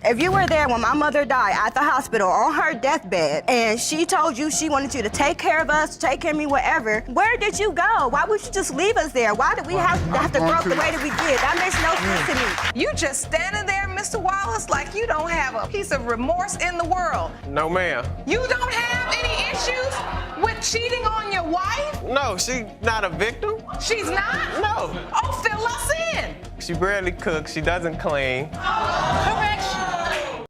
If you were there when my mother died at the hospital on her deathbed, and she told you she wanted you to take care of us, take care of me, whatever, where did you go? Why would you just leave us there? Why did we have to grow up the way that we did? That makes no sense to me. You just standing there, Mr. Wallace, like you don't have a piece of remorse in the world. No, ma'am. You don't have any issues with cheating on your wife? No, she's not a victim. She's not? No. Oh, fill us in. She barely cooks. She doesn't clean. Correction.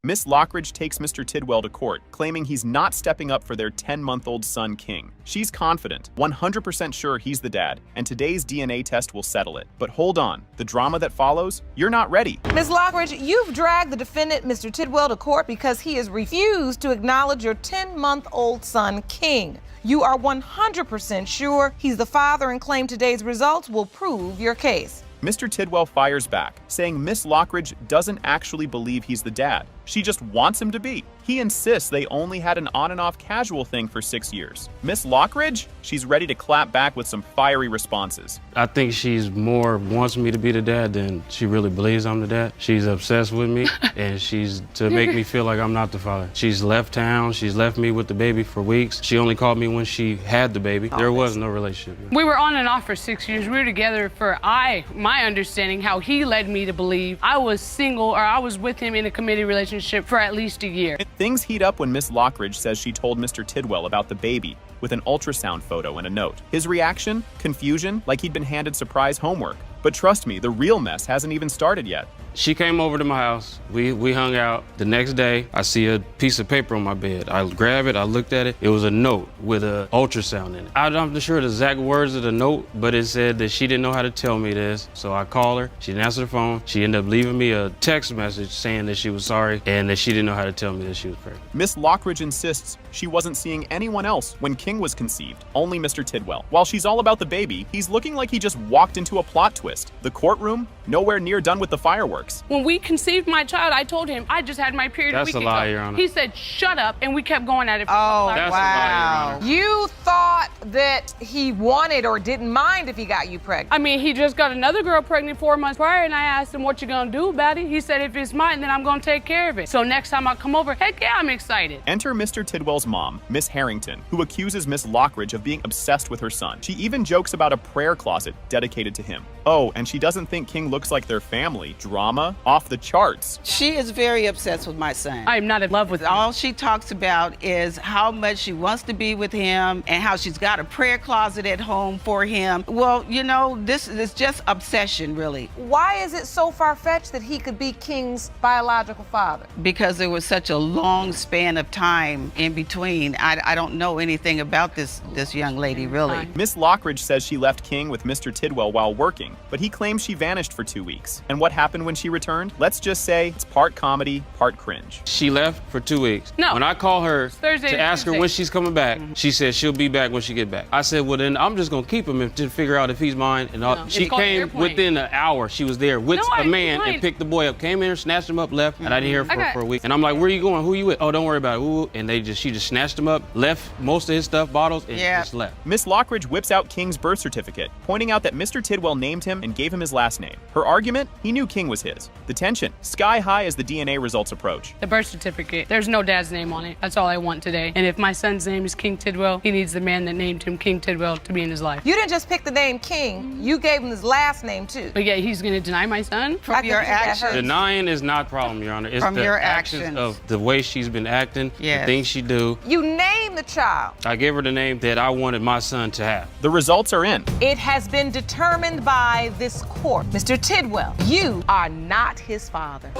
Miss Lockridge takes Mr. Tidwell to court, claiming he's not stepping up for their 10-month-old son, King. She's confident, 100% sure he's the dad, and today's DNA test will settle it. But hold on, the drama that follows, you're not ready. Ms. Lockridge, you've dragged the defendant, Mr. Tidwell, to court because he has refused to acknowledge your 10-month-old son, King. You are 100% sure he's the father and claim today's results will prove your case. Mr. Tidwell fires back, saying Miss Lockridge doesn't actually believe he's the dad. She just wants him to be. He insists they only had an on and off casual thing for 6 years. Miss Lockridge? She's ready to clap back with some fiery responses. I think she's more wants me to be the dad than she really believes I'm the dad. She's obsessed with me, and she's to make me feel like I'm not the father. She's left town. She's left me with the baby for weeks. She only called me when she had the baby. There was no relationship. We were on and off for 6 years. We were together for my understanding, how he led me to believe I was single, or I was with him in a committed relationship for at least a year. Things heat up when Miss Lockridge says she told Mr. Tidwell about the baby with an ultrasound photo and a note. His reaction? Confusion, like he'd been handed surprise homework. But trust me, the real mess hasn't even started yet. She came over to my house. We hung out. The next day, I see a piece of paper on my bed. I grab it, I looked at it. It was a note with an ultrasound in it. I'm not sure the exact words of the note, but it said that she didn't know how to tell me this. So I called her. She didn't answer the phone. She ended up leaving me a text message saying that she was sorry and that she didn't know how to tell me that she was pregnant. Miss Lockridge insists she wasn't seeing anyone else when King was conceived, only Mr. Tidwell. While she's all about the baby, he's looking like he just walked into a plot twist. The courtroom, nowhere near done with the fireworks. When we conceived my child, I told him I just had my period a week ago. That's a lie, Your Honor. He said, shut up, and we kept going at it for Oh, a That's couple hours. a lie, Your Honor. You thought that he wanted or didn't mind if he got you pregnant. I mean, he just got another girl pregnant 4 months prior, and I asked him, what you gonna do about it? He said, if it's mine, then I'm gonna take care of it. So next time I come over, heck yeah, I'm excited. Enter Mr. Tidwell's mom, Miss Harrington, who accuses Miss Lockridge of being obsessed with her son. She even jokes about a prayer closet dedicated to him. Oh, and she doesn't think King looks like their family. Drama off the charts. She is very obsessed with my son. I'm not in love with him. All she talks about is how much she wants to be with him and how she's got a prayer closet at home for him. Well, you know, this is just obsession, really. Why is it so far-fetched that he could be King's biological father? Because there was such a long span of time in between. I don't know anything about this young lady, really. Miss Lockridge says she left King with Mr. Tidwell while working, but he claims she vanished for 2 weeks. And what happened when she returned? Let's just say it's part comedy, part cringe. She left for 2 weeks. No. When I call her Thursday to to ask her Tuesday. when she's coming back, she said she'll be back when she get back. I said, well, then I'm just going to keep him to figure out if he's mine. And all. No, She it's called came airplane. within an hour. She was there with No, I a man explained. and picked the boy up. Came in, snatched him up, left, and I didn't hear her Okay. for a week. And I'm like, where you going? Who you with? Oh, don't worry about it. Ooh. And she just snatched him up, left most of his stuff, bottles, and just left. Miss Lockridge whips out King's birth certificate, pointing out that Mr. Tidwell named him and gave him his last name. Her argument? He knew King was his. The tension, sky high as the DNA results approach. The birth certificate, there's no dad's name on it. That's all I want today. And if my son's name is King Tidwell, he needs the man that named him King Tidwell to be in his life. You didn't just pick the name King, you gave him his last name too. But yet he's gonna deny my son? From your actions. Denying is not a problem, Your Honor. It's From the your actions actions. of the way she's been acting, the things she do. You named the child. I gave her the name that I wanted my son to have. The results are in. It has been determined by this court. Mr. Tidwell, you are not his father.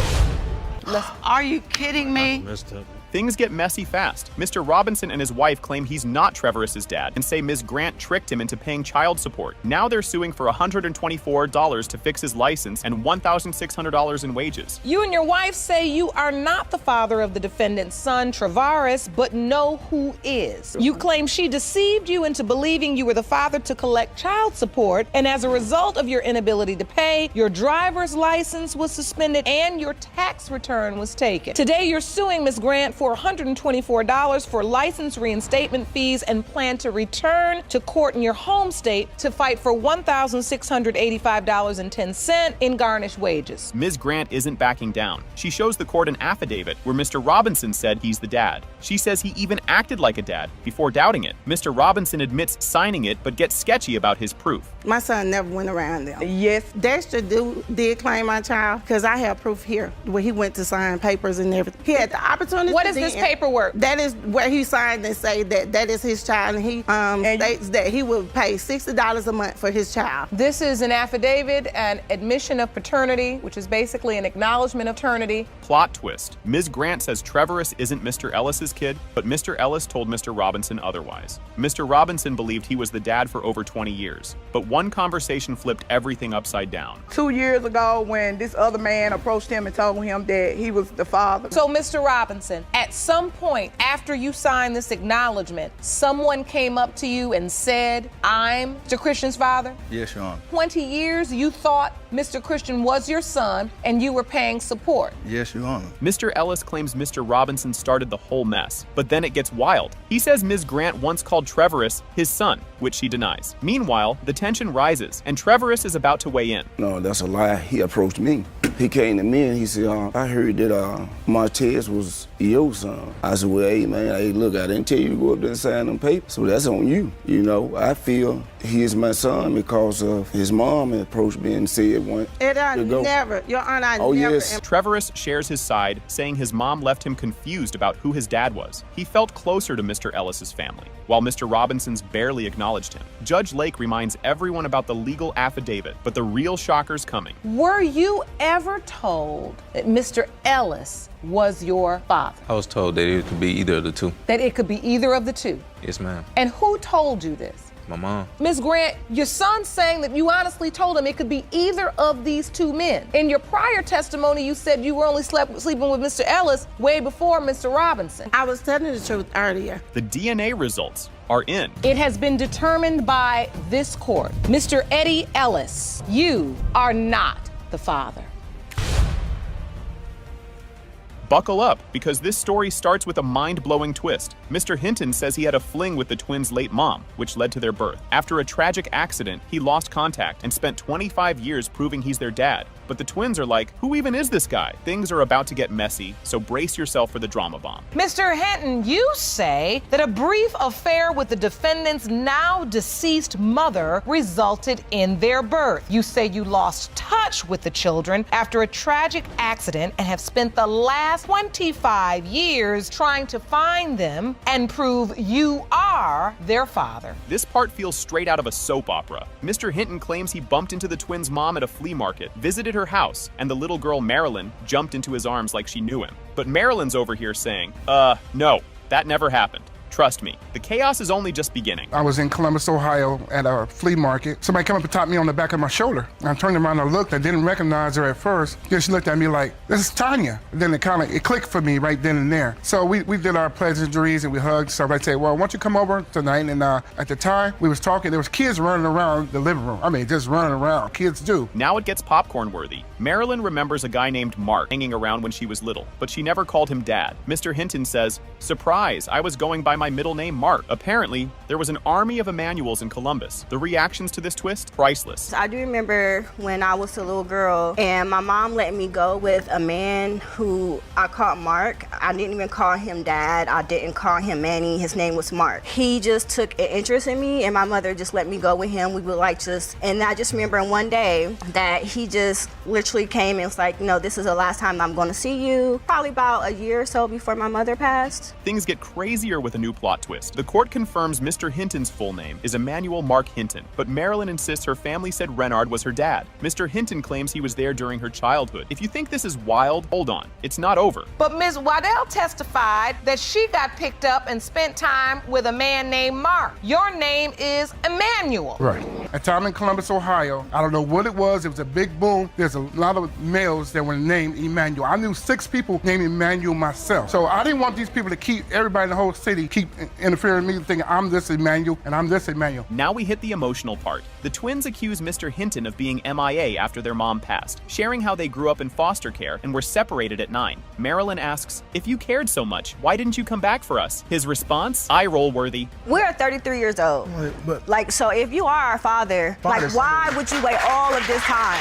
Are you kidding me? Messed up. Things get messy fast. Mr. Robinson and his wife claim he's not Trevorris's dad and say Ms. Grant tricked him into paying child support. Now they're suing for $124 to fix his license and $1,600 in wages. You and your wife say you are not the father of the defendant's son, Trevorris, but know who is. You claim she deceived you into believing you were the father to collect child support, and as a result of your inability to pay, your driver's license was suspended and your tax return was taken. Today, you're suing Ms. Grant for $124 for license reinstatement fees and plan to return to court in your home state to fight for $1,685.10 in garnished wages. Ms. Grant isn't backing down. She shows the court an affidavit where Mr. Robinson said he's the dad. She says he even acted like a dad before doubting it. Mr. Robinson admits signing it but gets sketchy about his proof. My son never went around them. Yes. Dexter did claim my child because I have proof here where he went to sign papers and everything. He had the opportunity. What is this paperwork? That is where he signed and say that is his child, and he states that he will pay $60 a month for his child. This is an affidavit, an admission of paternity, which is basically an acknowledgement of paternity. Plot twist. Ms. Grant says Trevorus isn't Mr. Ellis's kid, but Mr. Ellis told Mr. Robinson otherwise. Mr. Robinson believed he was the dad for over 20 years, but one conversation flipped everything upside down. 2 years ago, when this other man approached him and told him that he was the father. So, Mr. Robinson, at some point after you signed this acknowledgement, someone came up to you and said, I'm Mr. Christian's father? Yes, Your Honor. 20 years you thought Mr. Christian was your son and you were paying support. Yes, Your Honor. Mr. Ellis claims Mr. Robinson started the whole mess, but then it gets wild. He says Ms. Grant once called Trevorus his son, which she denies. Meanwhile, the tension rises, and Trevorus is about to weigh in. No, that's a lie. He approached me. He came to me and he said, I heard that Martez was your son. I said, well, hey, man, hey, look, I didn't tell you to go up there and sign them papers, so that's on you. You know, I feel he is my son because of his mom approached me and said one. And I never, Your Honor, I never. Yes. Trevorus shares his side, saying his mom left him confused about who his dad was. He felt closer to Mr. Ellis's family, while Mr. Robinson's barely acknowledged him. Judge Lake reminds everyone about the legal affidavit, but the real shocker's coming. Were you ever told that Mr. Ellis was your father? I was told that it could be either of the two. That it could be either of the two? Yes, ma'am. And who told you this? My mom. Ms. Grant, your son's saying that you honestly told him it could be either of these two men. In your prior testimony, you said you were only sleeping with Mr. Ellis way before Mr. Robinson. I was telling the truth earlier. The DNA results are in. It has been determined by this court. Mr. Eddie Ellis, you are not the father. Buckle up, because this story starts with a mind-blowing twist. Mr. Hinton says he had a fling with the twins' late mom, which led to their birth. After a tragic accident, he lost contact and spent 25 years proving he's their dad. But the twins are like, who even is this guy? Things are about to get messy, so brace yourself for the drama bomb. Mr. Hinton, you say that a brief affair with the defendant's now deceased mother resulted in their birth. You say you lost touch with the children after a tragic accident and have spent the last 25 years trying to find them and prove you are their father. This part feels straight out of a soap opera. Mr. Hinton claims he bumped into the twins' mom at a flea market, visited her house, and the little girl Marilyn jumped into his arms like she knew him. But Marilyn's over here saying, no, that never happened. Trust me, the chaos is only just beginning. I was in Columbus, Ohio at a flea market. Somebody came up and tapped me on the back of my shoulder. I turned around and looked. I didn't recognize her at first. Then she looked at me like, this is Tanya. And then it clicked for me right then and there. So we did our pleasantries and we hugged. So I said, well, why don't you come over tonight? And at the time we was talking, there was kids running around the living room. I mean, just running around. Kids do. Now it gets popcorn worthy. Marilyn remembers a guy named Mark hanging around when she was little, but she never called him dad. Mr. Hinton says, surprise, I was going by my middle name, Mark. Apparently, there was an army of Emmanuels in Columbus. The reactions to this twist, priceless. I do remember when I was a little girl and my mom let me go with a man who I called Mark. I didn't even call him dad. I didn't call him Manny. His name was Mark. He just took an interest in me and my mother just let me go with him. We would and I just remember one day that he just literally came and was like, no, this is the last time I'm going to see you. Probably about a year or so before my mother passed. Things get crazier with a new plot twist. The court confirms Mr. Hinton's full name is Emmanuel Mark Hinton, but Marilyn insists her family said Renard was her dad. Mr. Hinton claims he was there during her childhood. If you think this is wild, hold on. It's not over. But Ms. Waddell testified that she got picked up and spent time with a man named Mark. Your name is Emmanuel. Right. a time in Columbus, Ohio. I don't know what it was. It was a big boom. There's a lot of males that were named Emmanuel. I knew 6 people named Emmanuel myself. So I didn't want these people to keep, everybody in the whole city, keep interfering with me, thinking I'm this Emmanuel and I'm this Emmanuel. Now we hit the emotional part. The twins accuse Mr. Hinton of being MIA after their mom passed, sharing how they grew up in foster care and were separated at 9. Marilyn asks, if you cared so much, why didn't you come back for us? His response, eye-roll worthy. We're 33 years old. So if you are our father, why would you wait all of this time?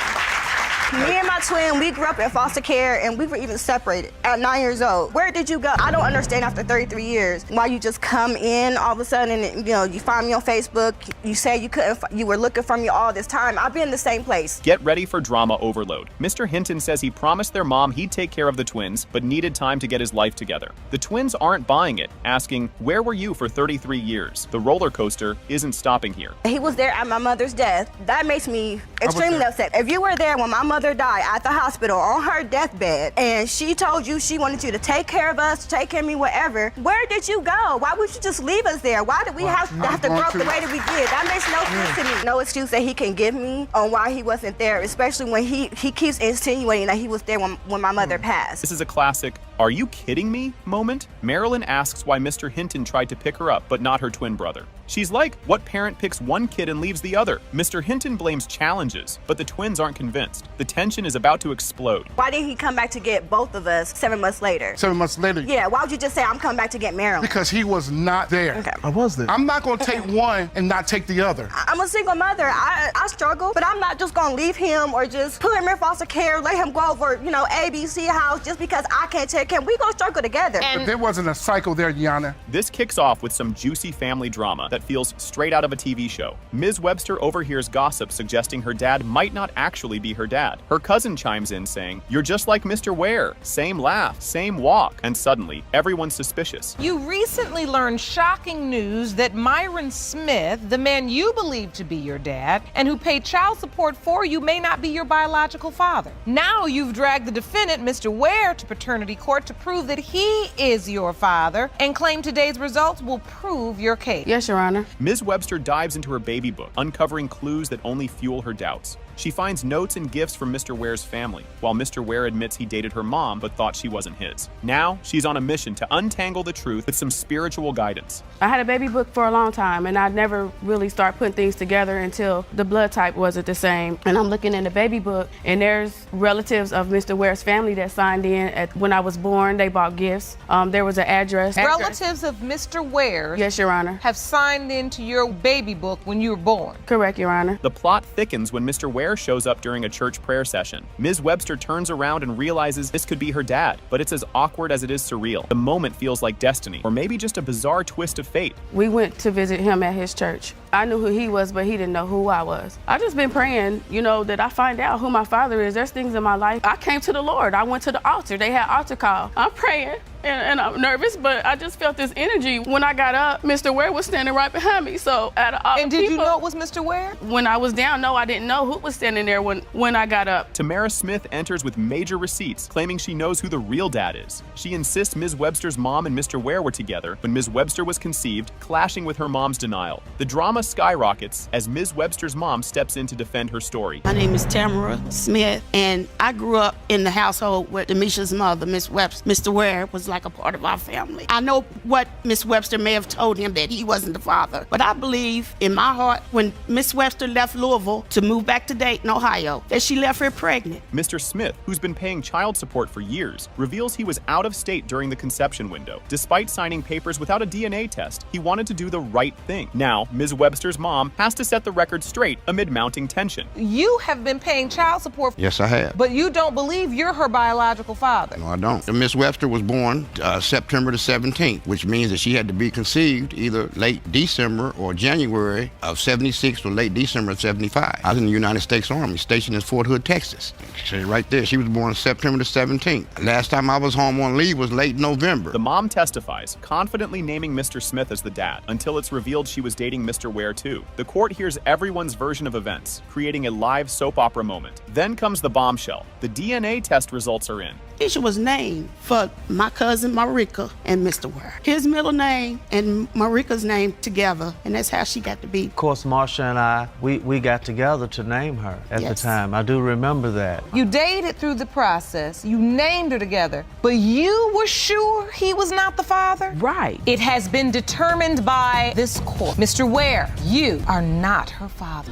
Me and my twin, we grew up in foster care and we were even separated at 9 years old. Where did you go? I don't understand after 33 years why you just come in all of a sudden and you find me on Facebook. You say you were looking for me all this time. I've been in the same place. Get ready for drama overload. Mr. Hinton says he promised their mom he'd take care of the twins, but needed time to get his life together. The twins aren't buying it, asking, where were you for 33 years? The roller coaster isn't stopping here. He was there at my mother's death. That makes me extremely upset. If you were there when my mother died at the hospital on her deathbed and she told you she wanted you to take care of us, take care of me, whatever, where did you go? Why would you just leave us there? Why did we have to grow up the way that we did? That makes no sense to me. No excuse that he can give me on why he wasn't there, especially when he keeps insinuating that he was there when my mother passed. This is a classic, are you kidding me moment? Marilyn asks why Mr. Hinton tried to pick her up, but not her twin brother. She's like, what parent picks one kid and leaves the other? Mr. Hinton blames challenges, but the twins aren't convinced. The tension is about to explode. Why didn't he come back to get both of us 7 months later? 7 months later? Yeah, why would you just say, I'm coming back to get Marilyn? Because he was not there. Okay. I was there. I'm not going to take one and not take the other. I'm a single mother. I struggle, but I'm not just going to leave him or just put him in foster care, let him go over, ABC house just because I can't take him. We going to struggle together. But there wasn't a cycle there, Deanna. This kicks off with some juicy family drama that feels straight out of a TV show. Ms. Webster overhears gossip suggesting her dad might not actually be her dad. Her cousin chimes in saying, you're just like Mr. Ware. Same laugh, same walk. And suddenly, everyone's suspicious. You recently learned shocking news that Myron Smith, the man you believe to be your dad and who paid child support for you, may not be your biological father. Now you've dragged the defendant, Mr. Ware, to paternity court to prove that he is your father and claim today's results will prove your case. Yes, Your Honor. Ms. Webster dives into her baby book, uncovering clues that only fuel her doubts. She finds notes and gifts from Mr. Ware's family, while Mr. Ware admits he dated her mom but thought she wasn't his. Now, she's on a mission to untangle the truth with some spiritual guidance. I had a baby book for a long time, and I never really started putting things together until the blood type wasn't the same. And I'm looking in the baby book, and there's relatives of Mr. Ware's family that signed in when I was born. They bought gifts. There was an address. Relatives of Mr. Ware, yes, Your Honor, have signed into your baby book when you were born. Correct, Your Honor. The plot thickens when Mr. Ware shows up during a church prayer session. Ms. Webster turns around and realizes this could be her dad, but it's as awkward as it is surreal. The moment feels like destiny, or maybe just a bizarre twist of fate. We went to visit him at his church. I knew who he was, but he didn't know who I was. I just been praying, that I find out who my father is. There's things in my life. I came to the Lord. I went to the altar. They had altar call. I'm praying. And I'm nervous, but I just felt this energy. When I got up, Mr. Ware was standing right behind me. So out of all and did you know it was Mr. Ware? When I was down, no, I didn't know who was standing there when I got up. Tamara Smith enters with major receipts, claiming she knows who the real dad is. She insists Ms. Webster's mom and Mr. Ware were together when Ms. Webster was conceived, clashing with her mom's denial. The drama skyrockets as Ms. Webster's mom steps in to defend her story. My name is Tamara Smith, and I grew up in the household with Demisha's mother, Miss Webster. Mr. Ware was like a part of our family. I know what Miss Webster may have told him, that he wasn't the father, but I believe in my heart when Miss Webster left Louisville to move back to Dayton, Ohio, that she left her pregnant. Mr. Smith, who's been paying child support for years, reveals he was out of state during the conception window. Despite signing papers without a DNA test, he wanted to do the right thing. Now, Ms. Webster's mom has to set the record straight amid mounting tension. You have been paying child support. Yes, I have. But you don't believe you're her biological father. No, I don't. Miss Webster was born September the 17th, which means that she had to be conceived either late December or January of 76 or late December of 75. I was in the United States Army, stationed in Fort Hood, Texas. Right there, she was born September the 17th. Last time I was home on leave was late November. The mom testifies, confidently naming Mr. Smith as the dad, until it's revealed she was dating Mr. Ware Ware too. The court hears everyone's version of events, creating a live soap opera moment. Then comes the bombshell. The DNA test results are in. Keisha was named for my cousin Marika and Mr. Ware. His middle name and Marika's name together, and that's how she got to be. Of course, Marsha and I, we got together to name her at the time. I do remember that. You dated through the process, you named her together, but you were sure he was not the father? Right. It has been determined by this court. Mr. Ware, you are not her father.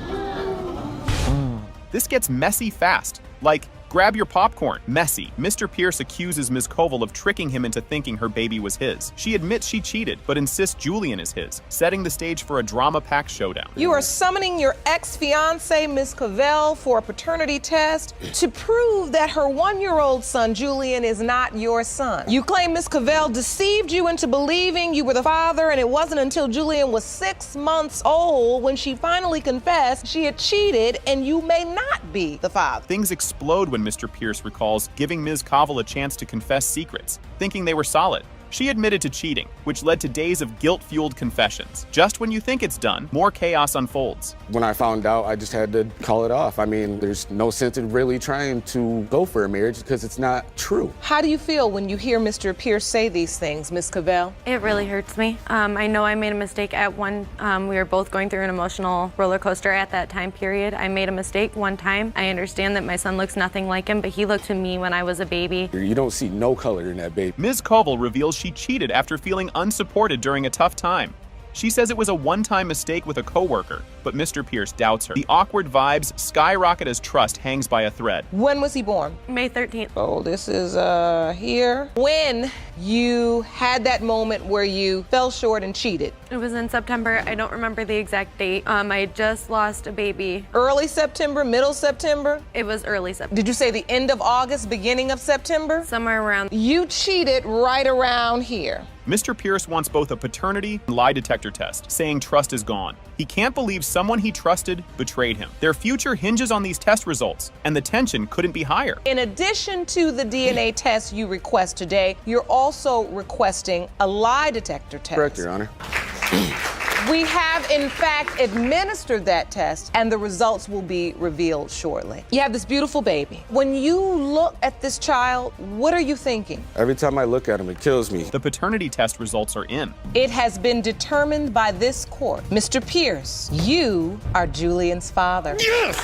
This gets messy fast. Like, grab your popcorn. Messy. Mr. Pierce accuses Ms. Koval of tricking him into thinking her baby was his. She admits she cheated, but insists Julian is his, setting the stage for a drama-packed showdown. You are summoning your ex-fiancée, Ms. Cavell, for a paternity test to prove that her 1-year-old son, Julian, is not your son. You claim Ms. Cavell deceived you into believing you were the father, and it wasn't until Julian was 6 months old when she finally confessed she had cheated and you may not be the father. Things explode when Mr. Pierce recalls giving Ms. Koval a chance to confess secrets, thinking they were solid. She admitted to cheating, which led to days of guilt-fueled confessions. Just when you think it's done, more chaos unfolds. When I found out, I just had to call it off. I mean, there's no sense in really trying to go for a marriage because it's not true. How do you feel when you hear Mr. Pierce say these things, Ms. Cavell? It really hurts me. I know I made a mistake at one. We were both going through an emotional roller coaster at that time period. I made a mistake one time. I understand that my son looks nothing like him, but he looked to me when I was a baby. You don't see no color in that baby. Ms. Koval reveals she cheated after feeling unsupported during a tough time. She says it was a one-time mistake with a coworker, but Mr. Pierce doubts her. The awkward vibes skyrocket as trust hangs by a thread. When was he born? May 13th. Oh, this is here. When you had that moment where you fell short and cheated? It was in September. I don't remember the exact date. I just lost a baby. Early September, middle September? It was early September. Did you say the end of August, beginning of September? Somewhere around. You cheated right around here. Mr. Pierce wants both a paternity and lie detector test, saying trust is gone. He can't believe someone he trusted betrayed him. Their future hinges on these test results, and the tension couldn't be higher. In addition to the DNA test you request today, you're also requesting a lie detector test. Correct, Your Honor. We have, in fact, administered that test, and the results will be revealed shortly. You have this beautiful baby. When you look at this child, what are you thinking? Every time I look at him, it kills me. The paternity test results are in. It has been determined by this court. Mr. Pierce, you are Julian's father. Yes!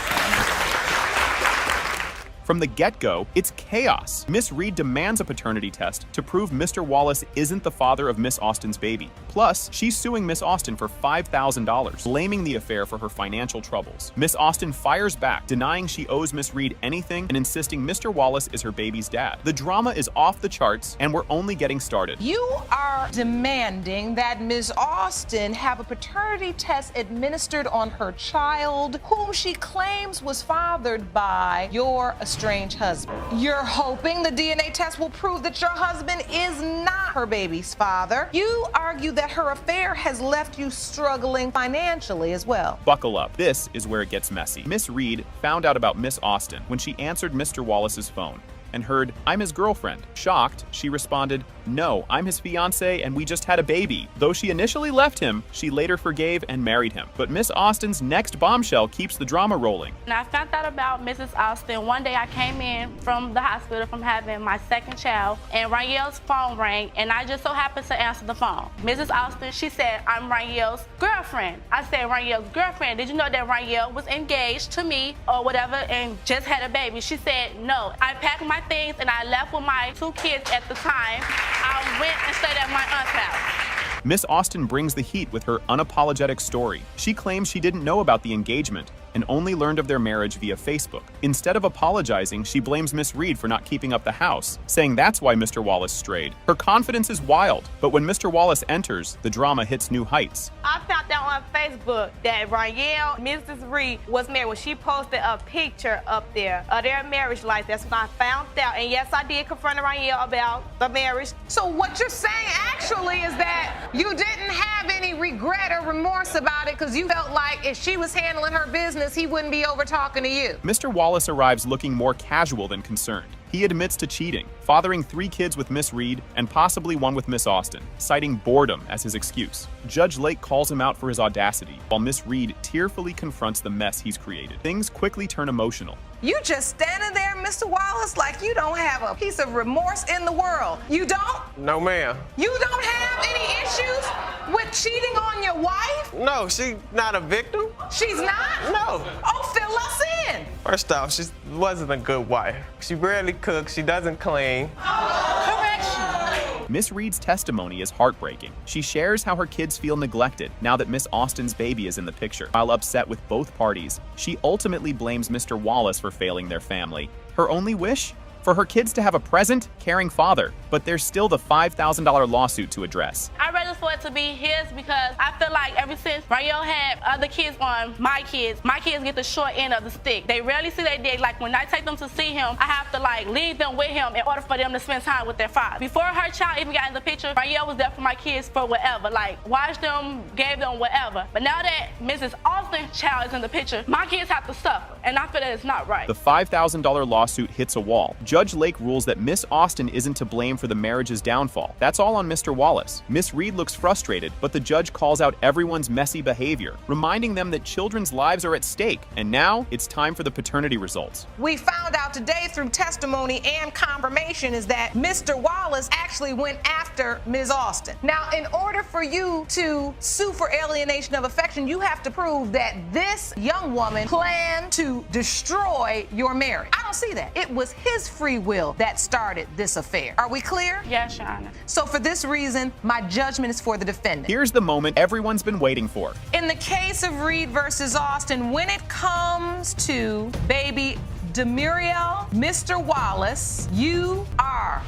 From the get-go, it's chaos. Miss Reed demands a paternity test to prove Mr. Wallace isn't the father of Miss Austin's baby. Plus, she's suing Miss Austin for $5,000, blaming the affair for her financial troubles. Miss Austin fires back, denying she owes Miss Reed anything and insisting Mr. Wallace is her baby's dad. The drama is off the charts, and we're only getting started. You are demanding that Miss Austin have a paternity test administered on her child, whom she claims was fathered by your estranged husband. You're hoping the DNA test will prove that your husband is not her baby's father. You argue that her affair has left you struggling financially as well. Buckle up. This is where it gets messy. Miss Reed found out about Miss Austin when she answered Mr. Wallace's phone and heard, "I'm his girlfriend." Shocked, she responded, "No, I'm his fiance and we just had a baby." Though she initially left him, she later forgave and married him. But Miss Austin's next bombshell keeps the drama rolling. And I found out about Mrs. Austin. One day I came in from the hospital from having my second child, and Raniel's phone rang, and I just so happened to answer the phone. Mrs. Austin, she said, "I'm Raniel's girlfriend." I said, "Raniel's girlfriend? Did you know that Raniel was engaged to me or whatever and just had a baby?" She said, "No." I packed my things and I left with my 2 kids at the time. I went and stayed at my aunt's house. Miss Austin brings the heat with her unapologetic story. She claims she didn't know about the engagement and only learned of their marriage via Facebook. Instead of apologizing, she blames Miss Reed for not keeping up the house, saying that's why Mr. Wallace strayed. Her confidence is wild, but when Mr. Wallace enters, the drama hits new heights. I found out on Facebook that Raniel, Mrs. Reed, was married when she posted a picture up there of their marriage life. That's when I found out. And yes, I did confront Raniel about the marriage. So what you're saying actually is that you didn't have any regret or remorse about it because you felt like if she was handling her business, he wouldn't be over talking to you. Mr. Wallace arrives looking more casual than concerned. He admits to cheating, fathering 3 kids with Miss Reed and possibly one with Miss Austin, citing boredom as his excuse. Judge Lake calls him out for his audacity, while Miss Reed tearfully confronts the mess he's created. Things quickly turn emotional. You just standing there, Mr. Wallace, like you don't have a piece of remorse in the world. You don't? No, ma'am. You don't have any issues with cheating on your wife? No, she's not a victim. She's not? No. Oh, fill us in. First off, she wasn't a good wife. She barely cooks, she doesn't clean. Correction. Miss Reed's testimony is heartbreaking. She shares how her kids feel neglected now that Miss Austin's baby is in the picture. While upset with both parties, she ultimately blames Mr. Wallace for failing their family. Her only wish? For her kids to have a present, caring father, but there's still the $5,000 lawsuit to address. I'd rather for it to be his because I feel like ever since Rayo had other kids on my kids get the short end of the stick. They rarely see their dad. Like when I take them to see him, I have to like leave them with him in order for them to spend time with their father. Before her child even got in the picture, Rayo was there for my kids for whatever. Like watched them, gave them whatever. But now that Mrs. Austin's child is in the picture, my kids have to suffer. And I feel that it's not right. The $5,000 lawsuit hits a wall. Judge Lake rules that Miss Austin isn't to blame for the marriage's downfall. That's all on Mr. Wallace. Miss Reed looks frustrated, but the judge calls out everyone's messy behavior, reminding them that children's lives are at stake. And now it's time for the paternity results. We found out today through testimony and confirmation is that Mr. Wallace actually went after Ms. Austin. Now, in order for you to sue for alienation of affection, you have to prove that this young woman planned to destroy your marriage. I don't see that. It was his free will that started this affair. Are we clear? Yes, Your Honor. So for this reason, my judgment is for the defendant. Here's the moment everyone's been waiting for. In the case of Reed versus Austin, when it comes to baby Demuriel, Mr. Wallace, you are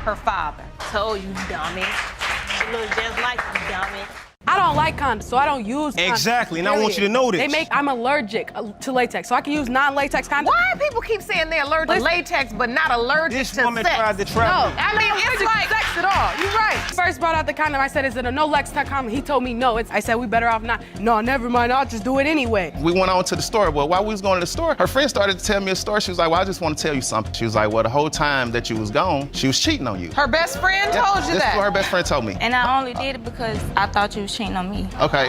her father. Told you, dummy. She looks just like you, dummy. I don't like condoms, so I don't use condoms. Exactly, and I want you to know this. I'm allergic to latex, so I can use non-latex condoms. Why do people keep saying they're allergic to latex but not allergic to sex? This woman tried to trap me. I mean, it's like sex at all. You're right. First brought out the condom. I said, "Is it a no-latex condom?" He told me no. I said, "We better off not." No, never mind. I'll just do it anyway. We went on to the store. Well, while we was going to the store, her friend started to tell me a story. She was like, "Well, I just want to tell you something." She was like, "Well, the whole time that you was gone, she was cheating on you." Her best friend told you This that? is what her best friend told me. And I only did it because I thought you was cheating on me. Okay.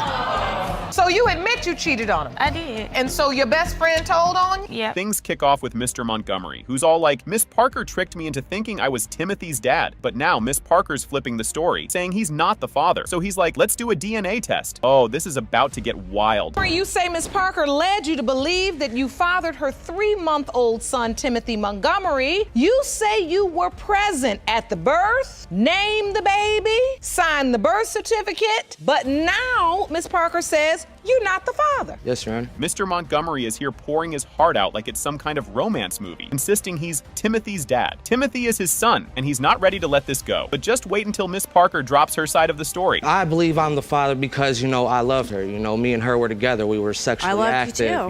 So you admit you cheated on him? I did. And so your best friend told on you? Yeah. Things kick off with Mr. Montgomery, who's all like, "Miss Parker tricked me into thinking I was Timothy's dad." But now Miss Parker's flipping the story, saying he's not the father. So he's like, "Let's do a DNA test." Oh, this is about to get wild. You say Miss Parker led you to believe that you fathered her 3-month-old son, Timothy Montgomery. You say you were present at the birth, named the baby, signed the birth certificate, but now Miss Parker says you're not the father. Yes, Your Honor. Mr. Montgomery is here pouring his heart out like it's some kind of romance movie, insisting he's Timothy's dad. Timothy is his son, and he's not ready to let this go. But just wait until Miss Parker drops her side of the story. I believe I'm the father because, I loved her. Me and her were together. We were sexually active,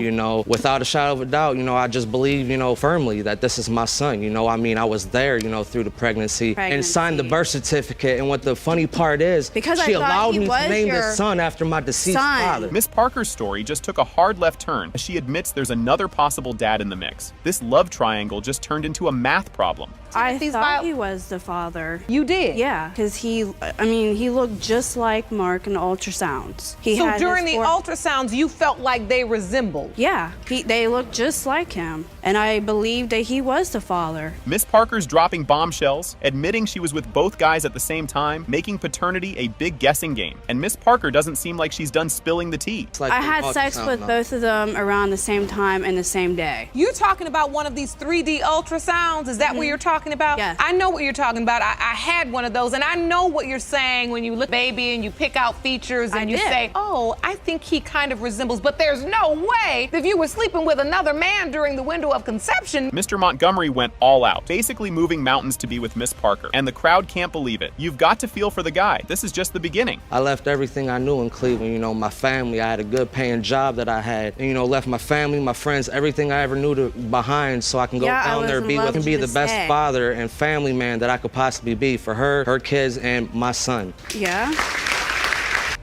without a shadow of a doubt. I just believe, firmly that this is my son. I was there, through the pregnancy and signed the birth certificate. And what the funny part is, because she I thought allowed he me was to name your the son after my deceased father. Miss Parker's story just took a hard left turn as she admits there's another possible dad in the mix. This love triangle just turned into a math problem. I thought he was the father. You did? Yeah, because he looked just like Mark in the ultrasounds. So during the ultrasounds, you felt like they resembled? Yeah, they looked just like him, and I believed that he was the father. Miss Parker's dropping bombshells, admitting she was with both guys at the same time, making paternity a big guessing game. And Miss Parker doesn't seem like she's done spilling the tea. I had sex with both of them around the same time and the same day. You're talking about one of these 3D ultrasounds? Is that what you're talking about? Yes. I know what you're talking about. I had one of those, and I know what you're saying when you look at baby and you pick out features and you say, oh, I think he kind of resembles, but there's no way that if you were sleeping with another man during the window of conception. Mr. Montgomery went all out, basically moving mountains to be with Miss Parker, and the crowd can't believe it. You've got to feel for the guy. This is just the beginning. I left everything I knew in Cleveland, my family. I had a good paying job that I had, and, left my family, my friends, everything I ever knew behind so I can go down there, be the best father and family man that I could possibly be for her kids, and my son. Yeah.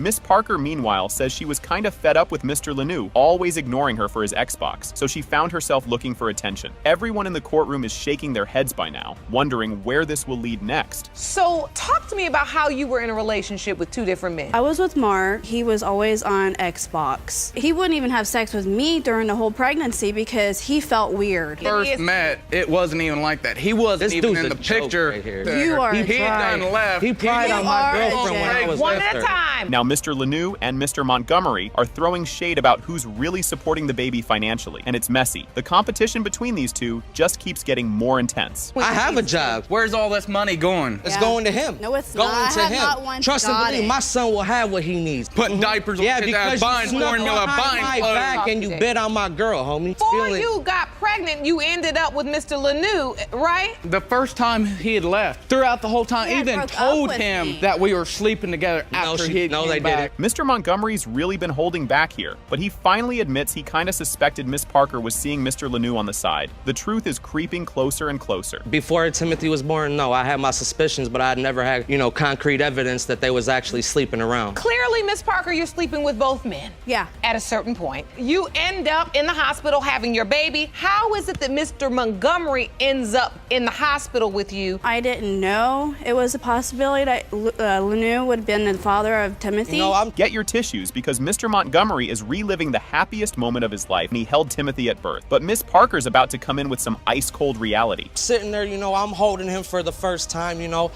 Miss Parker, meanwhile, says she was kind of fed up with Mr. Lanou, always ignoring her for his Xbox, so she found herself looking for attention. Everyone in the courtroom is shaking their heads by now, wondering where this will lead next. So, talk to me about how you were in a relationship with two different men. I was with Mark. He was always on Xbox. He wouldn't even have sex with me during the whole pregnancy because he felt weird. First met, it wasn't even like that. He wasn't even in the picture. Right here. You are He done left. He pried on my girlfriend when I was One with at a her. time. Now, Mr. Lanou and Mr. Montgomery are throwing shade about who's really supporting the baby financially, and it's messy. The competition between these two just keeps getting more intense. I have a job. Where's all this money going? It's going to him. No, it's going not. to I have him. not once Trust and got believe, it. my son will have what he needs. Putting diapers on Yeah, his because ass, buying you snuck formula, behind buying my clothes. back and you bit on my girl, homie. Before you got pregnant, you ended up with Mr. Lanou, right? The first time he had left, throughout the whole time, He had even broke up told with him me. that we were sleeping together after he no, came they back. didn't. Mr. Montgomery's really been holding back here, but he finally admits he kind of suspected Miss Parker was seeing Mr. Lanou on the side. The truth is creeping closer and closer. Before Timothy was born, no, I had my suspicions, but I had never had, concrete evidence that they was actually sleeping around. Clearly, Miss Parker, you're sleeping with both men. Yeah. At a certain point. You end up in the hospital having your baby. How is it that Mr. Montgomery ends up in the hospital with you? I didn't know it was a possibility that Lanou would have been the father of Timothy. Get your tissues, because Mr. Montgomery is reliving the happiest moment of his life, and he held Timothy at birth. But Miss Parker's about to come in with some ice-cold reality. Sitting there, I'm holding him for the first time,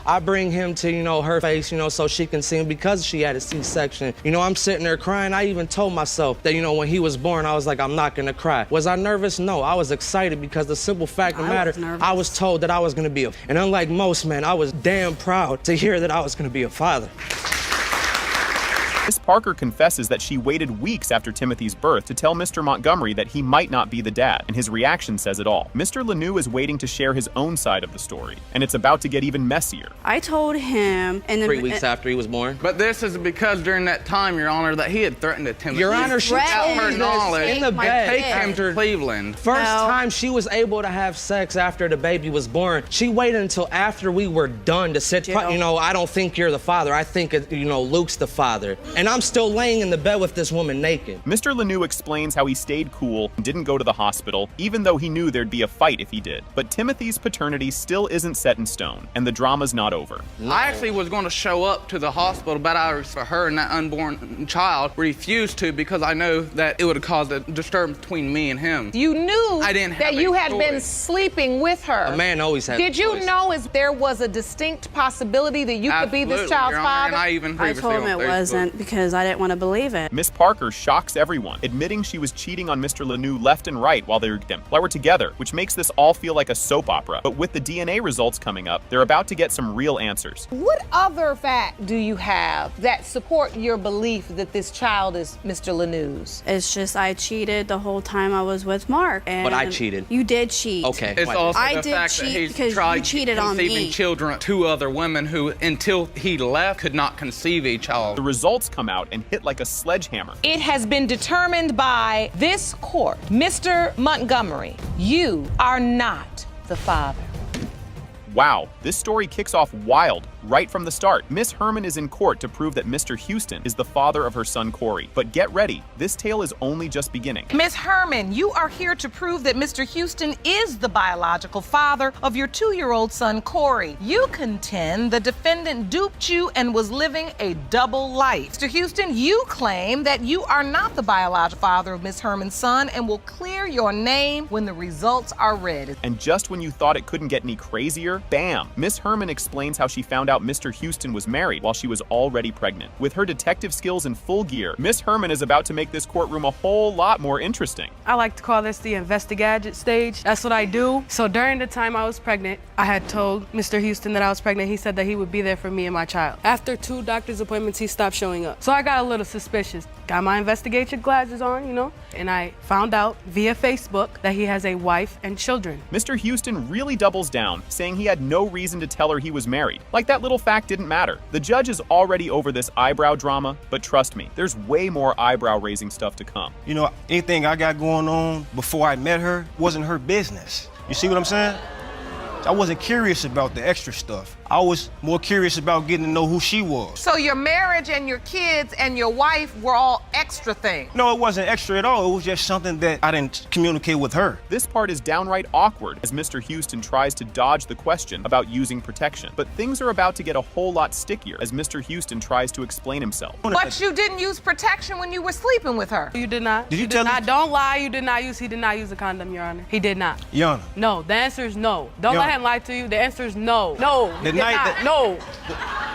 I bring him to, her face, so she can see him because she had a C-section. I'm sitting there crying. I even told myself that, when he was born, I was like, I'm not gonna cry. Was I nervous? No, I was excited because the simple fact of the matter, I was told that I was gonna be and unlike most men, I was damn proud to hear that I was gonna be a father. Miss Parker confesses that she waited weeks after Timothy's birth to tell Mr. Montgomery that he might not be the dad, and his reaction says it all. Mr. Lanou is waiting to share his own side of the story, and it's about to get even messier. I told him, and then 3 weeks after he was born. But this is because during that time, Your Honor, that he had threatened to Timothy. Your Honor, she without told her me knowledge, in the bed. take him to Cleveland. First time she was able to have sex after the baby was born, she waited until after we were done to sit. I don't think you're the father. I think Luke's the father, and I'm still laying in the bed with this woman naked. Mr. Lanou explains how he stayed cool and didn't go to the hospital, even though he knew there'd be a fight if he did. But Timothy's paternity still isn't set in stone, and the drama's not over. I actually was going to show up to the hospital, but I was for her and that unborn child refused to because I know that it would have caused a disturbance between me and him. You knew I didn't that have you a had been choice. sleeping with her. A man always has Did a you choice. know there was a distinct possibility that you could be this Absolutely, child's Your Honor, father? and I even I told him previously it on Facebook. wasn't because I didn't want to believe it. Miss Parker shocks everyone, admitting she was cheating on Mr. Lanou left and right while they were together, which makes this all feel like a soap opera. But with the DNA results coming up, they're about to get some real answers. What other fact do you have that support your belief that this child is Mr. Lanou's? It's just I cheated the whole time I was with Mark. And But I cheated. You did cheat. Okay. It's also I the did fact that cheat he's because tried you cheated on conceiving me. children, 2 other women who, until he left, could not conceive a child. The results come out and hit like a sledgehammer. It has been determined by this court, Mr. Montgomery, you are not the father. Wow, this story kicks off wild right from the start. Miss Herman is in court to prove that Mr. Houston is the father of her son Corey. But get ready, this tale is only just beginning. Miss Herman, you are here to prove that Mr. Houston is the biological father of your 2-year-old son Corey. You contend the defendant duped you and was living a double life. Mr. Houston, you claim that you are not the biological father of Miss Herman's son and will clear your name when the results are read. And just when you thought it couldn't get any crazier, bam! Miss Herman explains how she found out Mr. Houston was married while she was already pregnant. With her detective skills in full gear, Miss Herman is about to make this courtroom a whole lot more interesting. I like to call this the investigative stage. That's what I do. So during the time I was pregnant, I had told Mr. Houston that I was pregnant. He said that he would be there for me and my child. After 2 doctor's appointments, he stopped showing up. So I got a little suspicious. Got my investigation glasses on, and I found out via Facebook that he has a wife and children. Mr. Houston really doubles down, saying he had no reason to tell her he was married. Like that little fact didn't matter. The judge is already over this eyebrow drama, but trust me, there's way more eyebrow-raising stuff to come. Anything I got going on before I met her wasn't her business. You see what I'm saying? I wasn't curious about the extra stuff. I was more curious about getting to know who she was. So your marriage and your kids and your wife were all extra things? No, it wasn't extra at all. It was just something that I didn't communicate with her. This part is downright awkward as Mr. Houston tries to dodge the question about using protection. But things are about to get a whole lot stickier as Mr. Houston tries to explain himself. But you didn't use protection when you were sleeping with her. You did not. Did you tell not. Don't lie. You did not use. He did not use a condom, Your Honor. He did not. Your Honor. No. The answer is no. Don't Your let him lie to you. The answer is no. No. The he did night not. that- No.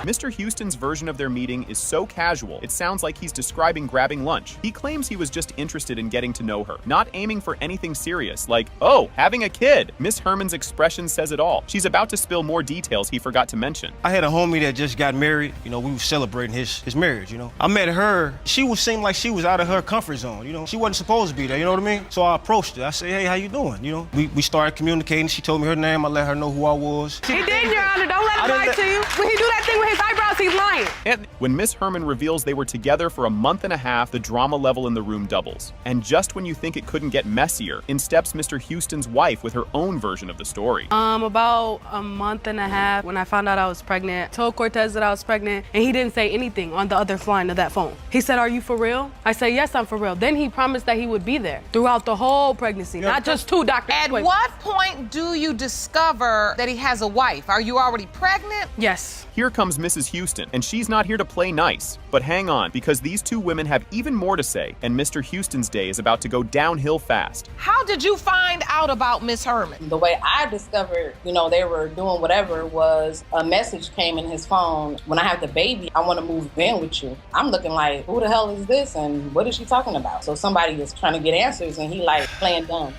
Mr. Houston's version of their meeting is so casual, it sounds like he's describing grabbing lunch. He claims he was just interested in getting to know her, not aiming for anything serious, like, oh, having a kid. Miss Herman's expression says it all. She's about to spill more details he forgot to mention. I had a homie that just got married. You know, we were celebrating his marriage, you know. I met her. She seemed like she was out of her comfort zone, you know. She wasn't supposed to be there, you know what I mean? So I approached her. I said, hey, how you doing? You know, we started communicating. She told me her name. I let her know who I was. He did, Your Honor. Don't let him lie to you. When he do that thing with his eyebrows, he's lying. And when Miss Herman reveals they were together for a month and a half, the drama level in the room doubles. And just when you think it couldn't get messier, in steps Mr. Houston's wife with her own version of the story. About a month and a half when I found out I was pregnant, told Cortez that I was pregnant, and he didn't say anything on the other line of that phone. He said, are you for real? I said, yes, I'm for real. Then he promised that he would be there throughout the whole pregnancy, not just 2 doctors. At what point do you discover that he has a wife? Are you already pregnant? Yes. Here comes Mrs. Houston, and she's not here to play nice. But hang on, because these two women have even more to say, and Mr. Houston's day is about to go downhill fast. How did you find out about Miss Herman? The way I discovered, they were doing whatever was a message came in his phone. When I have the baby, I want to move in with you. I'm looking like, who the hell is this? And what is she talking about? So somebody is trying to get answers and he like playing dumb,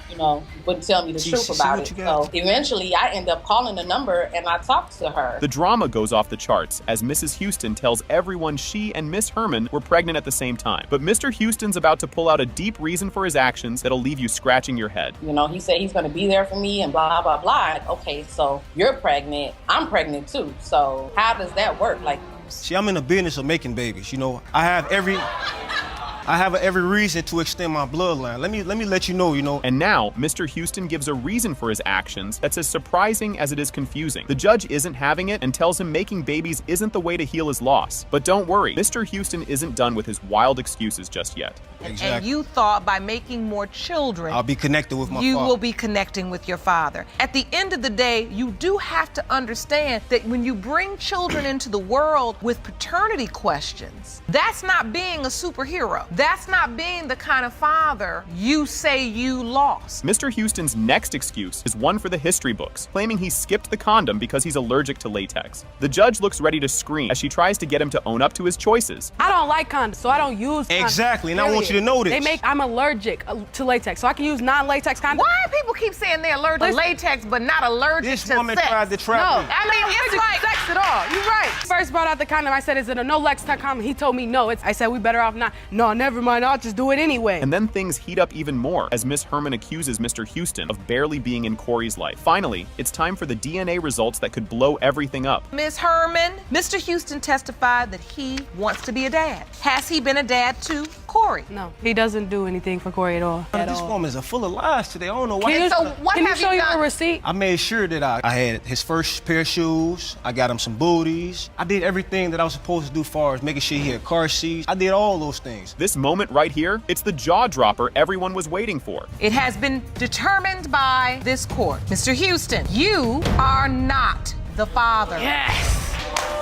wouldn't tell me the truth about it. So eventually I end up calling the number and I talked to her. The drama goes off the charts as Mrs. Houston tells everyone she and Miss Herman were pregnant at the same time. But Mr. Houston's about to pull out a deep reason for his actions that'll leave you scratching your head. He said he's going to be there for me and blah, blah, blah. Like, okay, so you're pregnant. I'm pregnant too. So how does that work? See, I'm in the business of making babies. I have every reason to extend my bloodline. Let me let you know, And now, Mr. Houston gives a reason for his actions that's as surprising as it is confusing. The judge isn't having it and tells him making babies isn't the way to heal his loss. But don't worry, Mr. Houston isn't done with his wild excuses just yet. Exactly. And you thought by making more children, I'll be connected with my father. You will be connecting with your father. At the end of the day, you do have to understand that when you bring children into the world with paternity questions, that's not being a superhero. That's not being the kind of father you say you lost. Mr. Houston's next excuse is one for the history books, claiming he skipped the condom because he's allergic to latex. The judge looks ready to scream as she tries to get him to own up to his choices. I don't like condoms, so I don't use condoms. Exactly, and I want you to know this. I'm allergic to latex, so I can use non-latex condoms. Why do people keep saying they're allergic to latex but not allergic to sex? This woman tried to trap me. I mean, it's like sex at all. You're right. First brought out the condom, I said, is it a no-lex condom? He told me no. I said, we better off not. No, never mind, I'll just do it anyway. And then things heat up even more as Miss Herman accuses Mr. Houston of barely being in Corey's life. Finally, it's time for the DNA results that could blow everything up. Miss Herman, Mr. Houston testified that he wants to be a dad. Has he been a dad to Corey? No, he doesn't do anything for Corey at all. This woman's full of lies today. I don't know why. Can you show you a receipt? I made sure that I had his first pair of shoes. I got him some booties. I did everything that I was supposed to do as far as making sure he had car seats. I did all those things. This moment right here, it's the jaw dropper everyone was waiting for. It has been determined by this court. Mr. Houston, you are not the father. Yes.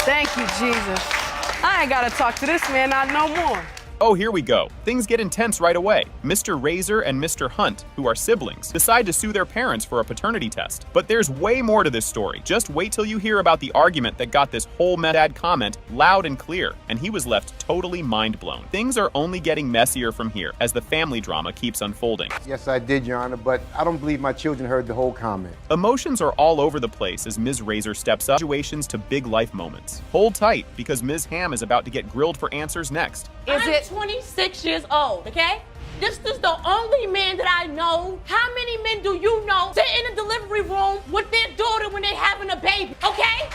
Thank you, Jesus. I ain't gotta talk to this man not no more. Oh, here we go. Things get intense right away. Mr. Razor and Mr. Hunt, who are siblings, decide to sue their parents for a paternity test. But there's way more to this story. Just wait till you hear about the argument that got this whole dad comment loud and clear, and he was left totally mind blown. Things are only getting messier from here as the family drama keeps unfolding. Yes, I did, Your Honor, but I don't believe my children heard the whole comment. Emotions are all over the place as Ms. Razor steps up situations to big life moments. Hold tight, because Ms. Ham is about to get grilled for answers next. I'm 26 years old, okay? This is the only man that I know. How many men do you know sit in a delivery room with their daughter when they're having a baby, okay?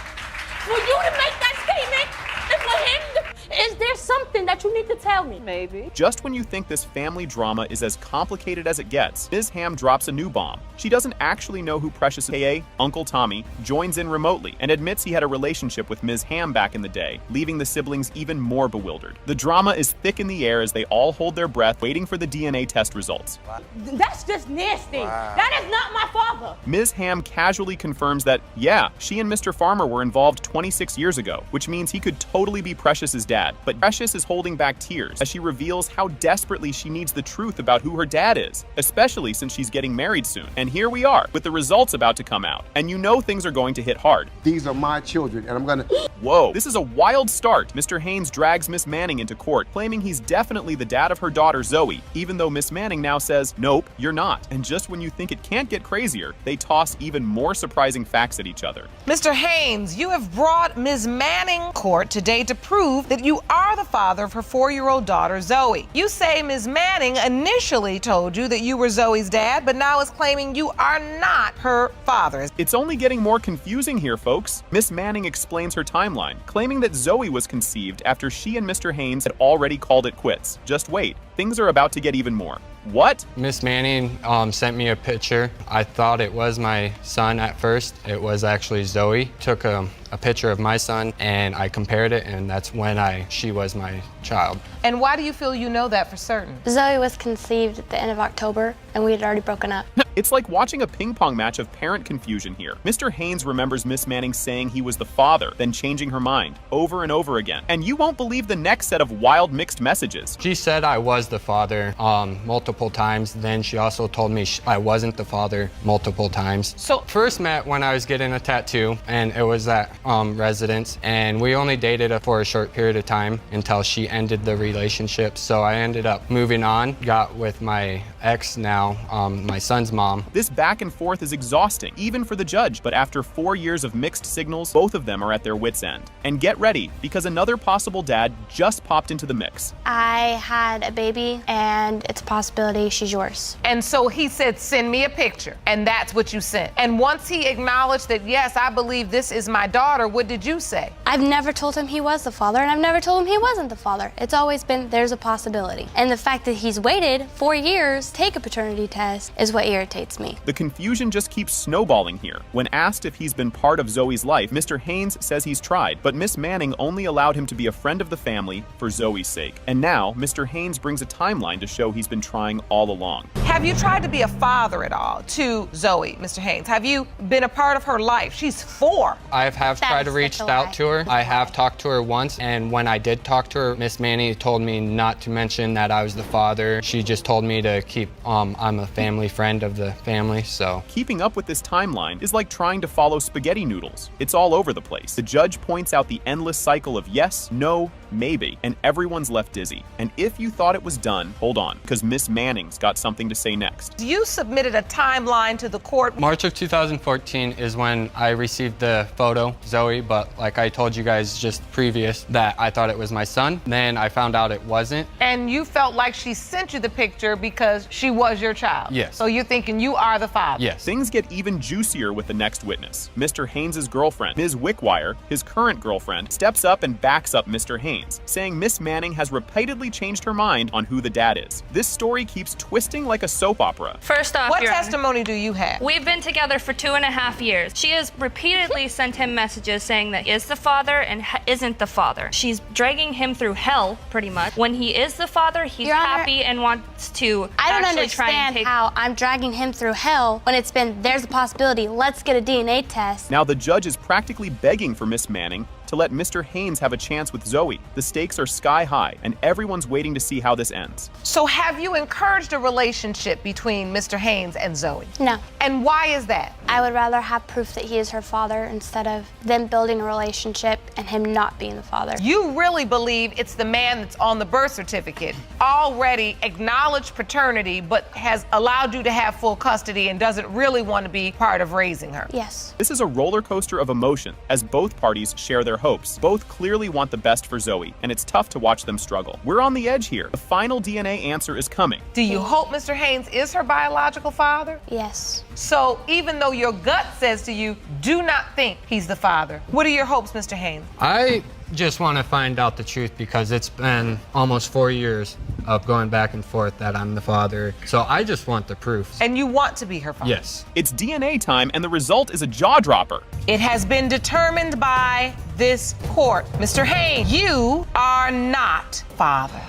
For you to make that statement and for him, is there something that you need to tell tell me. Maybe. Just when you think this family drama is as complicated as it gets, Ms. Ham drops a new bomb. She doesn't actually know who Precious K.A., Uncle Tommy, joins in remotely and admits he had a relationship with Ms. Ham back in the day, leaving the siblings even more bewildered. The drama is thick in the air as they all hold their breath, waiting for the DNA test results. That's just nasty. That is not my father. Ms. Ham casually confirms that, yeah, she and Mr. Farmer were involved 26 years ago, which means he could totally be Precious's dad. But Precious is holding back tears as she reveals how desperately she needs the truth about who her dad is, especially since she's getting married soon. And here we are, with the results about to come out. And you know things are going to hit hard. These are my children, and I'm gonna... Whoa, this is a wild start. Mr. Haynes drags Miss Manning into court, claiming he's definitely the dad of her daughter Zoe, even though Miss Manning now says, nope, you're not. And just when you think it can't get crazier, they toss even more surprising facts at each other. Mr. Haynes, you have brought Ms. Manning court today to prove that you are the father of her 4-year-old daughter, Zoe. You say Ms. Manning initially told you that you were Zoe's dad, but now is claiming you are not her father. It's only getting more confusing here, folks. Miss Manning explains her timeline, claiming that Zoe was conceived after she and Mr. Haynes had already called it quits. Just wait, things are about to get even more. What? Miss Manning sent me a picture. I thought it was my son at first. It was actually Zoe. Took a picture of my son and I compared it, and that's when she was my child. And why do you feel you know that for certain? Zoe was conceived at the end of October and we had already broken up. It's like watching a ping pong match of parent confusion here. Mr. Haynes remembers Miss Manning saying he was the father, then changing her mind over and over again. And you won't believe the next set of wild mixed messages. She said I was the father multiple times. Then she also told me I wasn't the father multiple times. So first met when I was getting a tattoo, and it was at residence, and we only dated for a short period of time until she ended the relationship. So I ended up moving on, got with my ex now, my son's mom. This back and forth is exhausting, even for the judge, but after 4 years of mixed signals, both of them are at their wits' end. And get ready, because another possible dad just popped into the mix. I had a baby, and it's a possibility she's yours. And so he said, send me a picture, and that's what you sent. And once he acknowledged that, yes, I believe this is my daughter, what did you say? I've never told him he was the father, and I've never told him he wasn't the father. It's always been, there's a possibility. And the fact that he's waited 4 years to take a paternity test is what irritates me. The confusion just keeps snowballing here. When asked if he's been part of Zoe's life, Mr. Haynes says he's tried, but Miss Manning only allowed him to be a friend of the family for Zoe's sake. And now, Mr. Haynes brings a timeline to show he's been trying all along. Have you tried to be a father at all to Zoe, Mr. Haynes? Have you been a part of her life? She's 4. I have tried to reach out to her. I have talked to her once, and when I did talk to her, Miss Manning told me not to mention that I was the father. She just told me to keep, I'm a family friend of the family, so. Keeping up with this timeline is like trying to follow spaghetti noodles. It's all over the place. The judge points out the endless cycle of yes, no, maybe, and everyone's left dizzy. And if you thought it was done, hold on, because Miss Manning's got something to say next. You submitted a timeline to the court. March of 2014 is when I received the photo, Zoe, but like I told you guys just previous that I thought it was my son. Then I found out it wasn't. And you felt like she sent you the picture because she was your child. Yes. So you're thinking you are the father. Yes. Things get even juicier with the next witness. Mr. Haynes' girlfriend, Ms. Wickwire, his current girlfriend, steps up and backs up Mr. Haynes, saying Miss Manning has repeatedly changed her mind on who the dad is. This story keeps twisting like a soap opera. First off, what testimony do you have? We've been together for 2.5 years. She has repeatedly sent him messages saying that he is the father and isn't the father. She's dragging him through hell, pretty much. When he is the father, he's happy and wants to I don't actually try and understand take... how I'm dragging him through hell when it's been, there's a possibility, let's get a DNA test. Now the judge is practically begging for Miss Manning to let Mr. Haynes have a chance with Zoe. The stakes are sky high, and everyone's waiting to see how this ends. So have you encouraged a relationship between Mr. Haynes and Zoe? No. And why is that? I would rather have proof that he is her father instead of them building a relationship and him not being the father. You really believe it's the man that's on the birth certificate, already acknowledged paternity, but has allowed you to have full custody and doesn't really want to be part of raising her? Yes. This is a roller coaster of emotion as both parties share their hopes. Both clearly want the best for Zoe, and it's tough to watch them struggle. We're on the edge here. The final DNA answer is coming. Do you hope Mr. Haynes is her biological father? Yes. So even though your gut says to you, do not think he's the father, what are your hopes, Mr. Haynes? I just want to find out the truth because it's been almost 4 years of going back and forth that I'm the father. So I just want the proof. And you want to be her father? Yes. It's DNA time, and the result is a jaw dropper. It has been determined by this court. Mr. Haynes, you are not father.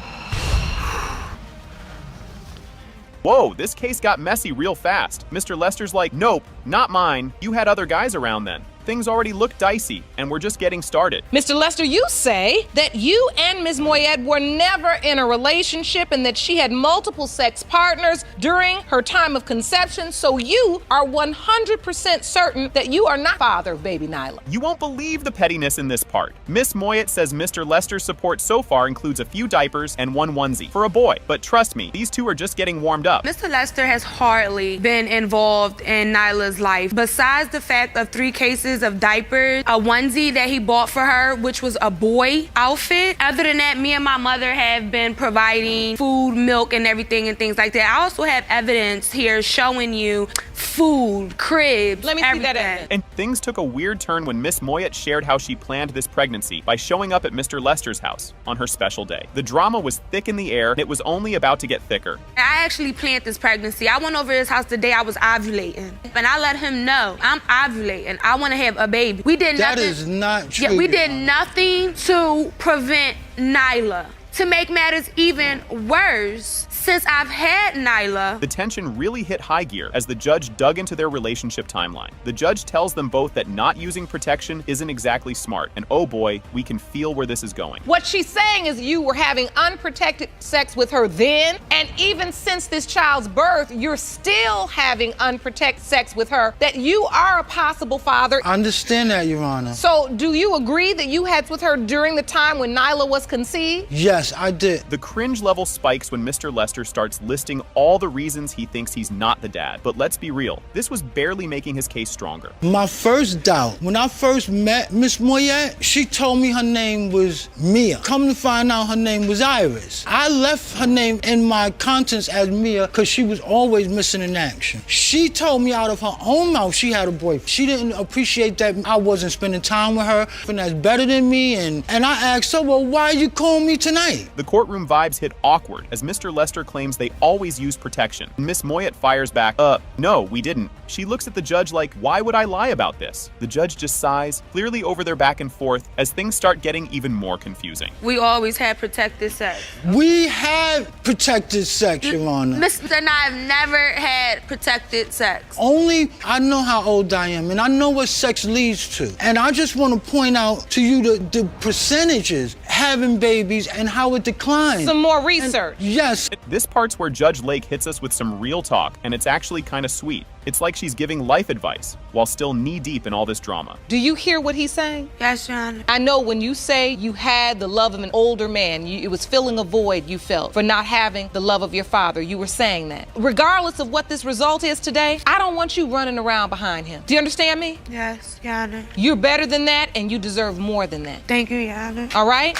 Whoa, this case got messy real fast. Mr. Lester's like, nope, not mine. You had other guys around then. Things already look dicey, and we're just getting started. Mr. Lester, you say that you and Ms. Moyet were never in a relationship and that she had multiple sex partners during her time of conception, so you are 100% certain that you are not father of baby Nyla. You won't believe the pettiness in this part. Miss Moyet says Mr. Lester's support so far includes a few diapers and one onesie for a boy. But trust me, these two are just getting warmed up. Mr. Lester has hardly been involved in Nyla's life. Besides the fact of 3 cases of diapers, a onesie that he bought for her, which was a boy outfit. Other than that, me and my mother have been providing food, milk, and everything and things like that. I also have evidence here showing you food, cribs, Let me everything. see that evidence. And things took a weird turn when Miss Moyet shared how she planned this pregnancy by showing up at Mr. Lester's house on her special day. The drama was thick in the air, and it was only about to get thicker. I actually planned this pregnancy. I went over to his house the day I was ovulating, and I let him know I'm ovulating. I want to have a baby. We did nothing. That is not true. Yeah, we did nothing to prevent Nyla. To make matters even worse, since I've had Nyla. The tension really hit high gear as the judge dug into their relationship timeline. The judge tells them both that not using protection isn't exactly smart, and oh boy, we can feel where this is going. What she's saying is you were having unprotected sex with her then, and even since this child's birth, you're still having unprotected sex with her, that you are a possible father. I understand that, Your Honor. So do you agree that you had with her during the time when Nyla was conceived? Yes, I did. The cringe level spikes when Mr. Lester starts listing all the reasons he thinks he's not the dad. But let's be real, this was barely making his case stronger. My first doubt, when I first met Miss Moyet, she told me her name was Mia. Come to find out her name was Iris. I left her name in my contents as Mia because she was always missing in action. She told me out of her own mouth she had a boyfriend. She didn't appreciate that I wasn't spending time with her, and that's better than me. And I asked her, well, why you calling me tonight? The courtroom vibes hit awkward as Mr. Lester claims they always use protection. Miss Moyet fires back, no, we didn't. She looks at the judge like, why would I lie about this? The judge just sighs, clearly over their back and forth, as things start getting even more confusing. We always had protected sex. We had protected sex, Your Honor. Mr. and I have never had protected sex. Only I know how old I am, and I know what sex leads to. And I just want to point out to you the percentages having babies and how it declines. Some more research. Yes. This part's where Judge Lake hits us with some real talk, and it's actually kind of sweet. It's like she's giving life advice while still knee-deep in all this drama. Do you hear what he's saying? Yes, Your Honor. I know when you say you had the love of an older man, it was filling a void you felt for not having the love of your father. You were saying that. Regardless of what this result is today, I don't want you running around behind him. Do you understand me? Yes, Your Honor. You're better than that, and you deserve more than that. Thank you, Your Honor. All right?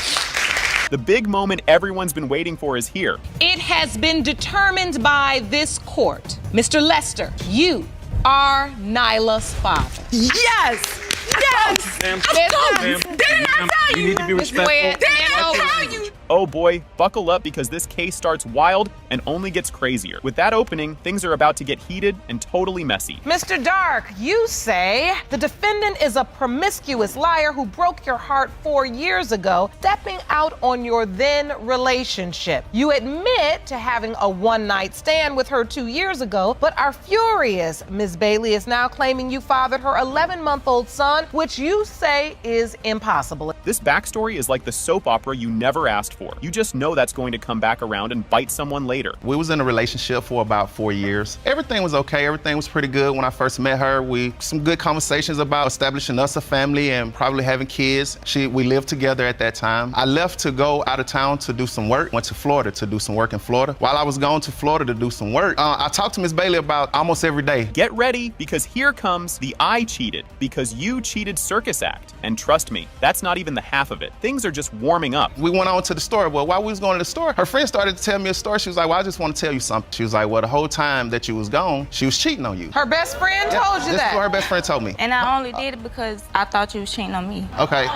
The big moment everyone's been waiting for is here. It has been determined by this court. Mr. Lester, you are Nyla's father. Yes! Yes! Ma'am. Didn't I tell you? You need to be respectful. Didn't I tell you? Oh boy, buckle up because this case starts wild and only gets crazier. With that opening, things are about to get heated and totally messy. Mr. Dark, you say the defendant is a promiscuous liar who broke your heart 4 years ago, stepping out on your then relationship. You admit to having a one-night stand with her 2 years ago, but are furious Ms. Bailey is now claiming you fathered her 11-month-old son, which you say is impossible. This backstory is like the soap opera you never asked for. You just know that's going to come back around and bite someone later. We was in a relationship for about 4 years. Everything was okay. Everything was pretty good when I first met her. Some good conversations about establishing us a family and probably having kids. We lived together at that time. I left to go out of town to do some work. Went to Florida to do some work in Florida. While I was going to Florida to do some work, I talked to Miss Bailey about almost every day. Get ready, because here comes the I cheated because you cheated circus act. And trust me, that's not even the half of it. Things are just warming up. We went on to the store. Well, while we was going to the store, her friend started to tell me a story. She was like, well, I just want to tell you something. She was like, well, the whole time that you was gone, she was cheating on you. Her best friend told you that? This is what her best friend told me. And I only did it because I thought you was cheating on me. Okay.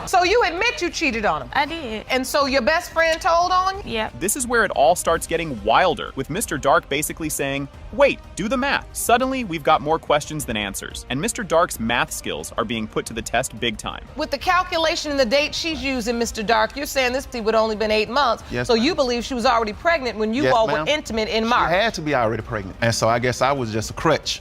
So you admit you cheated on him? I did. And so your best friend told on you? Yeah. This is where it all starts getting wilder, with Mr. Dark basically saying, wait, do the math. Suddenly, we've got more questions than answers, and Mr. Dark's math skills are being put to the test big time. With the calculation and the date she's using, Mr. Dark, you're saying this would only been 8 months. Yes, so ma'am. you believe she was already pregnant when you all were intimate in March. She had to be already pregnant. And so I guess I was just a crutch.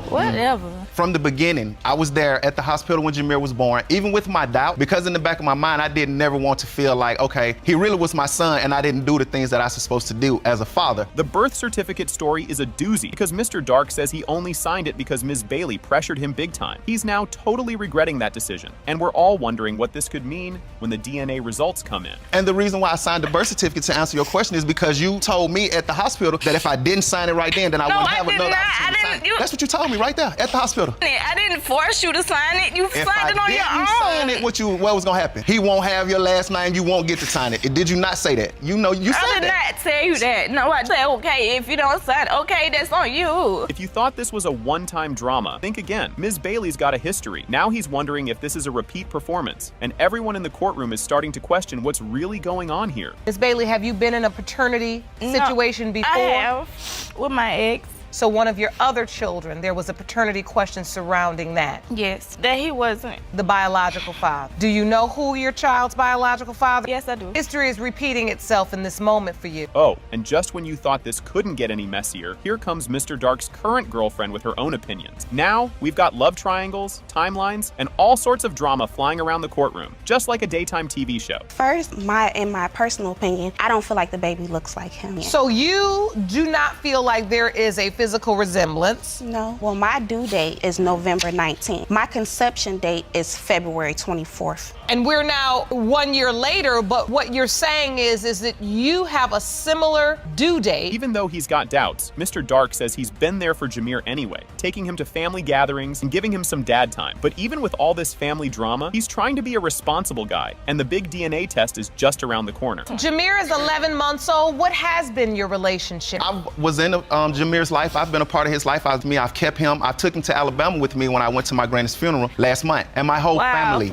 Whatever. From the beginning, I was there at the hospital when Jameer was born, even with my doubt, because in the back of my mind, I didn't never want to feel like, okay, he really was my son and I didn't do the things that I was supposed to do as a father. The birth certificate story is a doozy because Mr. Dark says he only signed it because Ms. Bailey pressured him big time. He's now totally regretting that decision, and we're all wondering what this could mean when the DNA results come in. And the reason why I signed the birth certificate, to answer your question, is because you told me at the hospital that if I didn't sign it right then I wouldn't have another opportunity to sign it. That's what you told me right there at the hospital. I didn't force you to sign it. You If signed it on your I own. didn't sign it, what was gonna happen? He won't have your last name. You won't get to sign it. Did you not say that? You know you said I did that. not tell you that. No, I said, okay, if you don't sign, okay, that's on you. If you thought this was a one-time drama, think again. Ms. Bailey's got a history. Now he's wondering if this is a repeat performance, and everyone in the courtroom is starting to question what's really going on here. Ms. Bailey, have you been in a paternity situation before? I have, with my ex. So one of your other children, there was a paternity question surrounding that. Yes, that he wasn't the biological father. Do you know who your child's biological father? Yes, I do. History is repeating itself in this moment for you. Oh, and just when you thought this couldn't get any messier, here comes Mr. Dark's current girlfriend with her own opinions. Now, we've got love triangles, timelines, and all sorts of drama flying around the courtroom, just like a daytime TV show. First, in my personal opinion, I don't feel like the baby looks like him. So you do not feel like there is a physical resemblance? No. Well, my due date is November 19th. My conception date is February 24th. And we're now 1 year later, but what you're saying is that you have a similar due date. Even though he's got doubts, Mr. Dark says he's been there for Jameer anyway, taking him to family gatherings and giving him some dad time. But even with all this family drama, he's trying to be a responsible guy, and the big DNA test is just around the corner. Jameer is 11 months old. What has been your relationship? I was in Jameer's life. I've been a part of his life. I've kept him. I took him to Alabama with me when I went to my granny's funeral last month, and my whole family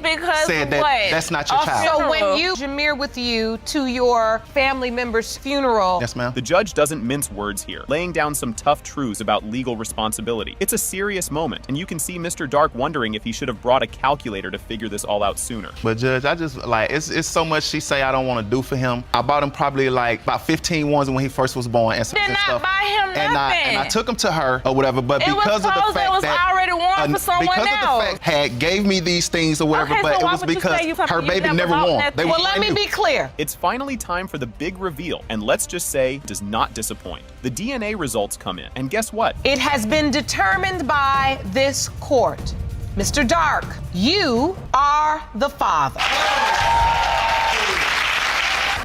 said that that's not your child. So when Jameer with you to your family member's funeral. Yes, ma'am. The judge doesn't mince words here, laying down some tough truths about legal responsibility. It's a serious moment, and you can see Mr. Dark wondering if he should have brought a calculator to figure this all out sooner. But Judge, I just it's so much she say I don't want to do for him. I bought him probably like about 15 ones when he first was born and some Did not stuff. buy him nothing. And I took him to her or whatever, but because of the fact it was that already won for someone because else. of the fact had gave me these things or whatever, Okay, but so it why was would you because say you her baby never won. Well, let me be clear. It's finally time for the big reveal, and let's just say it does not disappoint. The DNA results come in, and guess what? It has been determined by this court. Mr. Dark, you are the father.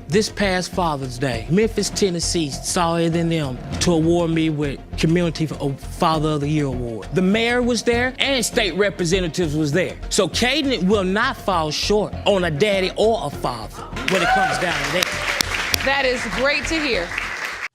This past Father's Day, Memphis, Tennessee saw it in them to award me with Community Father of the Year award. The mayor was there and state representatives was there. So Caden will not fall short on a daddy or a father when it comes down to that. That is great to hear.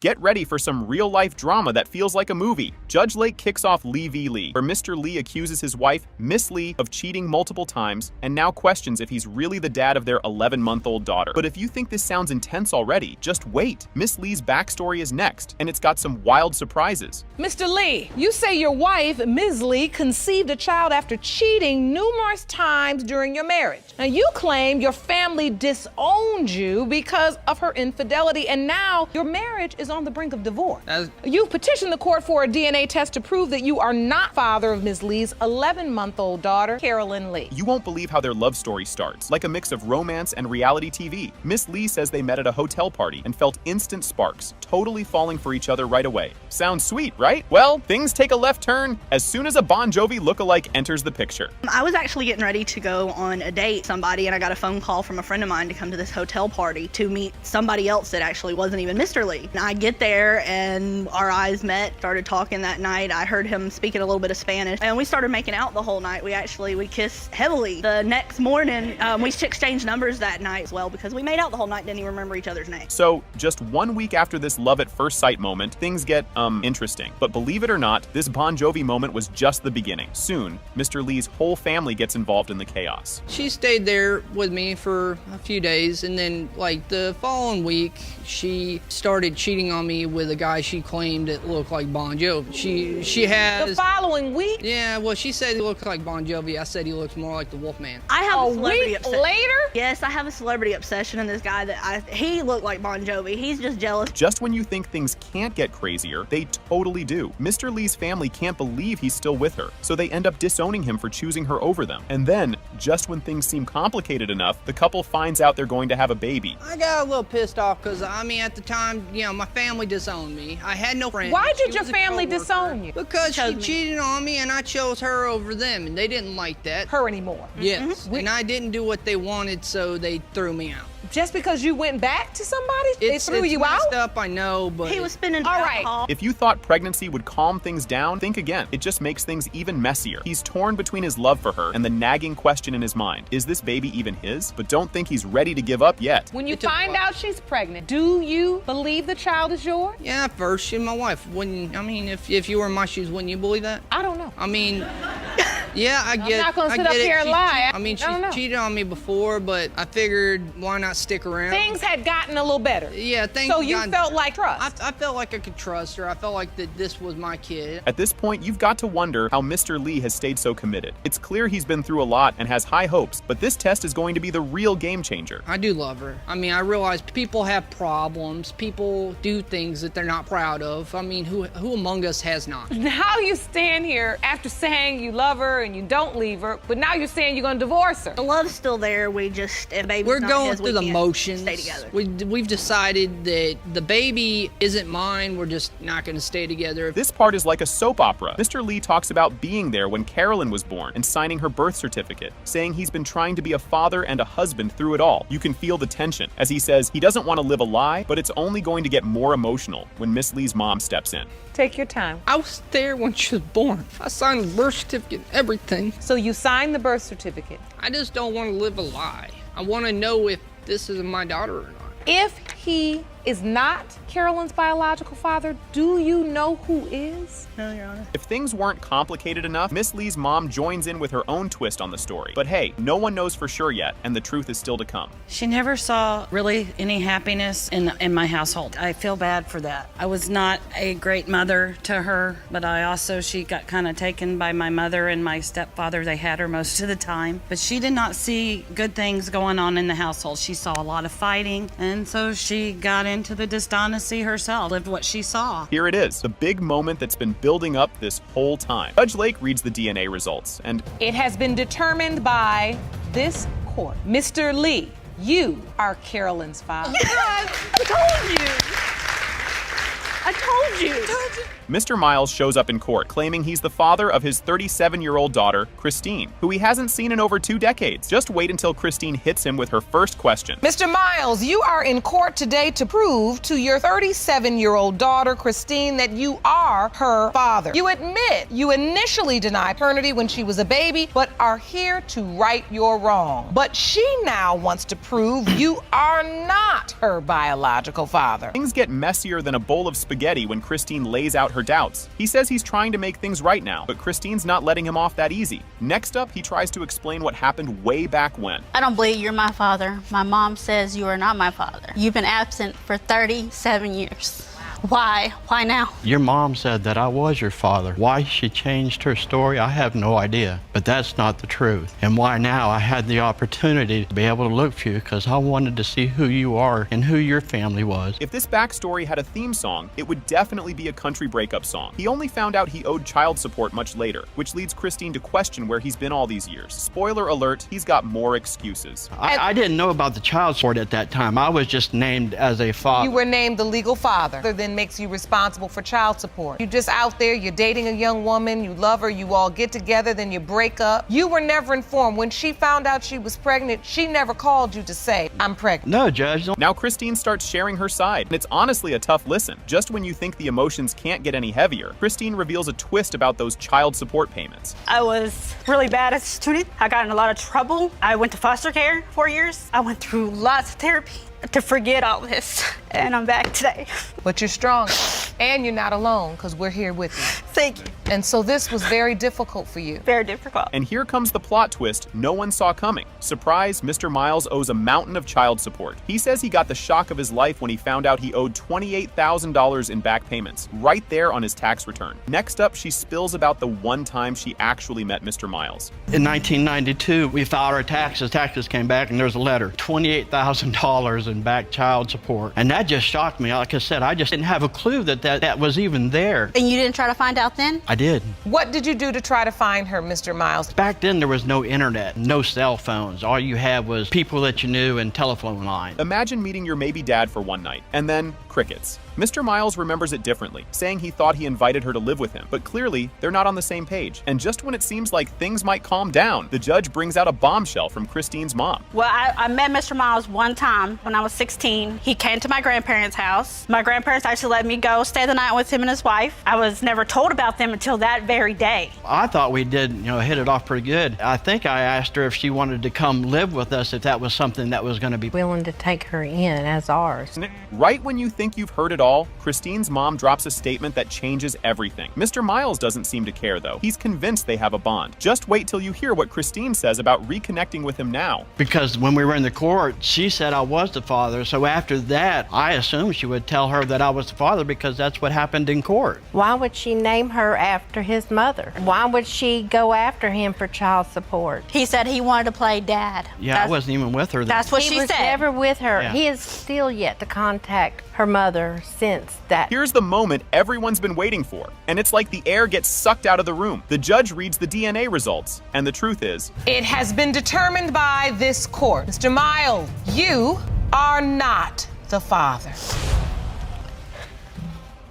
Get ready for some real-life drama that feels like a movie. Judge Lake kicks off Lee v. Lee, where Mr. Lee accuses his wife, Miss Lee, of cheating multiple times and now questions if he's really the dad of their 11-month-old daughter. But if you think this sounds intense already, just wait. Miss Lee's backstory is next, and it's got some wild surprises. Mr. Lee, you say your wife, Ms. Lee, conceived a child after cheating numerous times during your marriage. Now, you claim your family disowned you because of her infidelity, and now your marriage is on the brink of divorce. You petitioned the court for a DNA test to prove that you are not father of Ms. Lee's 11-month-old daughter, Carolyn Lee. You won't believe how their love story starts, like a mix of romance and reality TV. Miss Lee says they met at a hotel party and felt instant sparks, totally falling for each other right away. Sounds sweet, right? Well, things take a left turn as soon as a Bon Jovi lookalike enters the picture. I was actually getting ready to go on a date with somebody, and I got a phone call from a friend of mine to come to this hotel party to meet somebody else that actually wasn't even Mr. Lee. And I get there and our eyes met, started talking that night. I heard him speaking a little bit of Spanish and we started making out the whole night. We kissed heavily. The next morning, we exchanged numbers that night as well because we made out the whole night, didn't even remember each other's names. So just 1 week after this love at first sight moment, things get, interesting. But believe it or not, this Bon Jovi moment was just the beginning. Soon, Mr. Lee's whole family gets involved in the chaos. She stayed there with me for a few days, and then like the following week, she started cheating on me with a guy she claimed that looked like Bon Jovi. She has... The following week? Yeah, well, she said he looked like Bon Jovi. I said he looks more like the Wolfman. I have a celebrity obsession. Later? Yes, I have a celebrity obsession in this guy he looked like Bon Jovi. He's just jealous. Just when you think things can't get crazier, they totally do. Mr. Lee's family can't believe he's still with her, so they end up disowning him for choosing her over them. And then, just when things seem complicated enough, the couple finds out they're going to have a baby. I got a little pissed off because, I mean, at the time, you know, my family disowned me. I had no friends. Why did your family disown you? Because she cheated on me and I chose her over them, and they didn't like that. Her anymore? Yes, and I didn't do what they wanted, so they threw me out. Just because you went back to somebody, they threw you out? It's messed up, I know, but... He was spending all right. If you thought pregnancy would calm things down, think again. It just makes things even messier. He's torn between his love for her and the nagging question in his mind. Is this baby even his? But don't think he's ready to give up yet. When you find out she's pregnant, do you believe the child is yours? Yeah, at first, she's my wife. Wouldn't, I mean, if you were in my shoes, wouldn't you believe that? I don't know. I mean... Yeah, I get it. I'm not going to sit up here and lie. I mean, she cheated on me before, but I figured why not stick around? Things had gotten a little better. Yeah, things So you felt like trust? I felt like I could trust her. I felt like that this was my kid. At this point, you've got to wonder how Mr. Lee has stayed so committed. It's clear he's been through a lot and has high hopes, but this test is going to be the real game changer. I do love her. I mean, I realize people have problems. People do things that they're not proud of. I mean, who among us has not? Now you stand here after saying you love her and you don't leave her, but now you're saying you're going to divorce her. The love's still there. We're going through the motions. Stay together. We've decided that the baby isn't mine. We're just not going to stay together. This part is like a soap opera. Mr. Lee talks about being there when Carolyn was born and signing her birth certificate, saying he's been trying to be a father and a husband through it all. You can feel the tension as he says he doesn't want to live a lie, but it's only going to get more emotional when Miss Lee's mom steps in. Take your time. I was there when she was born. I signed the birth certificate, everything. So you signed the birth certificate? I just don't want to live a lie. I want to know if this is my daughter or not. If he is not Carolyn's biological father, do you know who is? No, Your Honor. If things weren't complicated enough, Miss Lee's mom joins in with her own twist on the story. But hey, no one knows for sure yet, and the truth is still to come. She never saw really any happiness in my household. I feel bad for that. I was not a great mother to her, but she got kind of taken by my mother and my stepfather. They had her most of the time. But she did not see good things going on in the household. She saw a lot of fighting, and so she got into the dishonesty herself, lived what she saw. Here it is, the big moment that's been building up this whole time. Judge Lake reads the DNA results, and it has been determined by this court. Mr. Lee, you are Carolyn's father. I told you. I told you. Mr. Miles shows up in court claiming he's the father of his 37-year-old daughter, Christine, who he hasn't seen in over 2 decades. Just wait until Christine hits him with her first question. Mr. Miles, you are in court today to prove to your 37-year-old daughter, Christine, that you are her father. You admit you initially denied paternity when she was a baby, but are here to right your wrong. But she now wants to prove you are not her biological father. Things get messier than a bowl of spaghetti when Christine lays out her doubts. He says he's trying to make things right now, but Christine's not letting him off that easy. Next up, he tries to explain what happened way back when. I don't believe you're my father. My mom says you are not my father. You've been absent for 37 years. Why? Why now? Your mom said that I was your father. Why she changed her story, I have no idea. But that's not the truth. And why now? I had the opportunity to be able to look for you because I wanted to see who you are and who your family was. If this backstory had a theme song, it would definitely be a country breakup song. He only found out he owed child support much later, which leads Christine to question where he's been all these years. Spoiler alert, he's got more excuses. I didn't know about the child support at that time. I was just named as a father. You were named the legal father. Then then makes you responsible for child support. You're just out there, you're dating a young woman, you love her, you all get together, then you break up. You were never informed. When she found out she was pregnant, she never called you to say, I'm pregnant. No, Judge. Now Christine starts sharing her side, and it's honestly a tough listen. Just when you think the emotions can't get any heavier, Christine reveals a twist about those child support payments. I was really bad as a student. I got in a lot of trouble. I went to foster care 4 years. I went through lots of therapy to forget all this, and I'm back today. But you're strong, and you're not alone, because we're here with you. Thank you. And so this was very difficult for you. Very difficult. And here comes the plot twist no one saw coming. Surprise, Mr. Miles owes a mountain of child support. He says he got the shock of his life when he found out he owed $28,000 in back payments, right there on his tax return. Next up, she spills about the one time she actually met Mr. Miles. In 1992, we filed our taxes. Taxes came back, and there's a letter, $28,000 in back child support. And that just shocked me. Like I said, I just didn't have a clue that was even there. And you didn't try to find out then? I did. What did you do to try to find her, Mr. Miles? Back then, there was no internet, no cell phones. All you had was people that you knew and telephone lines. Imagine meeting your maybe dad for one night, and then crickets. Mr. Miles remembers it differently, saying he thought he invited her to live with him, but clearly they're not on the same page. And just when it seems like things might calm down, the judge brings out a bombshell from Christine's mom. Well, I met Mr. Miles one time when I was 16. He came to my grandparents' house. My grandparents actually let me go stay the night with him and his wife. I was never told about them until that very day. I thought we did, hit it off pretty good. I think I asked her if she wanted to come live with us, if that was something that was going to be willing to take her in as ours. Right when you think you've heard it all, Christine's mom drops a statement that changes everything. Mr. Miles doesn't seem to care, though. He's convinced they have a bond. Just wait till you hear what Christine says about reconnecting with him now. Because when we were in the court, she said I was the father. So after that, I assumed she would tell her that I was the father because that's what happened in court. Why would she name her after his mother? Why would she go after him for child support? He said he wanted to play dad. Yeah, I wasn't even with her then. That's what she said. He was never with her. Yeah. He is still yet to contact her mother since that. Here's the moment everyone's been waiting for, and it's like the air gets sucked out of the room. The judge reads the DNA results, and the truth is, it has been determined by this court. Mr. Miles, you are not the father.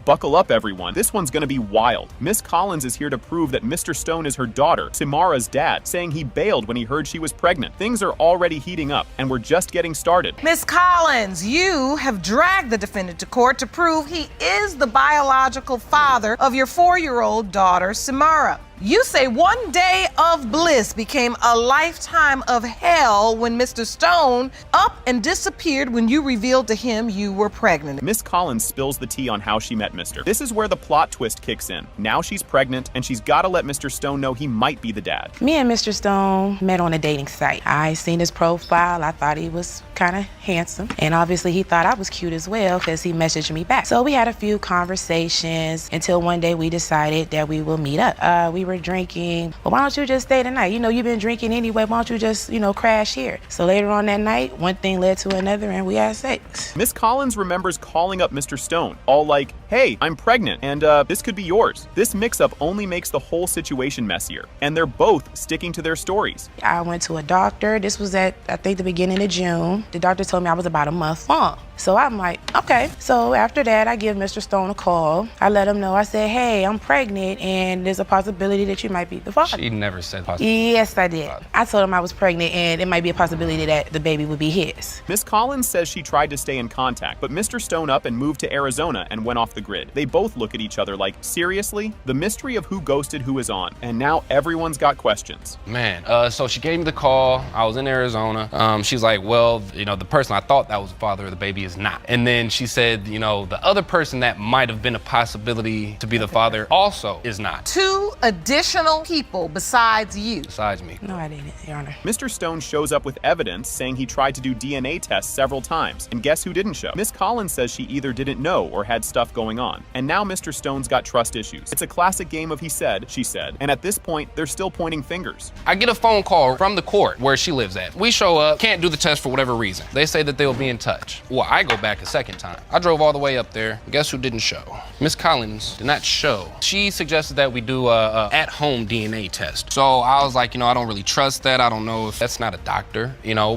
Buckle up, everyone. This one's gonna be wild. Miss Collins is here to prove that Mr. Stone is her daughter, Samara's dad, saying he bailed when he heard she was pregnant. Things are already heating up, and we're just getting started. Miss Collins, you have dragged the defendant to court to prove he is the biological father of your 4-year-old daughter, Samara. You say one day of bliss became a lifetime of hell when Mr. Stone up and disappeared when you revealed to him you were pregnant. Miss Collins spills the tea on how she met Mr. This is where the plot twist kicks in. Now she's pregnant, and she's got to let Mr. Stone know he might be the dad. Me and Mr. Stone met on a dating site. I seen his profile. I thought he was kind of handsome, and obviously he thought I was cute as well because he messaged me back. So we had a few conversations until one day we decided that we will meet up. We were drinking. Well, why don't you just stay the night? You've been drinking anyway. Why don't you just, crash here? So later on that night, one thing led to another, and we had sex. Miss Collins remembers calling up Mr. Stone, all like, hey, I'm pregnant, and this could be yours. This mix-up only makes the whole situation messier, and they're both sticking to their stories. I went to a doctor. This was at, I think, the beginning of June. The doctor told me I was about a month long. So I'm like, okay. So after that, I give Mr. Stone a call. I let him know. I said, hey, I'm pregnant, and there's a possibility that you might be the father. She never said possibility. Yes, I did. I told him I was pregnant, and it might be a possibility that the baby would be his. Miss Collins says she tried to stay in contact, but Mr. Stone up and moved to Arizona and went off the grid. They both look at each other like, seriously? The mystery of who ghosted who is on, and now everyone's got questions. Man, so she gave me the call. I was in Arizona. She's like, well, the person I thought that was the father of the baby is not. And then she said, the other person that might have been a possibility to be the father also is not. 2 additional people besides you. Besides me. No, I didn't, Your Honor. Mr. Stone shows up with evidence saying he tried to do DNA tests several times, and guess who didn't show? Miss Collins says she either didn't know or had stuff going on. And now Mr. Stone's got trust issues. It's a classic game of he said, she said, and at this point, they're still pointing fingers. I get a phone call from the court where she lives at. We show up, can't do the test for whatever reason. They say that they'll be in touch. Well, I go back a second time. I drove all the way up there. Guess who didn't show? Miss Collins did not show. She suggested that we do a at-home DNA test. So I was like, I don't really trust that. I don't know if that's not a doctor,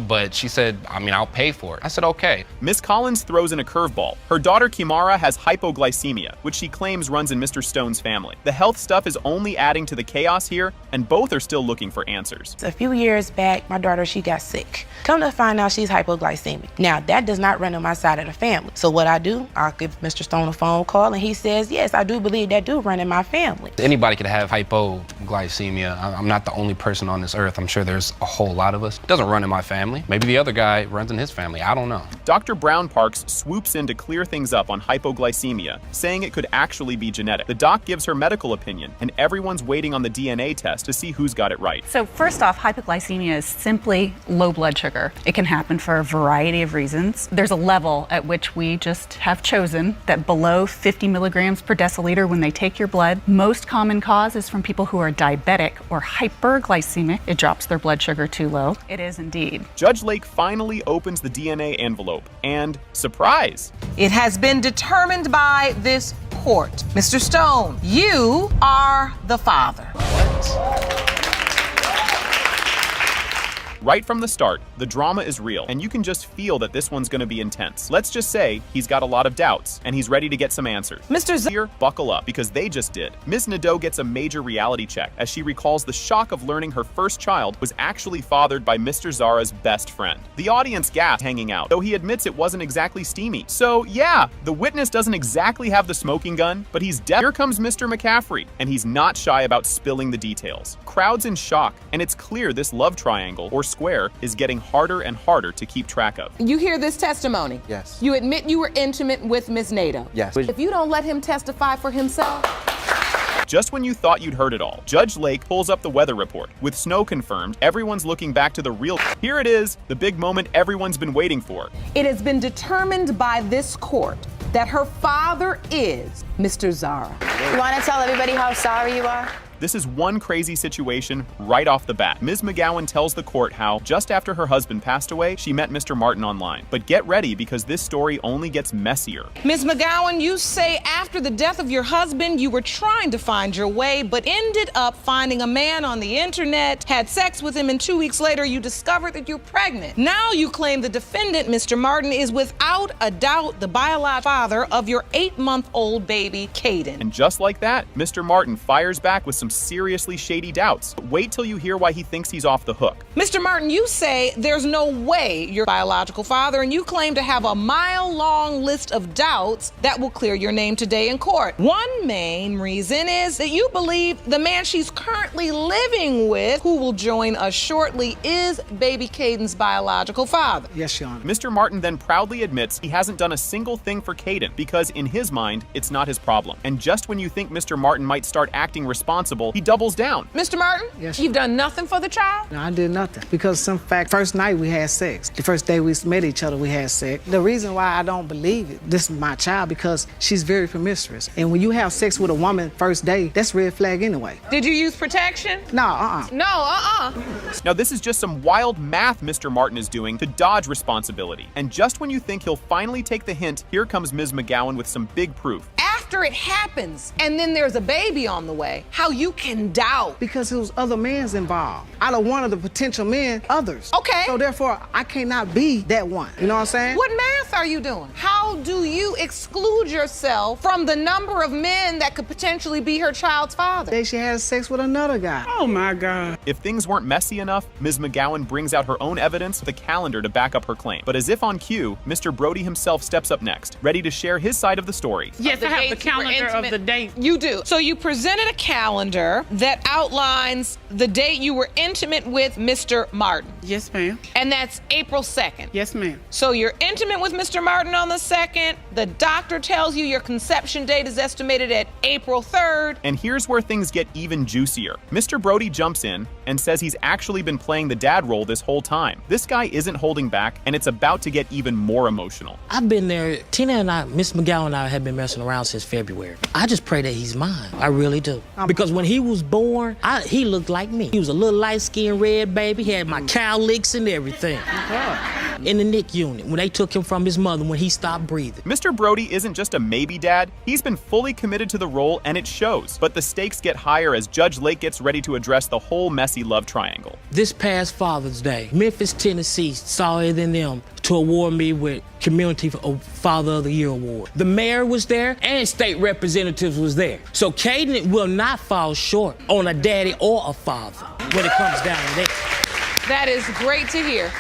but she said, I'll pay for it. I said, okay. Miss Collins throws in a curveball. Her daughter Kimara has hypoglycemia, which she claims runs in Mr. Stone's family. The health stuff is only adding to the chaos here, and both are still looking for answers. A few years back, my daughter, she got sick. Come to find out she's hypoglycemic. Now, that does not run on my side of the family. So what I do, I'll give Mr. Stone a phone call, and he says, yes, I do believe that do run in my family. Anybody could have hypoglycemia. I'm not the only person on this earth. I'm sure there's a whole lot of us. It doesn't run in my family. Maybe the other guy runs in his family. I don't know. Dr. Brown Parks swoops in to clear things up on hypoglycemia, saying it could actually be genetic. The doc gives her medical opinion, and everyone's waiting on the DNA test to see who's got it right. So first off, hypoglycemia is simply low blood sugar. It can happen for a variety of reasons. There's a level at which we just have chosen that below 50 milligrams per deciliter when they take your blood. Most common cause is from people who are diabetic or hyperglycemic. It drops their blood sugar too low. It is indeed. Judge Lake finally opens the DNA envelope, and surprise! It has been determined by this court. Mr. Stone, you are the father. Right from the start, the drama is real, and you can just feel that this one's gonna be intense. Let's just say he's got a lot of doubts, and he's ready to get some answers. Here, buckle up, because they just did. Ms. Nadeau gets a major reality check as she recalls the shock of learning her first child was actually fathered by Mr. Zara's best friend. The audience gasps hanging out, though he admits it wasn't exactly steamy. So yeah, the witness doesn't exactly have the smoking gun, but he's dead. Here comes Mr. McCaffrey, and he's not shy about spilling the details. Crowd's in shock, and it's clear this love triangle, or square, is getting harder and harder to keep track of. You hear this testimony? Yes. You admit you were intimate with Ms. Nadeau? Yes. If you don't let him testify for himself. Just when you thought you'd heard it all, Judge Lake pulls up the weather report. With snow confirmed, everyone's looking back to the real. Here it is, the big moment everyone's been waiting for. It has been determined by this court that her father is Mr. Zara. You want to tell everybody how sorry you are? This is one crazy situation right off the bat. Ms. McGowan tells the court how, just after her husband passed away, she met Mr. Martin online. But get ready, because this story only gets messier. Ms. McGowan, you say after the death of your husband, you were trying to find your way, but ended up finding a man on the internet, had sex with him, and 2 weeks later, you discovered that you're pregnant. Now you claim the defendant, Mr. Martin, is without a doubt the biological father of your 8-month-old baby, Caden. And just like that, Mr. Martin fires back with some seriously shady doubts. Wait till you hear why he thinks he's off the hook. Mr. Martin, you say there's no way you're biological father, and you claim to have a mile-long list of doubts that will clear your name today in court. One main reason is that you believe the man she's currently living with, who will join us shortly, is baby Caden's biological father. Yes, Your Honor. Mr. Martin then proudly admits he hasn't done a single thing for Caden because in his mind, it's not his problem. And just when you think Mr. Martin might start acting responsible, he doubles down. Mr. Martin, yes, you've done nothing for the child? No, I did nothing. Because in fact, first night we had sex. The first day we met each other, we had sex. The reason why I don't believe it, this is my child, because she's very promiscuous. And when you have sex with a woman first day, that's red flag anyway. Did you use protection? No, No, Now this is just some wild math Mr. Martin is doing to dodge responsibility. And just when you think he'll finally take the hint, here comes Ms. McGowan with some big proof. After it happens, and then there's a baby on the way, how you can doubt. Because there was other men involved. Out of one of the potential men, others. Okay. So therefore, I cannot be that one. You know what I'm saying? What math are you doing? How do you exclude yourself from the number of men that could potentially be her child's father? Day she had sex with another guy. Oh my God. If things weren't messy enough, Ms. McGowan brings out her own evidence with a calendar to back up her claim. But as if on cue, Mr. Brody himself steps up next, ready to share his side of the story. Yes, I have the calendar of the date. You do. So you presented a calendar that outlines the date you were intimate with Mr. Martin. Yes, ma'am. And that's April 2nd. Yes, ma'am. So you're intimate with Mr. Martin on the 2nd. The doctor tells you your conception date is estimated at April 3rd. And here's where things get even juicier. Mr. Brody jumps in and says he's actually been playing the dad role this whole time. This guy isn't holding back, and it's about to get even more emotional. I've been there. Tina and I, Miss McGowan and I have been messing around since February. I just pray that he's mine. I really do. Because when he was born, he looked like me. He was a little light-skinned red baby. He had my cow licks and everything. in the NICU unit when they took him from his mother when he stopped breathing. Mr. Brody isn't just a maybe dad, he's been fully committed to the role and it shows. But the stakes get higher as Judge Lake gets ready to address the whole messy love triangle. This past Father's Day, Memphis, Tennessee saw it in them to award me with Community Father of the Year award. The mayor was there and state representatives was there. So Caden will not fall short on a daddy or a father when it comes down to that. That is great to hear.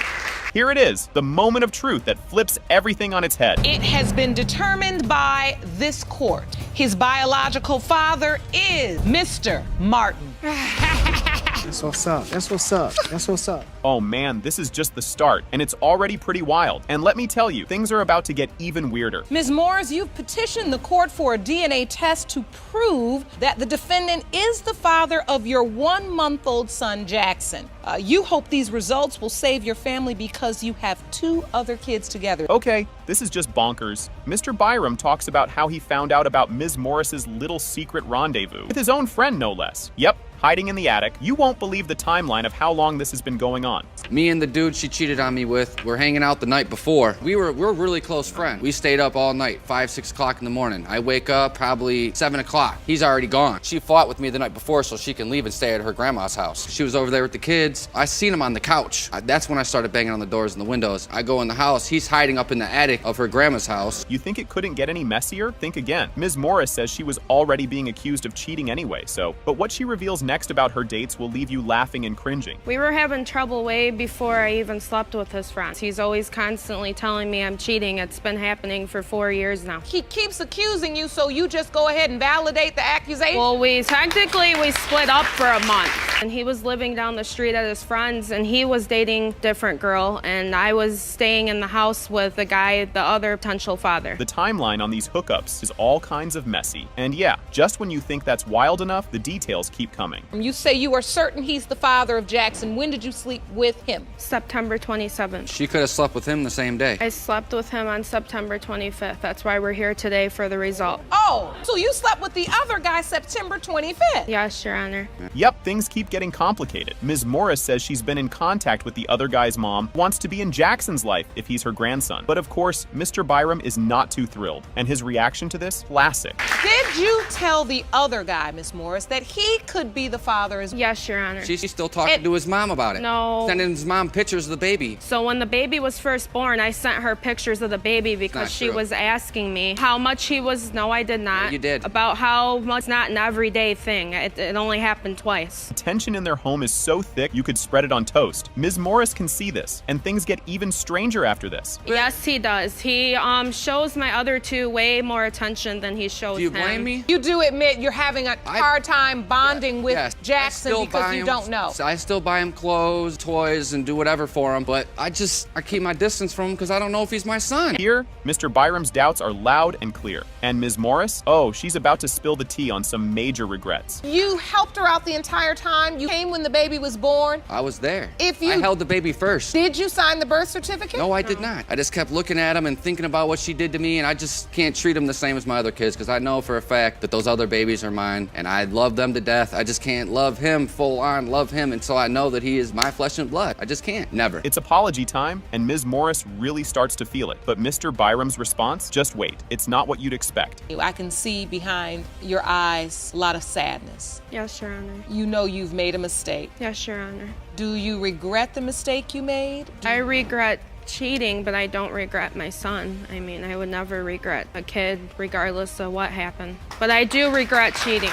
Here it is, the moment of truth that flips everything on its head. It has been determined by this court. His biological father is Mr. Martin. That's what's up. That's what's up. That's what's up. Oh man, this is just the start, and it's already pretty wild. And let me tell you, things are about to get even weirder. Ms. Morris, you've petitioned the court for a DNA test to prove that the defendant is the father of your 1-month-old son, Jackson. You hope these results will save your family because you have 2 other kids together. Okay, this is just bonkers. Mr. Byram talks about how he found out about Ms. Morris's little secret rendezvous with his own friend, no less. Yep, hiding in the attic. You won't believe the timeline of how long this has been going on. Me and the dude she cheated on me with were hanging out the night before. We're really close friends. We stayed up all night, 5, 6 o'clock in the morning. I wake up probably 7 o'clock. He's already gone. She fought with me the night before so she can leave and stay at her grandma's house. She was over there with the kids. I seen him on the couch. That's when I started banging on the doors and the windows. I go in the house. He's hiding up in the attic of her grandma's house. You think it couldn't get any messier? Think again. Ms. Morris says she was already being accused of cheating anyway, but what she reveals next about her dates will leave you laughing and cringing. We were having trouble way before I even slept with his friends. He's always constantly telling me I'm cheating. It's been happening for 4 years now. He keeps accusing you, so you just go ahead and validate the accusation? Well, we split up for a month. And he was living down the street at his friend's, and he was dating a different girl, and I was staying in the house with the guy, the other potential father. The timeline on these hookups is all kinds of messy. And yeah, just when you think that's wild enough, the details keep coming. You say you are certain he's the father of Jackson. When did you sleep with him? September 27th. She could have slept with him the same day. I slept with him on September 25th. That's why we're here today for the result. Oh, so you slept with the other guy September 25th? Yes, Your Honor. Yep, things keep getting complicated. Ms. Morris says she's been in contact with the other guy's mom, wants to be in Jackson's life if he's her grandson. But of course, Mr. Byram is not too thrilled, and his reaction to this, classic. Did you tell the other guy, Ms. Morris, that he could be the father as well? Yes, Your Honor. She's still talking to his mom about it. No. Sending his mom pictures of the baby. So when the baby was first born, I sent her pictures of the baby because she was asking me how much he was. No, I did not. Yeah, you did. About how much, not an everyday thing. It only happened twice. Tension in their home is so thick you could spread it on toast. Ms. Morris can see this, and things get even stranger after this. Yes, he does. He shows my other 2 way more attention than he shows him. Do you blame me? You do admit you're having a hard time bonding with Jackson because you don't know. I still buy him clothes, toys, and do whatever for him, but I keep my distance from him because I don't know if he's my son. Here, Mr. Byram's doubts are loud and clear. And Ms. Morris? Oh, she's about to spill the tea on some major regrets. You helped her out the entire time? You came when the baby was born? I was there. I held the baby first. Did you sign the birth certificate? No, I did not. I just kept looking at him and thinking about what she did to me, and I just can't treat him the same as my other kids because I know for a fact that those other babies are mine, and I love them to death. I just can't love him full on, love him until I know that he is my flesh and blood. I just can't. Never. It's apology time, and Ms. Morris really starts to feel it. But Mr. Byram's response? Just wait. It's not what you'd expect. I can see behind your eyes a lot of sadness. Yes, Your Honor. You know you've made a mistake. Yes, Your Honor. Do you regret the mistake you made? I regret cheating, but I don't regret my son. I mean, I would never regret a kid regardless of what happened. But I do regret cheating.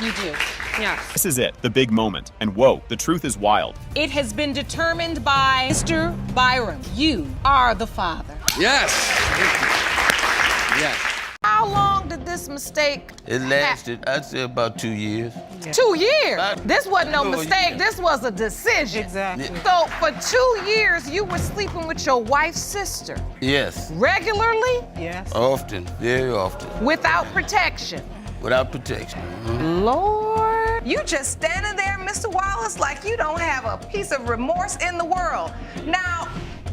You do? Yes. This is it, the big moment. And whoa, the truth is wild. It has been determined by Mr. Byram. You are the father. Yes. Yes. How long did this mistake It lasted, I'd say, about 2 years. 2 years? This wasn't no mistake. This was a decision. Exactly. So for 2 years, you were sleeping with your wife's sister? Yes. Regularly? Yes. Often, very often. Without protection? Without protection. Lord. You just standing there, Mr. Wallace, like you don't have a piece of remorse in the world. Now,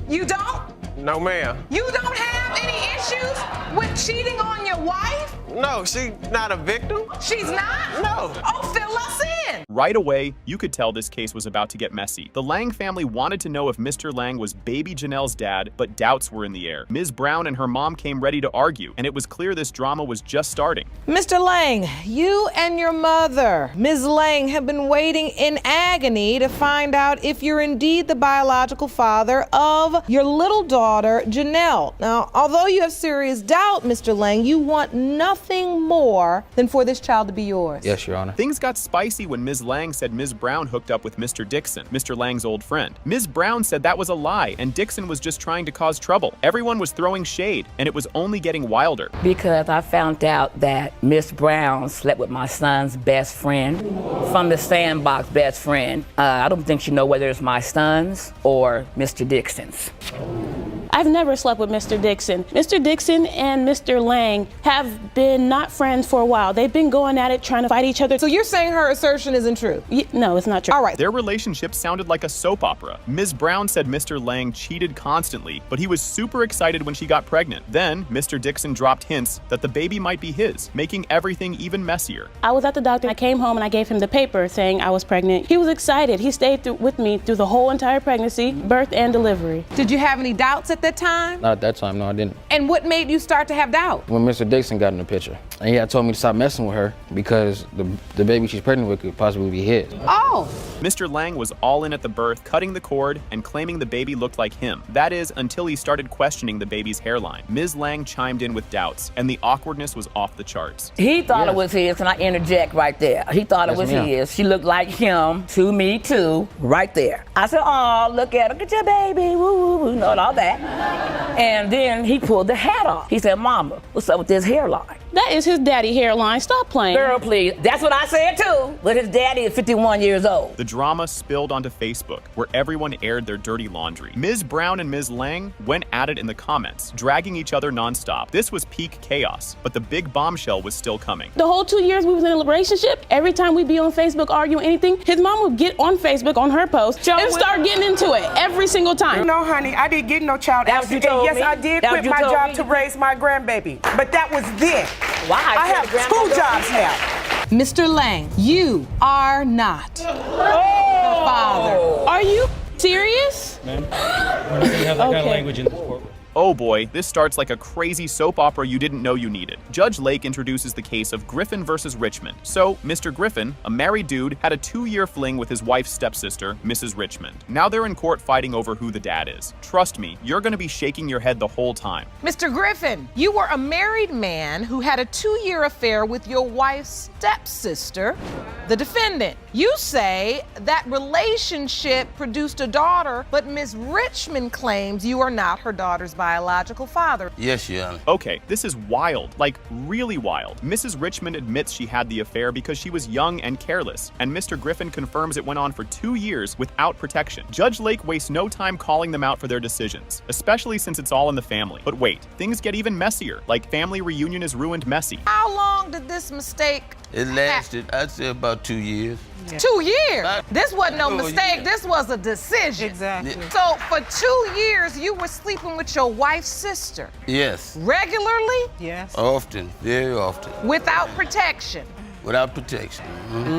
you don't? No, ma'am. You don't have any issues with cheating on your wife? No, she's not a victim. She's not? No. Oh, fill us in. Right away, you could tell this case was about to get messy. The Lang family wanted to know if Mr. Lang was baby Janelle's dad, but doubts were in the air. Ms. Brown and her mom came ready to argue, and it was clear this drama was just starting. Mr. Lang, you and your mother, Ms. Lang, have been waiting in agony to find out if you're indeed the biological father of your little daughter, Janelle. Now, although you have serious doubt, Mr. Lang, you want nothing more than for this child to be yours. Yes, Your Honor. Things got spicy when Ms. Lang said Ms. Brown hooked up with Mr. Dixon, Mr. Lang's old friend. Ms. Brown said that was a lie, and Dixon was just trying to cause trouble. Everyone was throwing shade, and it was only getting wilder. Because I found out that Miss Brown slept with my son's best friend, from the sandbox best friend. I don't think she know whether it's my son's or Mr. Dixon's. I've never slept with Mr. Dixon. Mr. Dixon and Mr. Lang have been not friends for a while. They've been going at it, trying to fight each other. So you're saying her assertion isn't true? No, it's not true. All right. Their relationship sounded like a soap opera. Ms. Brown said Mr. Lang cheated constantly, but he was super excited when she got pregnant. Then, Mr. Dixon dropped hints that the baby might be his, making everything even messier. I was at the doctor. I came home and I gave him the paper saying I was pregnant. He was excited. He stayed with me through the whole entire pregnancy, birth and delivery. Did you have any doubts at that time? Not at that time, no, I didn't. And what made you start to have doubt? When Mr. Dixon got in the picture, and he had told me to stop messing with her because the baby she's pregnant with could possibly be his. Oh! Mr. Lang was all in at the birth, cutting the cord and claiming the baby looked like him. That is, until he started questioning the baby's hairline. Ms. Lang chimed in with doubts, and the awkwardness was off the charts. He thought it was his. Can I interject right there? He thought it was his. She looked like him, to me too, right there. I said, oh, look at her, look at your baby, woo, woo, woo, and all that. And then he pulled the hat off. He said, Mama, what's up with this hairline? That is his daddy hairline. Stop playing. Girl, please. That's what I said too. But his daddy is 51 years old. The drama spilled onto Facebook, where everyone aired their dirty laundry. Ms. Brown and Ms. Lang went at it in the comments, dragging each other nonstop. This was peak chaos, but the big bombshell was still coming. The whole 2 years we was in a relationship, every time we'd be on Facebook arguing anything, his mom would get on Facebook on her post and start getting into it every single time. No, honey, I didn't get no child accident. Yes, I did quit my job to raise my grandbaby, but that was then. Why? I have 2 jobs now. Mr. Lang, you are not the father. Are you serious? Ma'am, we're not gonna have that kind of language in this court. Oh boy, this starts like a crazy soap opera you didn't know you needed. Judge Lake introduces the case of Griffin versus Richmond. So, Mr. Griffin, a married dude, had a 2-year fling with his wife's stepsister, Mrs. Richmond. Now they're in court fighting over who the dad is. Trust me, you're gonna be shaking your head the whole time. Mr. Griffin, you were a married man who had a 2-year affair with your wife's stepsister, the defendant. You say that relationship produced a daughter, but Ms. Richmond claims you are not her daughter's biological father. Yes, Your Honor. Okay, this is wild, like really wild. Mrs. Richmond admits she had the affair because she was young and careless, and Mr. Griffin confirms it went on for 2 years without protection. Judge Lake wastes no time calling them out for their decisions, especially since it's all in the family. But wait, things get even messier, like family reunion is ruined messy. How long did this mistake It lasted, I'd say, about 2 years. 2 years? This wasn't no mistake, this was a decision. Exactly. So for 2 years, you were sleeping with your wife's sister? Yes. Regularly? Yes. Often, very often. Without protection? Without protection.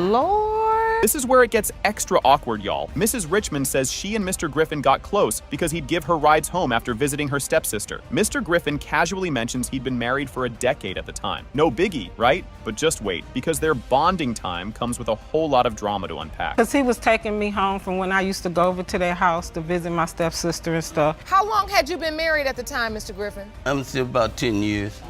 Lord. This is where it gets extra awkward, y'all. Mrs. Richmond says she and Mr. Griffin got close because he'd give her rides home after visiting her stepsister. Mr. Griffin casually mentions he'd been married for a decade at the time. No biggie, right? But just wait, because their bonding time comes with a whole lot of drama to unpack. Because he was taking me home from when I used to go over to their house to visit my stepsister and stuff. How long had you been married at the time, Mr. Griffin? I'm still about 10 years.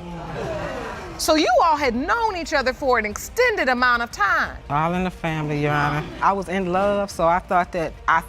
So you all had known each other for an extended amount of time. All in the family, Your Honor. I was in love, so I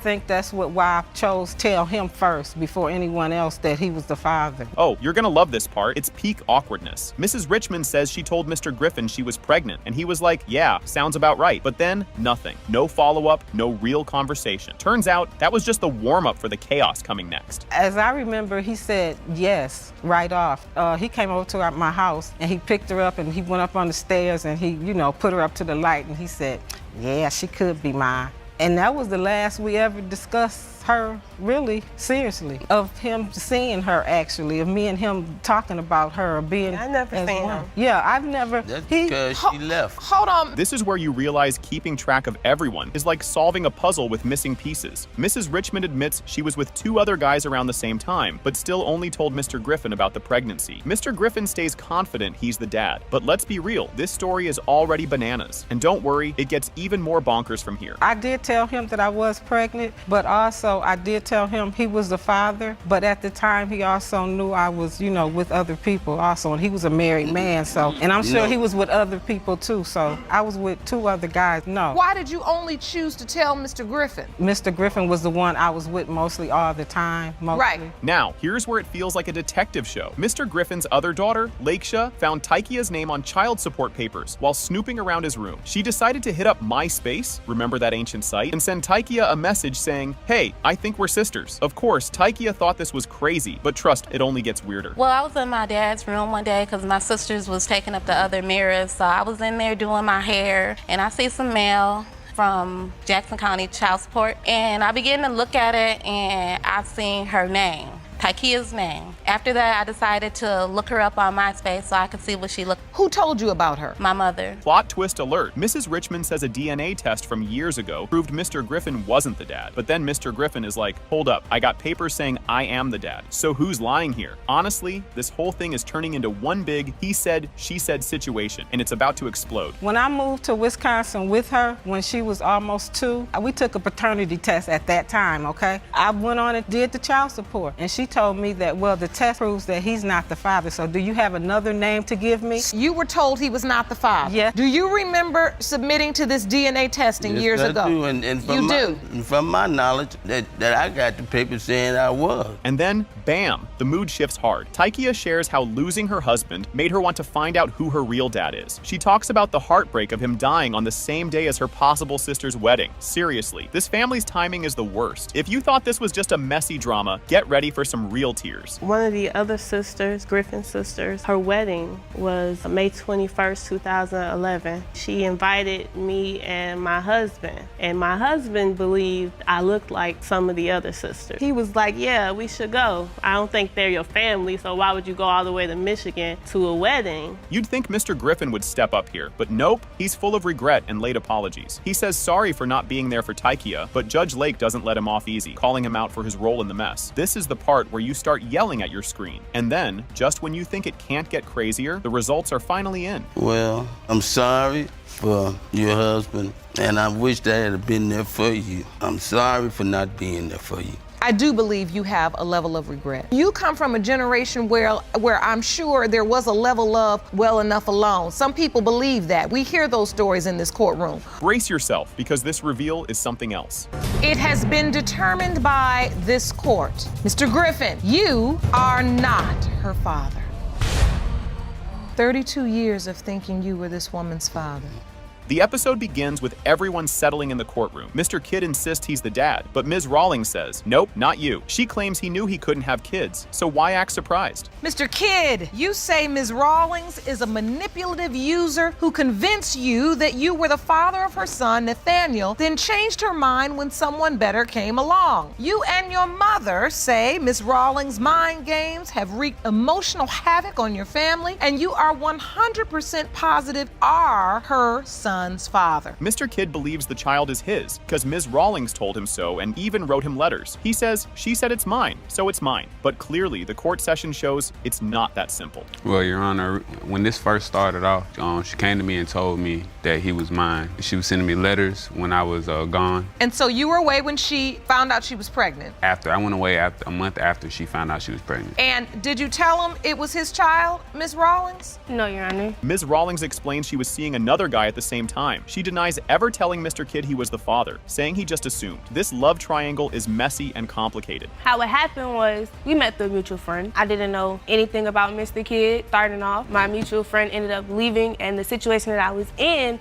think that's why I chose to tell him first before anyone else that he was the father. Oh, you're gonna love this part. It's peak awkwardness. Mrs. Richmond says she told Mr. Griffin she was pregnant, and he was like, yeah, sounds about right. But then, nothing. No follow-up, no real conversation. Turns out, that was just the warm-up for the chaos coming next. As I remember, he said yes right off. He came over to my house, and he picked her up, and he went up on the stairs, and he, put her up to the light, and he said, yeah, she could be mine. And that was the last we ever discussed her really seriously, of him seeing her actually, of me and him talking about her, being I never as seen one. him. Yeah, I've never. That's because she left. Hold on. This is where you realize keeping track of everyone is like solving a puzzle with missing pieces. Mrs. Richmond admits she was with 2 other guys around the same time, but still only told Mr. Griffin about the pregnancy. Mr. Griffin stays confident he's the dad, but let's be real, this story is already bananas. And don't worry, it gets even more bonkers from here. I did tell him that I was pregnant, but also I did tell him he was the father, but at the time he also knew I was, you know, with other people also, and he was a married man, so, and I'm sure he was with other people too, so I was with 2 other guys, no. Why did you only choose to tell Mr. Griffin? Mr. Griffin was the one I was with mostly all the time, mostly. Right. Now, here's where it feels like a detective show. Mr. Griffin's other daughter, Lakesha, found Taikia's name on child support papers while snooping around his room. She decided to hit up MySpace, remember that ancient site, and send Taikia a message saying, "Hey, I think we're sisters." Of course, Taikia thought this was crazy, but trust, it only gets weirder. Well, I was in my dad's room one day because my sisters was taking up the other mirrors, so I was in there doing my hair, and I see some mail from Jackson County Child Support, and I began to look at it, and I seen her name, Taikia's name. After that, I decided to look her up on MySpace so I could see what she looked. Who told you about her? My mother. Plot twist alert. Mrs. Richmond says a DNA test from years ago proved Mr. Griffin wasn't the dad. But then Mr. Griffin is like, hold up, I got papers saying I am the dad. So who's lying here? Honestly, this whole thing is turning into one big he said, she said situation, and it's about to explode. When I moved to Wisconsin with her, when she was almost 2, we took a paternity test at that time, okay? I went on and did the child support, and she told me that, well, the test proves that he's not the father, so do you have another name to give me? You were told he was not the father. Yeah. Do you remember submitting to this DNA testing years I ago? do, and from from my knowledge, that I got the paper saying I was. And then, bam, the mood shifts hard. Taikia shares how losing her husband made her want to find out who her real dad is. She talks about the heartbreak of him dying on the same day as her possible sister's wedding. Seriously, this family's timing is the worst. If you thought this was just a messy drama, get ready for some real tears. One of the other sisters, Griffin sisters, her wedding was May 21st, 2011. She invited me and my husband believed I looked like some of the other sisters. He was like, yeah, we should go. I don't think they're your family, so why would you go all the way to Michigan to a wedding? You'd think Mr. Griffin would step up here, but nope, he's full of regret and late apologies. He says sorry for not being there for Taikia, but Judge Lake doesn't let him off easy, calling him out for his role in the mess. This is the part where you start yelling at your screen. And then, just when you think it can't get crazier, the results are finally in. Well, I'm sorry for your husband, and I wish that I had been there for you. I'm sorry for not being there for you. I do believe you have a level of regret. You come from a generation where I'm sure there was a level of well enough alone. Some people believe that. We hear those stories in this courtroom. Brace yourself, because this reveal is something else. It has been determined by this court. Mr. Griffin, you are not her father. 32 years of thinking you were this woman's father. The episode begins with everyone settling in the courtroom. Mr. Kidd insists he's the dad, but Ms. Rawlings says, nope, not you. She claims he knew he couldn't have kids, so why act surprised? Mr. Kidd, you say Ms. Rawlings is a manipulative user who convinced you that you were the father of her son, Nathaniel, then changed her mind when someone better came along. You and your mother say Ms. Rawlings' mind games have wreaked emotional havoc on your family, and you are 100% positive are her son. Father. Mr. Kidd believes the child is his because Ms. Rawlings told him so and even wrote him letters. He says, she said it's mine, so it's mine. But clearly, the court session shows it's not that simple. Well, Your Honor, when this first started off, she came to me and told me that he was mine. She was sending me letters when I was gone. And so you were away when she found out she was pregnant? After. I went away a month after she found out she was pregnant. And did you tell him it was his child, Ms. Rawlings? No, Your Honor. Ms. Rawlings explains she was seeing another guy at the same time. She denies ever telling Mr. Kidd he was the father, saying he just assumed. This love triangle is messy and complicated. How it happened was we met through a mutual friend. I didn't know anything about Mr. Kidd starting off. My mutual friend ended up leaving, and the situation that I was in,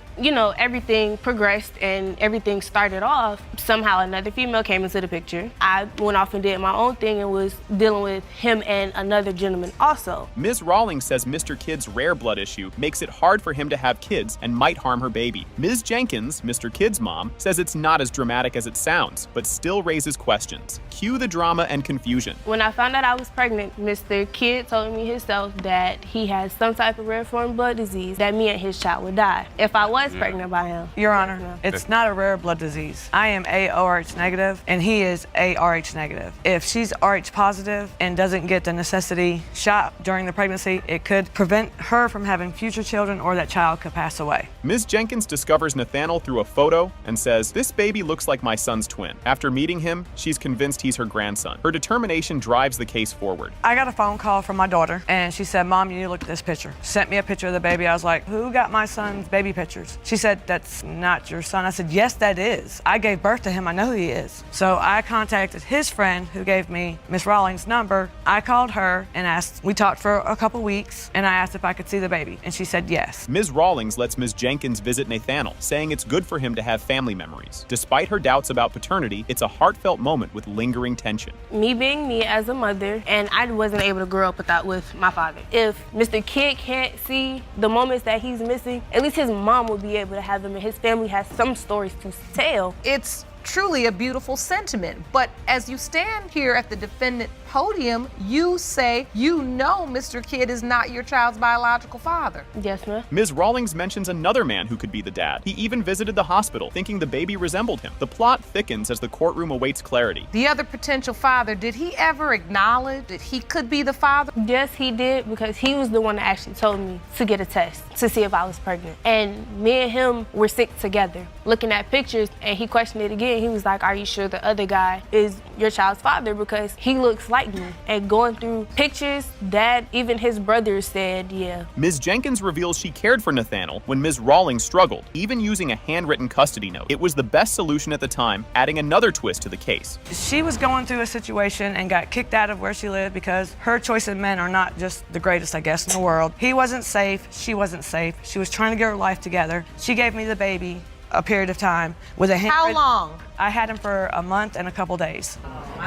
everything progressed and everything started off. Somehow another female came into the picture. I went off and did my own thing and was dealing with him and another gentleman also. Ms. Rawlings says Mr. Kidd's rare blood issue makes it hard for him to have kids and might harm her baby. Ms. Jenkins, Mr. Kidd's mom, says it's not as dramatic as it sounds, but still raises questions. Cue the drama and confusion. When I found out I was pregnant, Mr. Kidd told me himself that he has some type of rare form blood disease that me and his child would die if I was pregnant by him. Your Honor, it's not a rare blood disease. I am ARH negative and he is ARH negative. If she's RH positive and doesn't get the necessity shot during the pregnancy, it could prevent her from having future children or that child could pass away. Ms. Jenkins discovers Nathaniel through a photo and says, "This baby looks like my son's twin." After meeting him, she's convinced he's her grandson. Her determination drives the case forward. I got a phone call from my daughter and she said, "Mom, you need to look at this picture." Sent me a picture of the baby. I was like, "Who got my son's baby pictures?" She said, "That's not your son." I said, "Yes, that is. I gave birth to him. I know who he is." So I contacted his friend who gave me Miss Rawlings' number. I called her and asked, we talked for a couple weeks, and I asked if I could see the baby, and she said yes. Ms. Rawlings lets Ms. Jenkins visit Nathaniel, saying it's good for him to have family memories. Despite her doubts about paternity, it's a heartfelt moment with lingering tension. Me being me as a mother, and I wasn't able to grow up with my father. If Mr. Kidd can't see the moments that he's missing, at least his mom will be able to have them, and his family has some stories to tell. It's truly a beautiful sentiment, but as you stand here at the defendant podium, you say you know Mr. Kidd is not your child's biological father. Yes, ma'am. Ms. Rawlings mentions another man who could be the dad. He even visited the hospital, thinking the baby resembled him. The plot thickens as the courtroom awaits clarity. The other potential father, did he ever acknowledge that he could be the father? Yes, he did, because he was the one that actually told me to get a test to see if I was pregnant. And me and him were sick together, looking at pictures, and he questioned it again. He was like, "Are you sure the other guy is your child's father? Because he looks like me." And going through pictures, Dad, even his brothers said, yeah. Ms. Jenkins reveals she cared for Nathaniel when Ms. Rawlings struggled, even using a handwritten custody note. It was the best solution at the time, adding another twist to the case. She was going through a situation and got kicked out of where she lived because her choice of men are not just the greatest, I guess, in the world. He wasn't safe. She wasn't safe. She was trying to get her life together. She gave me the baby a period of time with a handwritten... How long? I had him for a month and a couple days.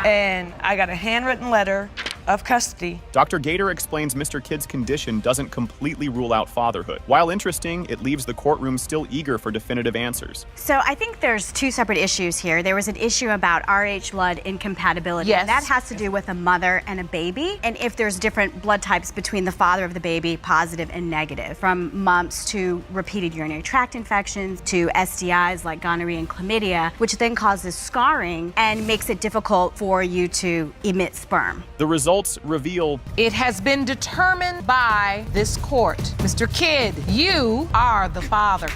And I got a handwritten letter of custody. Dr. Gator explains Mr. Kidd's condition doesn't completely rule out fatherhood. While interesting, it leaves the courtroom still eager for definitive answers. So I think there's two separate issues here. There was an issue about RH blood incompatibility. Yes. And that has to do with a mother and a baby, and if there's different blood types between the father of the baby, positive and negative, from mumps to repeated urinary tract infections to STIs like gonorrhea and chlamydia, which then causes scarring and makes it difficult for you to emit sperm. The results reveal it has been determined by this court. Mr. Kidd, you are the father.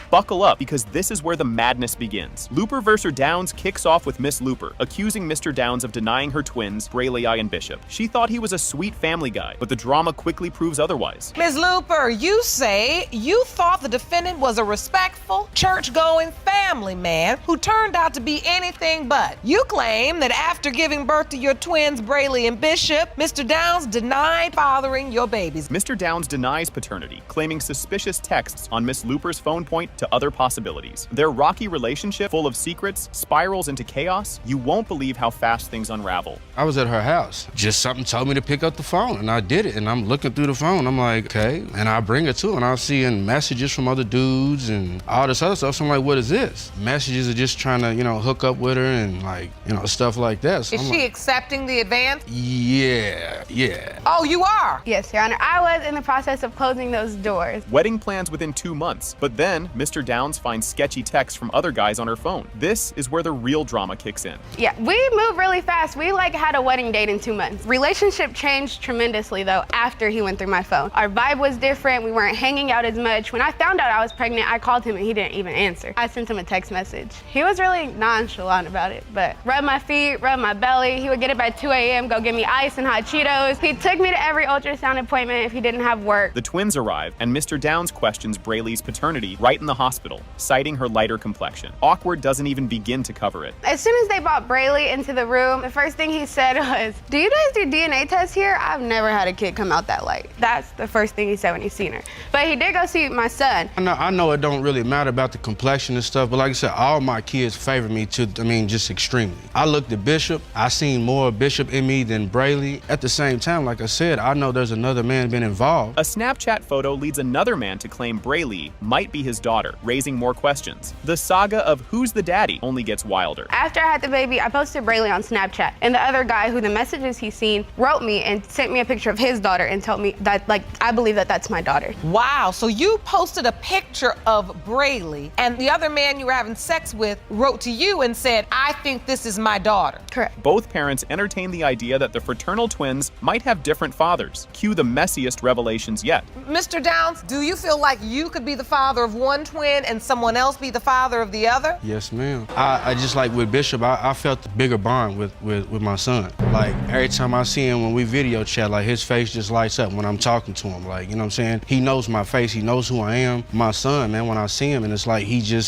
Buckle up, because this is where the madness begins. Looper vs. Downs kicks off with Miss Looper, accusing Mr. Downs of denying her twins, Braley and Bishop. She thought he was a sweet family guy, but the drama quickly proves otherwise. Ms. Looper, you say you thought the defendant was a respectful, church-going family man who turned out to be anything but. You claim that after giving birth to your twins, Braley and Bishop, Mr. Downs denied fathering your babies. Mr. Downs denies paternity, claiming suspicious texts on Miss Looper's phone point to other possibilities. Their rocky relationship, full of secrets, spirals into chaos. You won't believe how fast things unravel. I was at her house. Just something told me to pick up the phone, and I did it. And I'm looking through the phone. I'm like, okay. And I bring it to her, and I'm seeing messages from other dudes and all this other stuff. So I'm like, what is this? Messages are just trying to, hook up with her and stuff like that. So is she accepting the advance? Yeah. Oh, you are? Yes, Your Honor. I was in the process of closing those doors. Wedding plans within 2 months, but then Mr. Downs finds sketchy texts from other guys on her phone. This is where the real drama kicks in. Yeah, we moved really fast. We had a wedding date in 2 months. Relationship changed tremendously though after he went through my phone. Our vibe was different. We weren't hanging out as much. When I found out I was pregnant, I called him and he didn't even answer. I sent him a text message. He was really nonchalant about it, but rub my feet, rub my belly. He would get up at 2 a.m., go get me ice and hot Cheetos. He took me to every ultrasound appointment if he didn't have work. The twins arrive, and Mr. Downs questions Braley's paternity right in the hospital, citing her lighter complexion. Awkward doesn't even begin to cover it. As soon as they brought Brayley into the room, the first thing he said was, "Do you guys do DNA tests here? I've never had a kid come out that light." That's the first thing he said when he seen her. But he did go see my son. I know it don't really matter about the complexion and stuff, but like I said, all my kids favor me just extremely. I looked at Bishop, I seen more Bishop in me than Brayley. At the same time, like I said, I know there's another man been involved. A Snapchat photo leads another man to claim Brayley might be his daughter, raising more questions. The saga of who's the daddy only gets wilder. After I had the baby, I posted Brayley on Snapchat, and the other guy who the messages he's seen wrote me and sent me a picture of his daughter and told me that, like, I believe that that's my daughter. Wow, so you posted a picture of Brayley, and the other man you were having sex with wrote to you and said, "I think this is my daughter." Correct. Both parents entertain the idea that the fraternal twins might have different fathers. Cue the messiest revelations yet. Mr. Downs, do you feel like you could be the father of one twin and someone else be the father of the other? Yes, ma'am. I just like with Bishop, I felt the bigger bond with my son. Like every time I see him when we video chat, like his face just lights up when I'm talking to him. Like, you know what I'm saying? He knows my face, he knows who I am. My son, man, when I see him, and it's like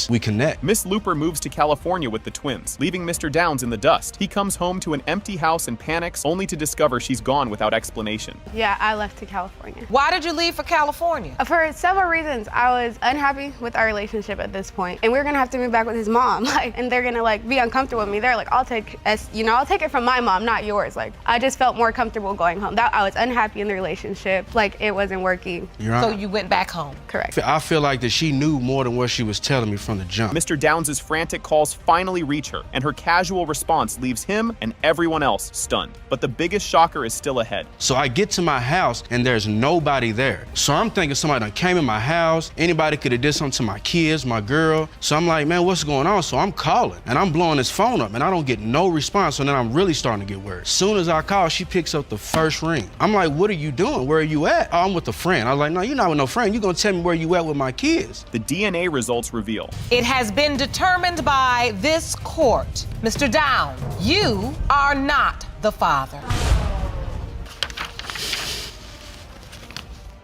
we connect. Miss Looper moves to California with the twins, leaving Mr. Downs in the dust. He comes home to an empty house and panics, only to discover she's gone without explanation. Yeah, I left to California. Why did you leave for California? For several reasons. I was unhappy with our relationship at this point, and we were gonna have to move back with his mom, and they're gonna be uncomfortable with me. They're like, I'll take it from my mom, not yours. Like, I just felt more comfortable going home. I was unhappy in the relationship, like it wasn't working. So you went back home. Correct. I feel like that she knew more than what she was telling me from the jump. Mr. Downs' frantic calls finally reach her, and her casual response leaves him and everyone else stunned. But the biggest shocker is still ahead. So I get to my house and there's nobody there. So I'm thinking somebody done came in my house. Anybody could have did something to my kids, my girl. So I'm like, man, what's going on? So I'm calling and I'm blowing his phone up and I don't get no response. So then I'm really starting to get worried. As soon as I call, she picks up the first ring. I'm like, what are you doing? Where are you at? Oh, I'm with a friend. I was like, no, you're not with no friend. You're gonna tell me where you at with my kids. The DNA results reveal. It has been determined by this court. Mr. Downs, you are not the father.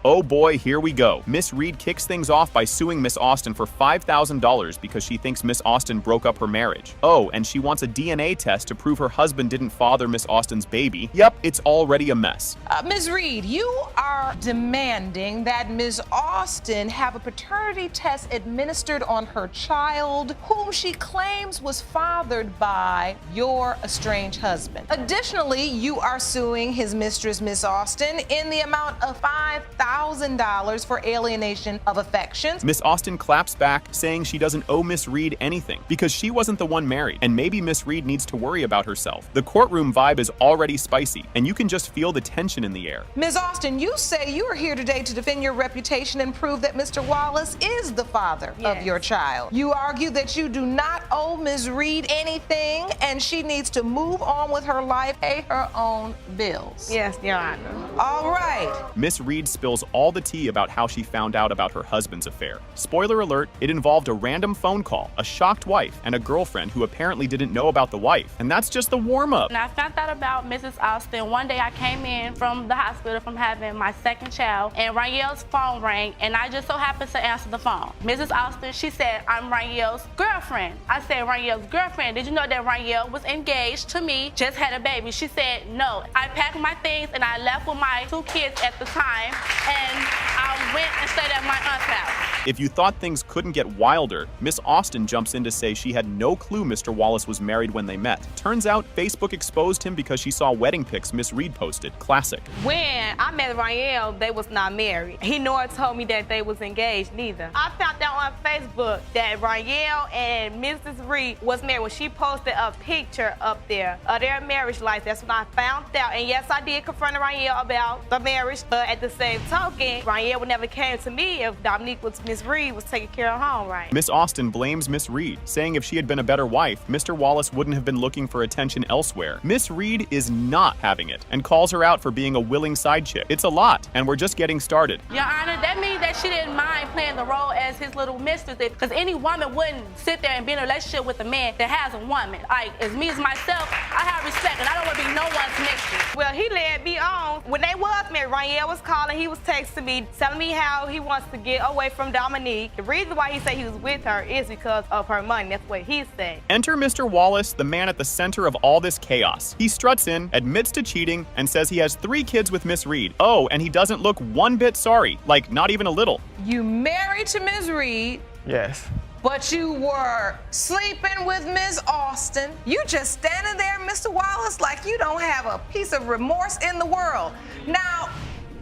Oh boy, here we go. Miss Reed kicks things off by suing Miss Austin for $5,000 because she thinks Miss Austin broke up her marriage. Oh, and she wants a DNA test to prove her husband didn't father Miss Austin's baby. Yep, it's already a mess. Ms. Reed, you are demanding that Ms. Austin have a paternity test administered on her child, whom she claims was fathered by your estranged husband. Additionally, you are suing his mistress, Miss Austin, in the amount of $5,000 for alienation of affections. Miss Austin claps back, saying she doesn't owe Miss Reed anything because she wasn't the one married, and maybe Miss Reed needs to worry about herself. The courtroom vibe is already spicy, and you can just feel the tension in the air. Ms. Austin, you say you are here today to defend your reputation and prove that Mr. Wallace is the father of your child. You argue that you do not owe Ms. Reed anything, and she needs to move on with her life, pay her own bills. Yes, Your Honor. All right. Miss Reed spills all the tea about how she found out about her husband's affair. Spoiler alert, it involved a random phone call, a shocked wife, and a girlfriend who apparently didn't know about the wife. And that's just the warm-up. And I found out about Mrs. Austin. One day I came in from the hospital from having my second child, and Ranielle's phone rang, and I just so happened to answer the phone. Mrs. Austin, she said, I'm Ranielle's girlfriend. I said, Ranielle's girlfriend, did you know that Ranielle was engaged to me, just had a baby? She said, no. I packed my things and I left with my 2 kids at the time, and I went and stayed at my aunt's house. If you thought things couldn't get wilder, Miss Austin jumps in to say she had no clue Mr. Wallace was married when they met. Turns out Facebook exposed him because she saw wedding pics Miss Reed posted. Classic. When I met Ranielle, they was not married. He never told me that they was engaged neither. I found out on Facebook that Ranielle and Mrs. Reed was married when she posted a picture up there of their marriage life. That's when I found out. And yes, I did confront Ranielle about the marriage, but at the same token, Ranielle would never came to me if Dominique was Miss Reed was taking care of home, right? Miss Austin blames Miss Reed, saying if she had been a better wife, Mr. Wallace wouldn't have been looking for attention elsewhere. Miss Reed is not having it and calls her out for being a willing side chick. It's a lot, and we're just getting started. Your Honor, that means that she didn't mind playing the role as his little mistress, because any woman wouldn't sit there and be in a relationship with a man that has a woman. Like, as me as myself, I have respect, and I don't want to be no one's mistress. Well, he led me on. When they was married, Ranielle was calling, he was texting me, telling me how he wants to get away from Dominique. The reason why he said he was with her is because of her money. That's what he said. Enter Mr. Wallace, the man at the center of all this chaos. He struts in, admits to cheating, and says he has 3 kids with Miss Reed. Oh, and he doesn't look one bit sorry, like not even a little. You married to Ms. Reed. Yes. But you were sleeping with Ms. Austin. You just standing there, Mr. Wallace, like you don't have a piece of remorse in the world. Now,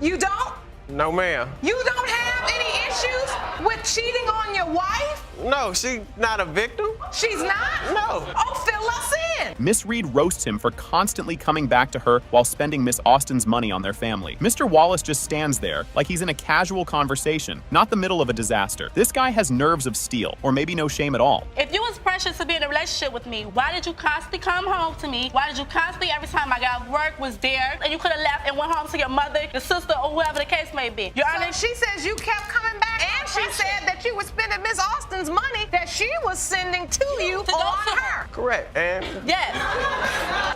you don't? No, ma'am. You don't have any issues with cheating on your wife? No, she's not a victim. She's not? No. Oh, fill us in. Miss Reed roasts him for constantly coming back to her while spending Miss Austin's money on their family. Mr. Wallace just stands there like he's in a casual conversation, not the middle of a disaster. This guy has nerves of steel, or maybe no shame at all. If you was precious to be in a relationship with me, why did you constantly come home to me? Why did you constantly, every time I got work, was there, and you could have left and went home to your mother, your sister, or whoever the case may be? Your Honor, she says you kept coming back, and she said that you were spending Miss Austin's money that she was sending to you on her. Correct, and? Yes.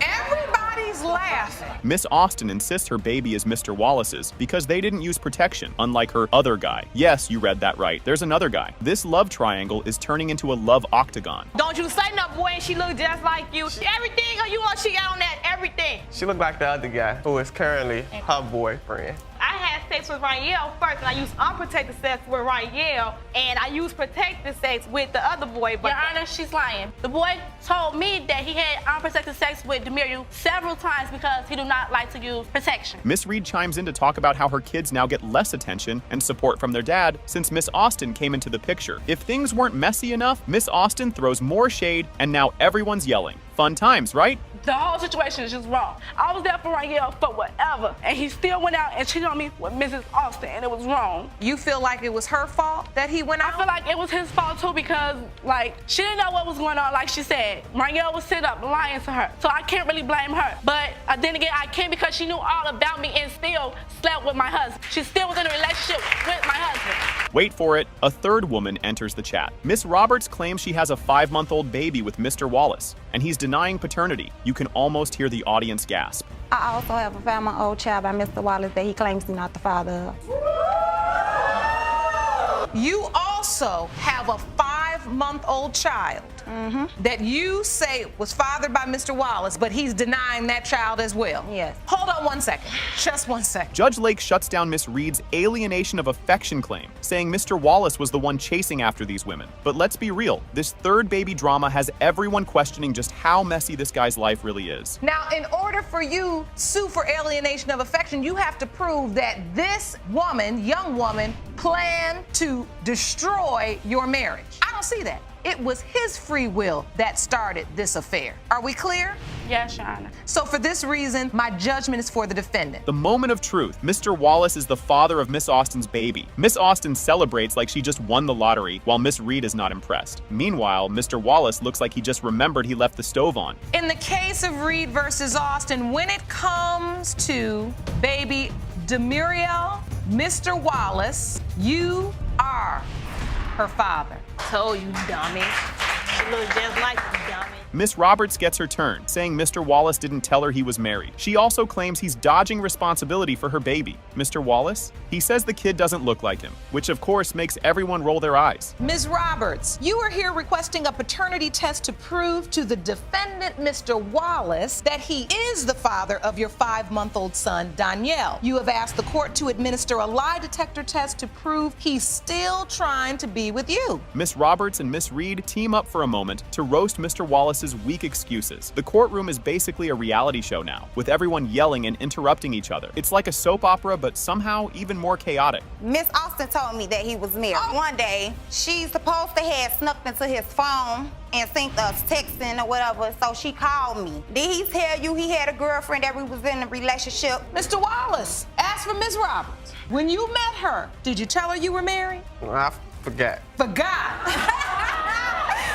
Everybody's laughing. Miss Austin insists her baby is Mr. Wallace's because they didn't use protection, unlike her other guy. Yes, you read that right. There's another guy. This love triangle is turning into a love octagon. Don't you say no, boy, and she look just like you. Everything or you want, she got on that everything. She looked like the other guy, who is currently her boyfriend. I had sex with Raniel first, and I used unprotected sex with Raniel, and I used protected sex with the other boy. But Your Honor, she's lying. The boy told me that he had unprotected sex with Demiru several times because he do not like to use protection. Miss Reed chimes in to talk about how her kids now get less attention and support from their dad since Miss Austin came into the picture. If things weren't messy enough, Miss Austin throws more shade, and now everyone's yelling. Fun times, right? The whole situation is just wrong. I was there for Raniel for whatever, and he still went out and cheated on me with Mrs. Austin, and it was wrong. You feel like it was her fault that he went out? I feel like it was his fault too because, like, she didn't know what was going on, like she said. Raniel was sitting up lying to her, so I can't really blame her. But then again, I can because she knew all about me and still slept with my husband. She still was in a relationship with my husband. Wait for it, a third woman enters the chat. Miss Roberts claims she has a 5-month-old baby with Mr. Wallace, and he's denying paternity. You can almost hear the audience gasp. I also have a 5-month-old child by Mr. Wallace that he claims he's not the father of. You also have a 5-month-old child that you say was fathered by Mr. Wallace, but he's denying that child as well. Yes. Hold on 1 second. Just 1 second. Judge Lake shuts down Miss Reed's alienation of affection claim, saying Mr. Wallace was the one chasing after these women. But let's be real, this third baby drama has everyone questioning just how messy this guy's life really is. Now, in order for you to sue for alienation of affection, you have to prove that this woman, young woman, planned to destroy your marriage. I don't see that. It was his free will that started this affair. Are we clear? Yes, Your Honor. So for this reason, my judgment is for the defendant. The moment of truth. Mr. Wallace is the father of Miss Austin's baby. Miss Austin celebrates like she just won the lottery, while Miss Reed is not impressed. Meanwhile, Mr. Wallace looks like he just remembered he left the stove on. In the case of Reed versus Austin, when it comes to baby Demuriel, Mr. Wallace, you are her father. Told you, dummy. She looks just like you, dummy. Miss Roberts gets her turn, saying Mr. Wallace didn't tell her he was married. She also claims he's dodging responsibility for her baby. Mr. Wallace? He says the kid doesn't look like him, which of course makes everyone roll their eyes. Ms. Roberts, you are here requesting a paternity test to prove to the defendant, Mr. Wallace, that he is the father of your 5-month-old son, Danielle. You have asked the court to administer a lie detector test to prove he's still trying to be with you. Miss Roberts and Miss Reed team up for a moment to roast Mr. Wallace's weak excuses. The courtroom is basically a reality show now, with everyone yelling and interrupting each other. It's like a soap opera, but somehow even more chaotic. Miss Austin told me that he was married. One day, she's supposed to have snuck into his phone and sent us texting or whatever, so she called me. Did he tell you he had a girlfriend that we was in a relationship? Mr. Wallace, ask for Ms. Roberts. When you met her, did you tell her you were married? I forgot. Forgot.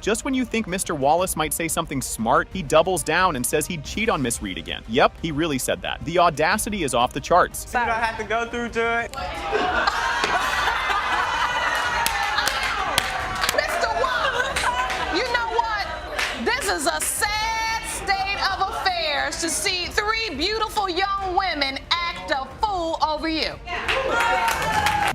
Just when you think Mr. Wallace might say something smart, he doubles down and says he'd cheat on Miss Reed again. Yep, he really said that. The audacity is off the charts. You don't have to go through to it. Mr. Wallace, you know what? This is a sad state of affairs to see 3 beautiful young women act act a fool over you.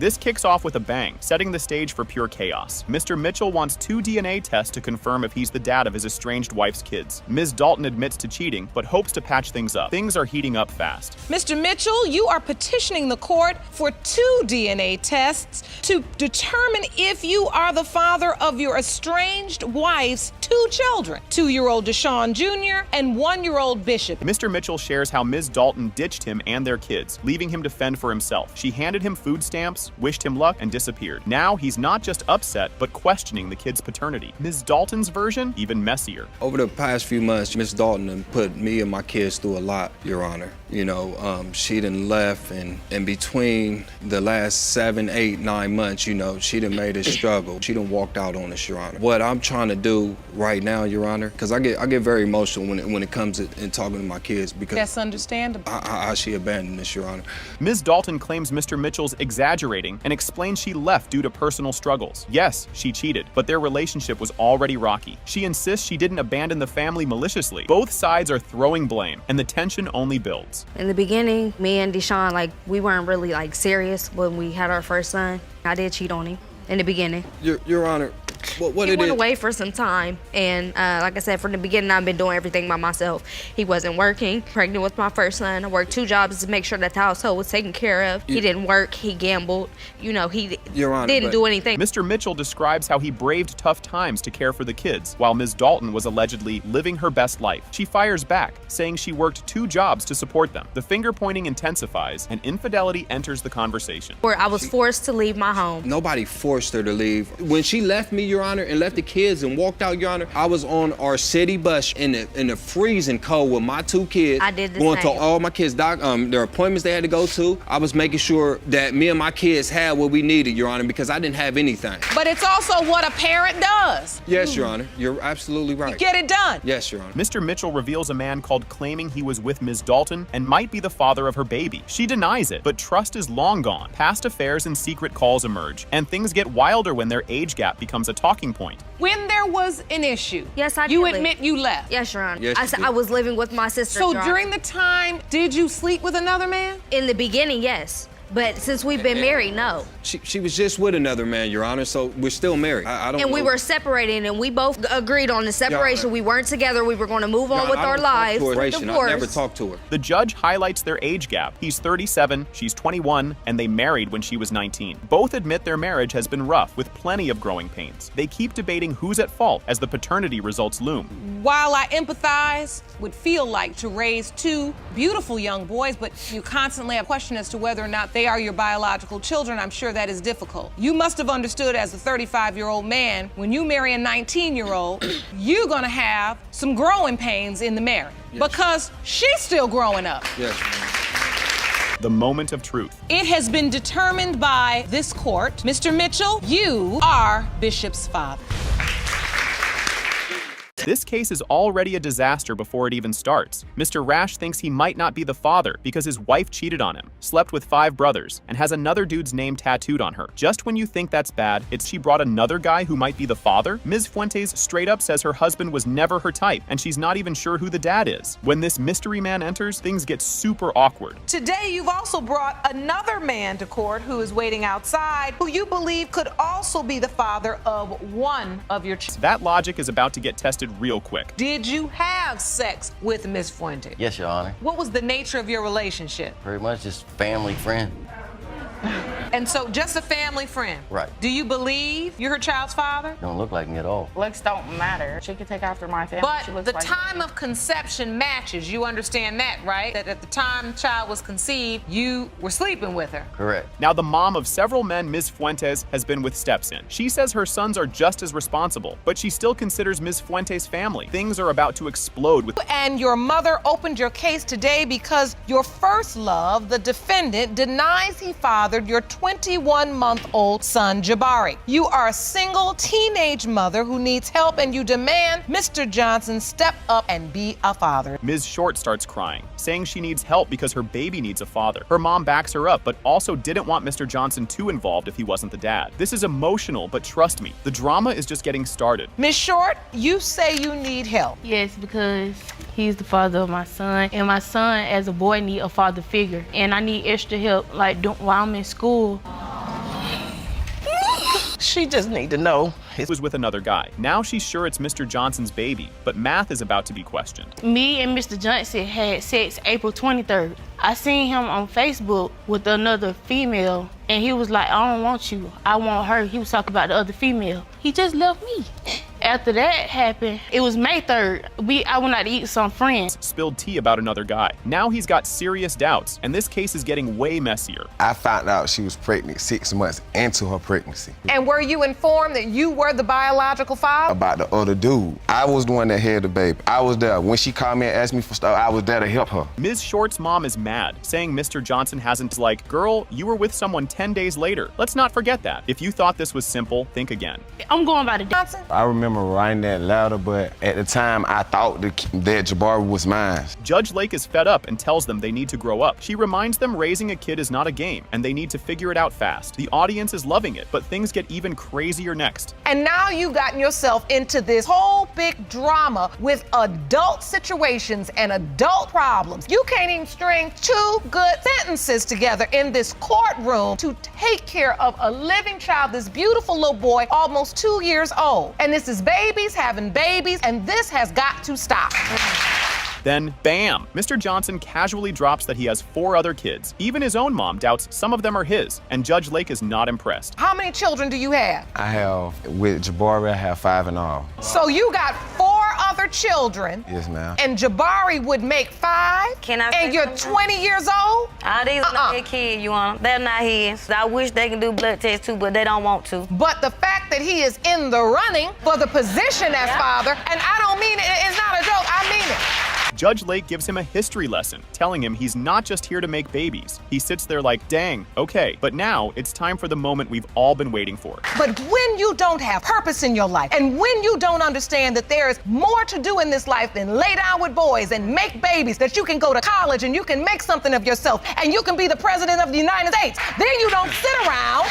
This kicks off with a bang, setting the stage for pure chaos. Mr. Mitchell wants 2 DNA tests to confirm if he's the dad of his estranged wife's kids. Ms. Dalton admits to cheating, but hopes to patch things up. Things are heating up fast. Mr. Mitchell, you are petitioning the court for 2 DNA tests to determine if you are the father of your estranged wife's 2 children, 2-year-old Deshaun Jr. and 1-year-old Bishop. Mr. Mitchell shares how Ms. Dalton ditched him and their kids, leaving him to fend for himself. She handed him food stamps, wished him luck, and disappeared. Now he's not just upset, but questioning the kid's paternity. Ms. Dalton's version, even messier. Over the past few months, Ms. Dalton put me and my kids through a lot, Your Honor. You know, she done left, and in between the last 7, 8, 9 months, you know, she done made us struggle. She done walked out on us, Your Honor. What I'm trying to do right now, Your Honor, because I get very emotional when it comes to talking to my kids, because that's understandable. How she abandoned us, Your Honor. Ms. Dalton claims Mr. Mitchell's exaggerating and explains she left due to personal struggles. Yes, she cheated, but their relationship was already rocky. She insists she didn't abandon the family maliciously. Both sides are throwing blame, and the tension only builds. In the beginning, me and Deshaun, we weren't really serious when we had our first son. I did cheat on him in the beginning. Your Honor, what he it went is? away for some time, and like I said, from the beginning, I've been doing everything by myself. He wasn't working. Pregnant with my first son, I worked 2 jobs to make sure that the household was taken care of. He didn't work. He gambled. You know, he didn't do anything. Mr. Mitchell describes how he braved tough times to care for the kids, while Ms. Dalton was allegedly living her best life. She fires back, saying she worked 2 jobs to support them. The finger-pointing intensifies, and infidelity enters the conversation. Where I was forced to leave my home. Nobody forced her to leave. When she left me, Your Honor, and left the kids and walked out, Your Honor, I was on our city bus in the freezing cold with my 2 kids. I did the going same. to all my kids' their appointments they had to go to. I was making sure that me and my kids had what we needed, Your Honor, because I didn't have anything. But it's also what a parent does. Yes, Your Honor. You're absolutely right. Get it done. Yes, Your Honor. Mr. Mitchell reveals a man called claiming he was with Ms. Dalton and might be the father of her baby. She denies it, but trust is long gone. Past affairs and secret calls emerge, and things get wilder when their age gap becomes a talking point. When there was an issue, yes, I you did admit leave. you left. Yes, Your Honor. Yes, I said I was living with my sister. So Your Honor. during the time, did you sleep with another man? In the beginning, yes. But since we've been married, no. She was just with another man, Your Honor, so we're still married. I don't And know. we were separating, and we both agreed on the separation. We weren't together. We were going to move on Your with Honor, our lives. I Divorce. never talked to her. The judge highlights their age gap. He's 37, she's 21, and they married when she was 19. Both admit their marriage has been rough, with plenty of growing pains. They keep debating who's at fault as the paternity results loom. While I empathize, would feel like to raise 2 beautiful young boys, but you constantly have a question as to whether or not they are your biological children, I'm sure that is difficult. You must have understood as a 35-year-old man, when you marry a 19-year-old, you're gonna have some growing pains in the marriage because she's still growing up. Yes. The moment of truth. It has been determined by this court, Mr. Mitchell, you are Bishop's father. This case is already a disaster before it even starts. Mr. Rash thinks he might not be the father because his wife cheated on him, slept with 5 brothers, and has another dude's name tattooed on her. Just when you think that's bad, it's she brought another guy who might be the father? Ms. Fuentes straight up says her husband was never her type, and she's not even sure who the dad is. When this mystery man enters, things get super awkward. Today, you've also brought another man to court who is waiting outside, who you believe could also be the father of one of your children. That logic is about to get tested real quick. Did you have sex with Ms. Fuentes? Yes, Your Honor. What was the nature of your relationship? Pretty much just family friend. And so just a family friend? Right. Do you believe you're her child's father? Don't look like me at all. Looks don't matter. She could take after my family. She But looks the like time me. of conception matches. You understand that, right? That at the time the child was conceived, you were sleeping with her. Correct. Now, the mom of several men Ms. Fuentes has been with steps in. She says her sons are just as responsible, but she still considers Ms. Fuentes family. Things are about to explode with. And your mother opened your case today because your first love, the defendant, denies he fathered fathered your 21-month-old son, Jabari. You are a single teenage mother who needs help, and you demand Mr. Johnson step up and be a father. Ms. Short starts crying, saying she needs help because her baby needs a father. Her mom backs her up, but also didn't want Mr. Johnson too involved if he wasn't the dad. This is emotional, but trust me, the drama is just getting started. Ms. Short, you say you need help. Yes, because he's the father of my son, and my son as a boy need a father figure, and I need extra help like while I'm in school. She just need to know. It was with another guy. Now she's sure it's Mr. Johnson's baby, but math is about to be questioned. Me and Mr. Johnson had sex April 23rd. I seen him on Facebook with another female, and he was like, I don't want you, I want her. He was talking about the other female. He just left me. After that happened, it was May 3rd. I went out to eat with some friends. Spilled tea about another guy. Now he's got serious doubts, and this case is getting way messier. I found out she was pregnant 6 months into her pregnancy. And were you informed that you were the biological father? About the other dude. I was the one that had the baby. I was there. When she called me and asked me for stuff, I was there to help her. Ms. Short's mom is mad, saying Mr. Johnson hasn't, like, girl, you were with someone 10 days later. Let's not forget that. If you thought this was simple, think again. I'm going by the Johnson. I remember writing that letter, but at the time, I thought that Jabari was mine. Judge Lake is fed up and tells them they need to grow up. She reminds them raising a kid is not a game, and they need to figure it out fast. The audience is loving it, but things get even crazier next. And now you've gotten yourself into this whole big drama with adult situations and adult problems. You can't even string 2 good sentences together in this courtroom to take care of a living child, this beautiful little boy, almost 2 years old. And this is babies having babies, and this has got to stop. Then, bam! Mr. Johnson casually drops that he has 4 other kids. Even his own mom doubts some of them are his, and Judge Lake is not impressed. How many children do you have? I have, with Jabari, I have 5 in all. So you got 4 other children. Yes, ma'am. And Jabari would make 5? Can I And you're 20 years old? These are not his kids, you want. They're not his. I wish they can do blood tests too, but they don't want to. But the fact that he is in the running for the position as father, and I don't mean it's not a joke, I mean it. Judge Lake gives him a history lesson, telling him he's not just here to make babies. He sits there like, dang, okay, but now it's time for the moment we've all been waiting for. But when you don't have purpose in your life, and when you don't understand that there is more to do in this life than lay down with boys and make babies, that you can go to college and you can make something of yourself, and you can be the president of the United States, then you don't sit around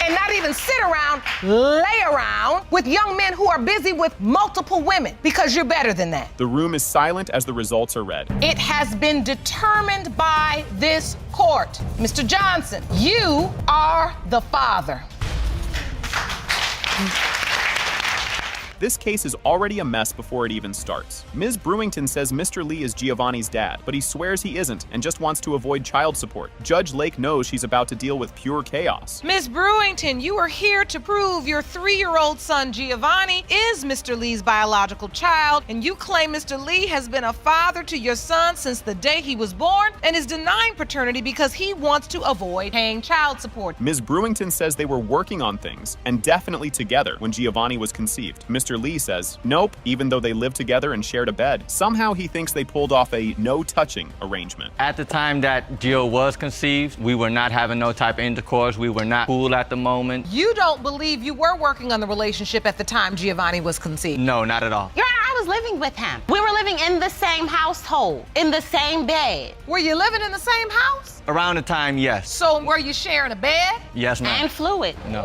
and not even sit around, lay around with young men who are busy with multiple women, because you're better than that. The room is silent as the results are read. It has been determined by this court. Mr. Johnson, you are the father. This case is already a mess before it even starts. Ms. Brewington says Mr. Lee is Giovanni's dad, but he swears he isn't and just wants to avoid child support. Judge Lake knows she's about to deal with pure chaos. Ms. Brewington, you are here to prove your 3-year-old son Giovanni is Mr. Lee's biological child, and you claim Mr. Lee has been a father to your son since the day he was born and is denying paternity because he wants to avoid paying child support. Ms. Brewington says they were working on things, and definitely together, when Giovanni was conceived. Mr. Lee says, nope, even though they lived together and shared a bed. Somehow he thinks they pulled off a no-touching arrangement. At the time that Gio was conceived, we were not having no type of intercourse. We were not cool at the moment. You don't believe you were working on the relationship at the time Giovanni was conceived? No, not at all. Your Honor, I was living with him. We were living in the same household, in the same bed. Were you living in the same house? Around the time, yes. So were you sharing a bed? Yes, ma'am. And fluid. No.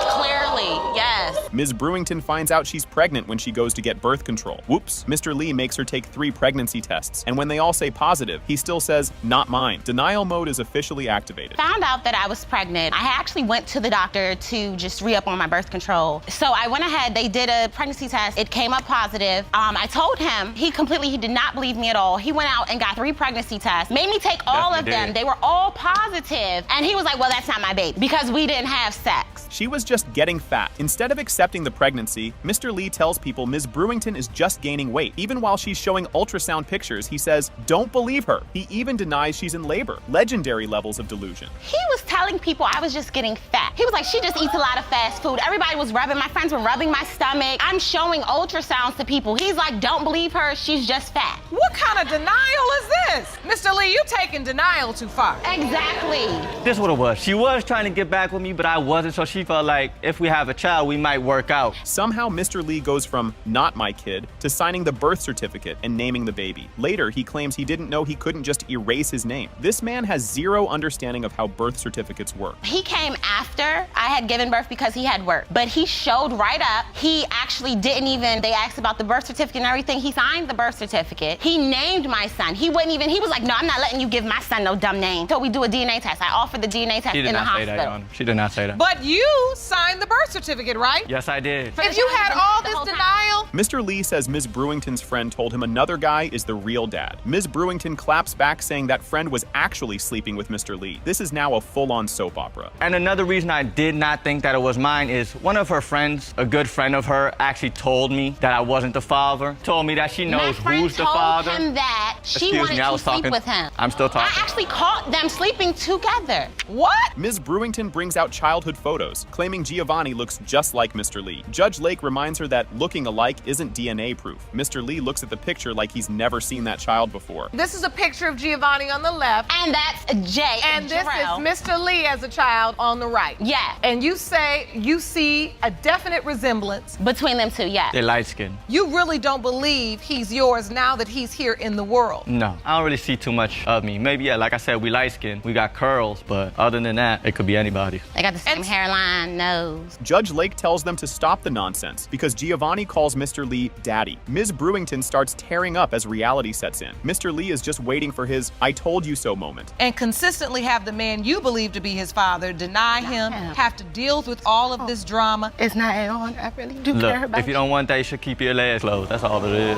Clearly, yes. Ms. Brewington finds out she's pregnant when she goes to get birth control. Whoops. Mr. Lee makes her take 3 pregnancy tests, and when they all say positive, he still says, not mine. Denial mode is officially activated. Found out that I was pregnant. I actually went to the doctor to just re-up on my birth control. So I went ahead, they did a pregnancy test. It came up positive. I told him, he did not believe me at all. He went out and got 3 pregnancy tests, made me take all of them. They were all positive. And he was like, well, that's not my baby, because we didn't have sex. She was just getting fat. Instead of accepting the pregnancy, Mr. Lee tells people Ms. Brewington is just gaining weight. Even while she's showing ultrasound pictures, he says, don't believe her. He even denies she's in labor. Legendary levels of delusion. He was telling people I was just getting fat. He was like, she just eats a lot of fast food. Everybody was my friends were rubbing my stomach. I'm showing ultrasounds to people. He's like, don't believe her, she's just fat. What kind of denial is Miss, Mr. Lee, you taking denial too far. Exactly. This is what it was. She was trying to get back with me, but I wasn't, so she felt like if we have a child, we might work out. Somehow, Mr. Lee goes from not my kid to signing the birth certificate and naming the baby. Later, he claims he didn't know he couldn't just erase his name. This man has zero understanding of how birth certificates work. He came after I had given birth because he had work, but he showed right up. He actually didn't even, they asked about the birth certificate and everything. He signed the birth certificate. He named my son. He was like, no, I'm not letting you give my son no dumb name until we do a DNA test. I offered the DNA test in the hospital. She did not say that, Your Honor. She did not say that. But you signed the birth certificate, right? Yes, I did. If you had all this denial. Mr. Lee says Ms. Brewington's friend told him another guy is the real dad. Ms. Brewington claps back saying that friend was actually sleeping with Mr. Lee. This is now a full-on soap opera. And another reason I did not think that it was mine is one of her friends, a good friend of her, actually told me that I wasn't the father. Told me that she knows who's the father. My friend told him that she wanted to sleep with him. I'm still talking. I actually caught them sleeping together. What? Ms. Brewington brings out childhood photos, claiming Giovanni looks just like Mr. Lee. Judge Lake reminds her that looking alike isn't DNA proof. Mr. Lee looks at the picture like he's never seen that child before. This is a picture of Giovanni on the left. And that's Jay. And this is Mr. Lee as a child on the right. Yeah. And you say you see a definite resemblance between them two, yeah. They're light-skinned. You really don't believe he's yours now that he's here in the world? No, I don't really see too much of me. Maybe, yeah, like I said, we light-skinned. We got curls, but other than that, it could be anybody. They got the same hairline, nose. Judge Lake tells them to stop the nonsense because Giovanni calls Mr. Lee daddy. Ms. Brewington starts tearing up as reality sets in. Mr. Lee is just waiting for his I told you so moment. And consistently have the man you believe to be his father deny him, have to deal with all of this drama. It's not at all. I really do care Look, about if you don't want that, you should keep your legs closed. That's all it is.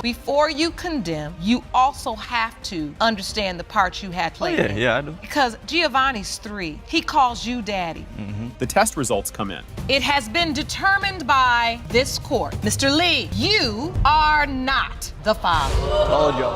Before you condemn, you also have to understand the part you had played in. Yeah, I do. Because Giovanni's 3. He calls you daddy. The test results come in. It has been determined by this court. Mr. Lee, you are not the father. Told y'all.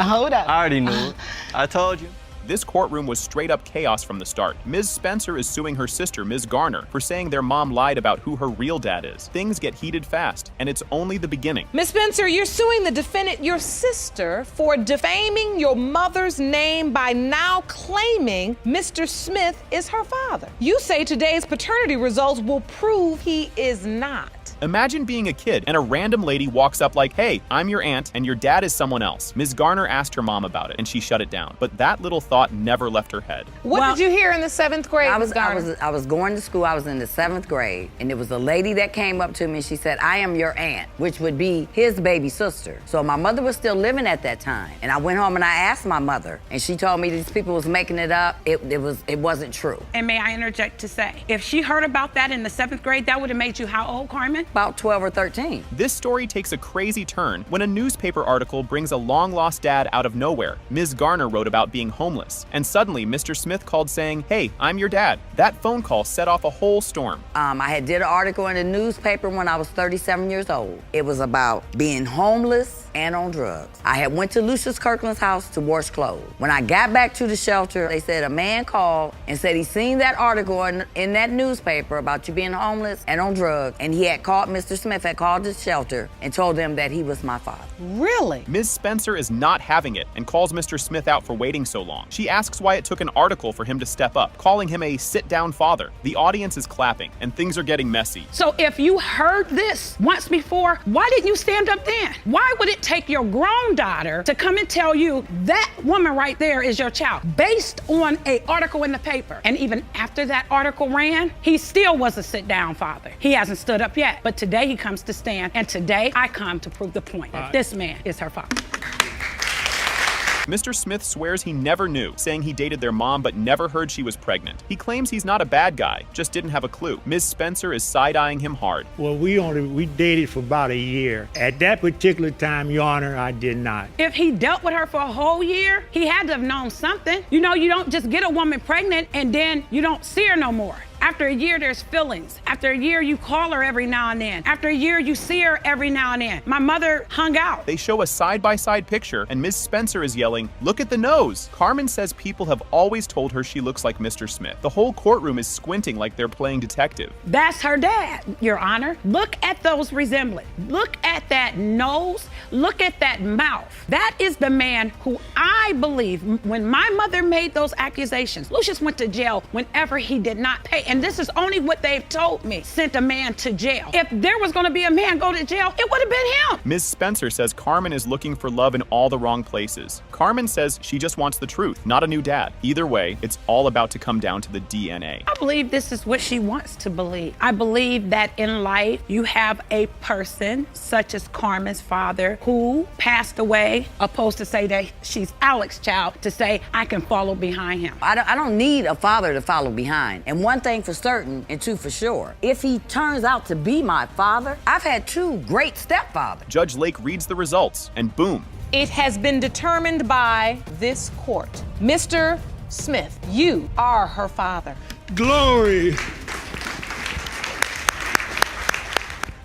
Hold up. I already knew it. I told you. This courtroom was straight up chaos from the start. Ms. Spencer is suing her sister, Ms. Garner, for saying their mom lied about who her real dad is. Things get heated fast, and it's only the beginning. Ms. Spencer, you're suing the defendant, your sister, for defaming your mother's name by now claiming Mr. Smith is her father. You say today's paternity results will prove he is not. Imagine being a kid and a random lady walks up like, hey, I'm your aunt and your dad is someone else. Ms. Garner asked her mom about it and she shut it down. But that little thought never left her head. What did you hear in the 7th grade, I Ms. Garner? was going to school. I was in the 7th grade, and there was a lady that came up to me and she said, I am your aunt, which would be his baby sister. So my mother was still living at that time. And I went home and I asked my mother, and she told me these people was making it up. It wasn't true. And may I interject to say, if she heard about that in the 7th grade, that would have made you how old, Carmen? About 12 or 13. This story takes a crazy turn when a newspaper article brings a long-lost dad out of nowhere. Ms. Garner wrote about being homeless, and suddenly Mr. Smith called saying, hey, I'm your dad. That phone call set off a whole storm. I had did an article in the newspaper when I was 37 years old. It was about being homeless and on drugs. I had went to Lucius Kirkland's house to wash clothes. When I got back to the shelter, they said a man called and said he seen that article in that newspaper about you being homeless and on drugs, and he had called, Mr. Smith had called the shelter and told them that he was my father. Really? Ms. Spencer is not having it and calls Mr. Smith out for waiting so long. She asks why it took an article for him to step up, calling him a sit-down father. The audience is clapping, and things are getting messy. So if you heard this once before, why didn't you stand up then? Why would it take your grown daughter to come and tell you that woman right there is your child based on an article in the paper? And even after that article ran, he still was a sit-down father. He hasn't stood up yet, but today he comes to stand, and today I come to prove the point. This man is her father. Mr. Smith swears he never knew, saying he dated their mom but never heard she was pregnant. He claims he's not a bad guy, just didn't have a clue. Ms. Spencer is side-eyeing him hard. Well, we dated for about a year. At that particular time, Your Honor, I did not. If he dealt with her for a whole year, he had to have known something. You know, you don't just get a woman pregnant and then you don't see her no more. After a year, there's feelings. After a year, you call her every now and then. After a year, you see her every now and then. My mother hung out. They show a side-by-side picture, and Ms. Spencer is yelling, "Look at the nose!" Carmen says people have always told her she looks like Mr. Smith. The whole courtroom is squinting like they're playing detective. That's her dad, Your Honor. Look at those resemblance. Look at that nose. Look at that mouth. That is the man who I believe, when my mother made those accusations, Lucius went to jail whenever he did not pay. And this is only what they've told me, sent a man to jail. If there was going to be a man go to jail, it would have been him. Ms. Spencer says Carmen is looking for love in all the wrong places. Carmen says she just wants the truth, not a new dad. Either way, it's all about to come down to the DNA. I believe this is what she wants to believe. I believe that in life, you have a person, such as Carmen's father, who passed away, opposed to say that she's Alex's child, to say, I can follow behind him. I don't need a father to follow behind. And one thing for certain, and two for sure, if he turns out to be my father, I've had two great stepfathers. Judge Lake reads the results, and boom. It has been determined by this court. Mr. Smith, you are her father. Glory.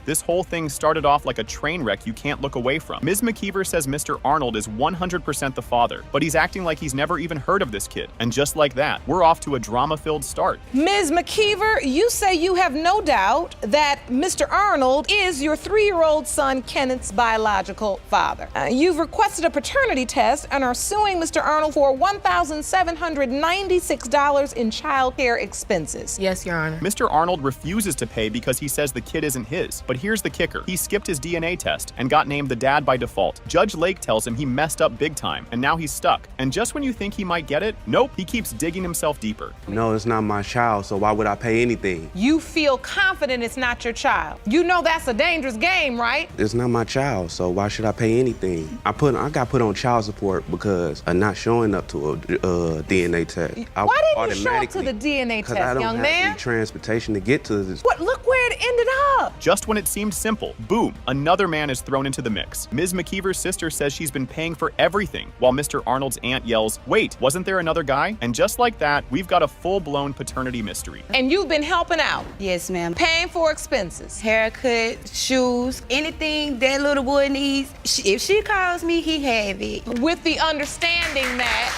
This whole thing started off like a train wreck you can't look away from. Ms. McKeever says Mr. Arnold is 100% the father, but he's acting like he's never even heard of this kid. And just like that, we're off to a drama-filled start. Ms. McKeever, you say you have no doubt that Mr. Arnold is your 3-year-old son Kenneth's biological father. You've requested a paternity test and are suing Mr. Arnold for $1,796 in child care expenses. Yes, Your Honor. Mr. Arnold refuses to pay because he says the kid isn't his. But here's the kicker. He skipped his DNA test and got named the dad by default. Judge Lake tells him he messed up big time, and now he's stuck. And just when you think he might get it, nope, he keeps digging himself deeper. No, it's not my child, so why would I pay anything? You feel confident it's not your child. You know that's a dangerous game, right? It's not my child, so why should I pay anything? I got put on child support because of not showing up to a DNA test. Why didn't you show up to the DNA test, I don't young have man? any transportation to get to this. What? Look where it ended up. Just when it seemed simple, boom, another man is thrown into the mix. Ms. McKeever's sister says she's been paying for everything, while Mr. Arnold's aunt yells, "Wait, wasn't there another guy?" And just like that, we've got a full-blown paternity mystery. And you've been helping out. Yes, ma'am. Paying for expenses. Haircut, shoes, anything that little boy needs. If she calls me, he have it. With the understanding that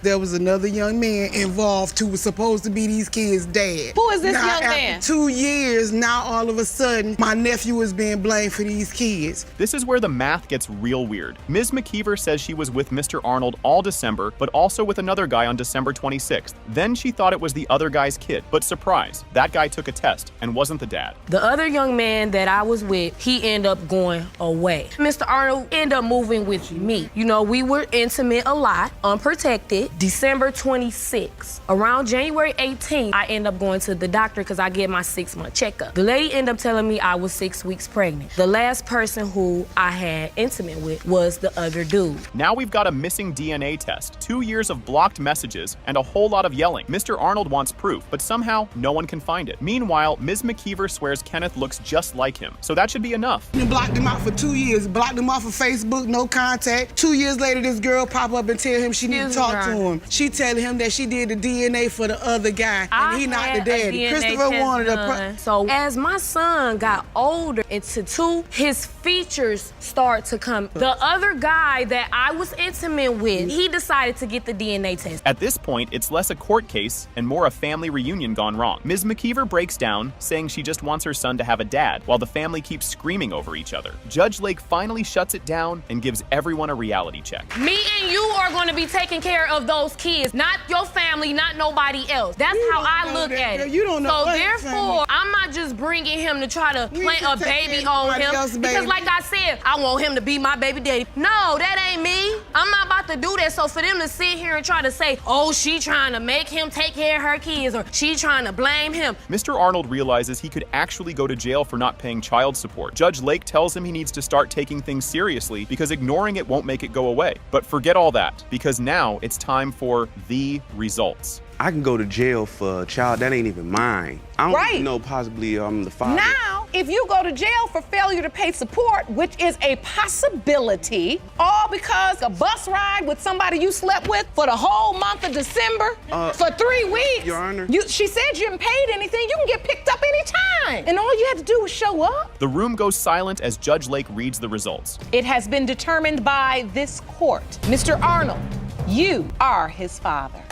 there was another young man involved who was supposed to be these kids' dad. Who is this now, young man? After 2 years, now all of a sudden, my nephew is being blamed for these kids. This is where the math gets real weird. Ms. McKeever says she was with Mr. Arnold all December, but also with another guy on December 26th. Then she thought it was the other guy's kid, but surprise, that guy took a test and wasn't the dad. The other young man that I was with, he ended up going away. Mr. Arnold ended up moving with me. You know, we were intimate a lot, unprotected. December 26th. Around January 18th, I end up going to the doctor because I get my 6-month checkup. The lady ended up telling me I was 6 weeks pregnant. The last person who I had intimate with was the other dude. Now we've got a missing DNA test, 2 years of blocked messages, and a whole lot of yelling. Mr. Arnold wants proof, but somehow no one can find it. Meanwhile, Ms. McKeever swears Kenneth looks just like him, so that should be enough. You blocked him out for 2 years, blocked him off of Facebook, no contact. 2 years later, this girl pop up and tell him she need to talk to him. She telling him that she did the DNA for the other guy, and he not the daddy. Christopher wanted a So as my son got older into 2, his features start to come. The other guy that I was intimate with, he decided to get the DNA test. At this point, it's less a court case and more a family reunion gone wrong. Ms. McKeever breaks down, saying she just wants her son to have a dad, while the family keeps screaming over each other. Judge Lake finally shuts it down and gives everyone a reality check. Me and you are going to be taking care of those kids, not your family, not nobody else. That's how I look at it. You don't know. So therefore, I'm not just bringing him to try to plant a baby on him. Because like I said, I want him to be my baby daddy. No, that ain't me. I'm not about to do that. So for them to sit here and try to say, oh, she trying to make him take care of her kids, or she trying to blame him. Mr. Arnold realizes he could actually go to jail for not paying child support. Judge Lake tells him he needs to start taking things seriously because ignoring it won't make it go away. But forget all that, because now it's time time for the results. I can go to jail for a child that ain't even mine. I don't even know possibly I'm the father. Now, if you go to jail for failure to pay support, which is a possibility, all because a bus ride with somebody you slept with for the whole month of December, for 3 weeks. Your Honor. She said you haven't paid anything. You can get picked up anytime. And all you had to do was show up. The room goes silent as Judge Lake reads the results. It has been determined by this court. Mr. Arnold, you are his father.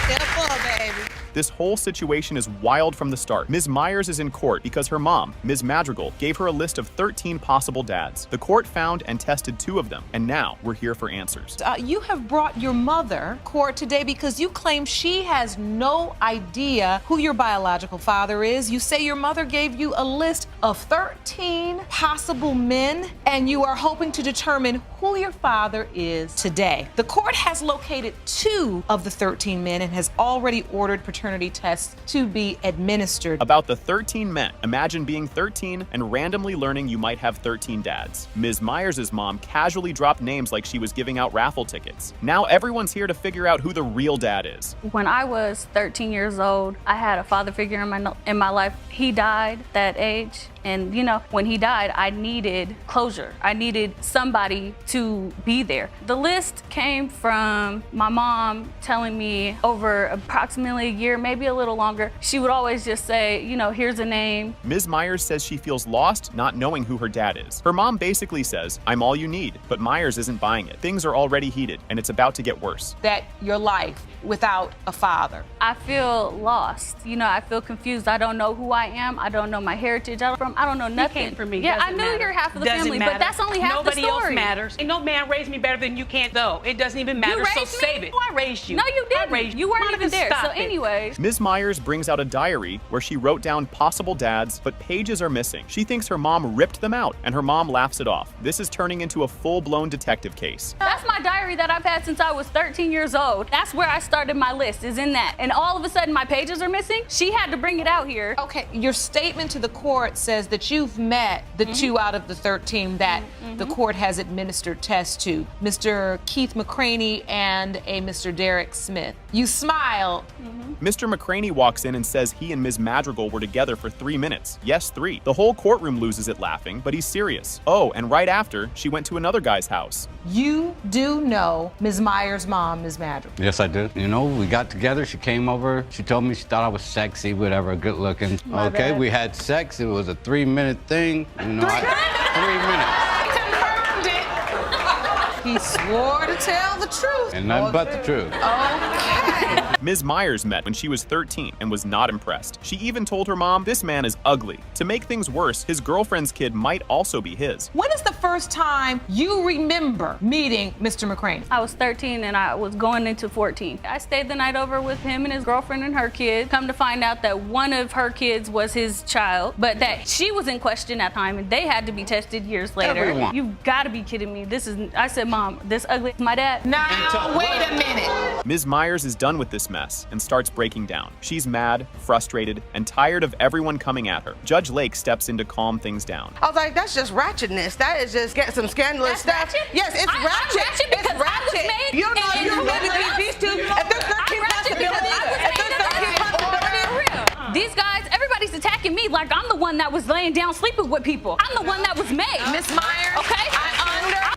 Step up, baby. This whole situation is wild from the start. Ms. Myers is in court because her mom, Ms. Madrigal, gave her a list of 13 possible dads. The court found and tested 2 of them, and now we're here for answers. You have brought your mother to court today because you claim she has no idea who your biological father is. You say your mother gave you a list of 13 possible men, and you are hoping to determine who your father is today. The court has located 2 of the 13 men and has already ordered paternity tests to be administered. About the 13 men, imagine being 13 and randomly learning you might have 13 dads. Ms. Myers' mom casually dropped names like she was giving out raffle tickets. Now everyone's here to figure out who the real dad is. When I was 13 years old, I had a father figure in my life. He died that age. And, you know, when he died, I needed closure. I needed somebody to be there. The list came from my mom telling me over approximately a year, maybe a little longer. She would always just say, you know, here's a name. Ms. Myers says she feels lost not knowing who her dad is. Her mom basically says, I'm all you need, but Myers isn't buying it. Things are already heated, and it's about to get worse. That your life without a father. I feel lost. You know, I feel confused. I don't know who I am. I don't know my heritage. I don't know nothing. You came for me. Yeah, I Doesn't knew matter. you're half of the Doesn't family, matter. but that's only half Nobody the story. else matters. And no man raised me better than you can't, though. It doesn't even matter. You so raised me? save it. I raised you. No, you didn't. I raised You weren't Monica, even there. stop So it. anyways. Ms. Myers brings out a diary where she wrote down possible dads, but pages are missing. She thinks her mom ripped them out, and her mom laughs it off. This is turning into a full-blown detective case. That's my diary that I've had since I was 13 years old. That's where I started my list, is in that. And all of a sudden, my pages are missing. She had to bring it out here. Okay, your statement to the court says that you've met the 2 out of the 13 that the court has administered tests to, Mr. Keith McCraney and a Mr. Derek Smith. You smile. Mr. McCraney walks in and says he and Ms. Madrigal were together for 3 minutes. Yes, 3. The whole courtroom loses it laughing, but he's serious. Oh, and right after, she went to another guy's house. You do know Ms. Myers' mom, Ms. Madrigal. Yes, I do. You know, we got together. She came over. She told me she thought I was sexy, whatever, good looking. My okay, bad. we had sex. It was a 3-minute thing. You know, 3 minutes. Confirmed it. He swore to tell the truth. And nothing but the truth. Okay. Ms. Myers met when she was 13 and was not impressed. She even told her mom, this man is ugly. To make things worse, his girlfriend's kid might also be his. When is the first time you remember meeting Mr. McCraney? I was 13 and I was going into 14. I stayed the night over with him and his girlfriend and her kid. Come to find out that one of her kids was his child, but that she was in question at the time and they had to be tested years later. Everyone. You've got to be kidding me. I said, Mom, this ugly is my dad. Now, wait a minute. Ms. Myers is done with this mess and starts breaking down. She's mad, frustrated, and tired of everyone coming at her. Judge Lake steps in to calm things down. I was like, that's just ratchetness. That is just get some scandalous stuff. Ratchet? Yes, it's I'm ratchet. ratchet because it's ratchet. I was made You know, in you the maybe middle. these two. If there's 13 possibilities, These guys, everybody's attacking me like I'm the one that was laying down sleeping with people. I'm the one that was made. Miss Myers, okay?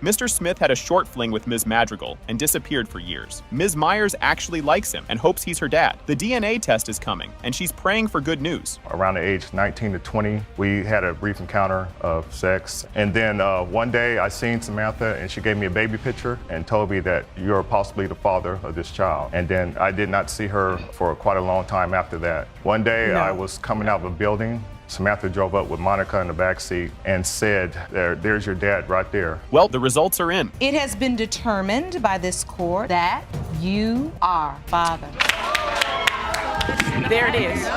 Mr. Smith had a short fling with Ms. Madrigal and disappeared for years. Ms. Myers actually likes him and hopes he's her dad. The DNA test is coming, and she's praying for good news. Around the age 19 to 20, we had a brief encounter of sex. And then one day I seen Samantha and she gave me a baby picture and told me that you're possibly the father of this child. And then I did not see her for quite a long time after that. One day I was coming out of a building. Samantha drove up with Monica in the backseat and said, there's your dad right there. Well, the results are in. It has been determined by this court that you are father. There it is.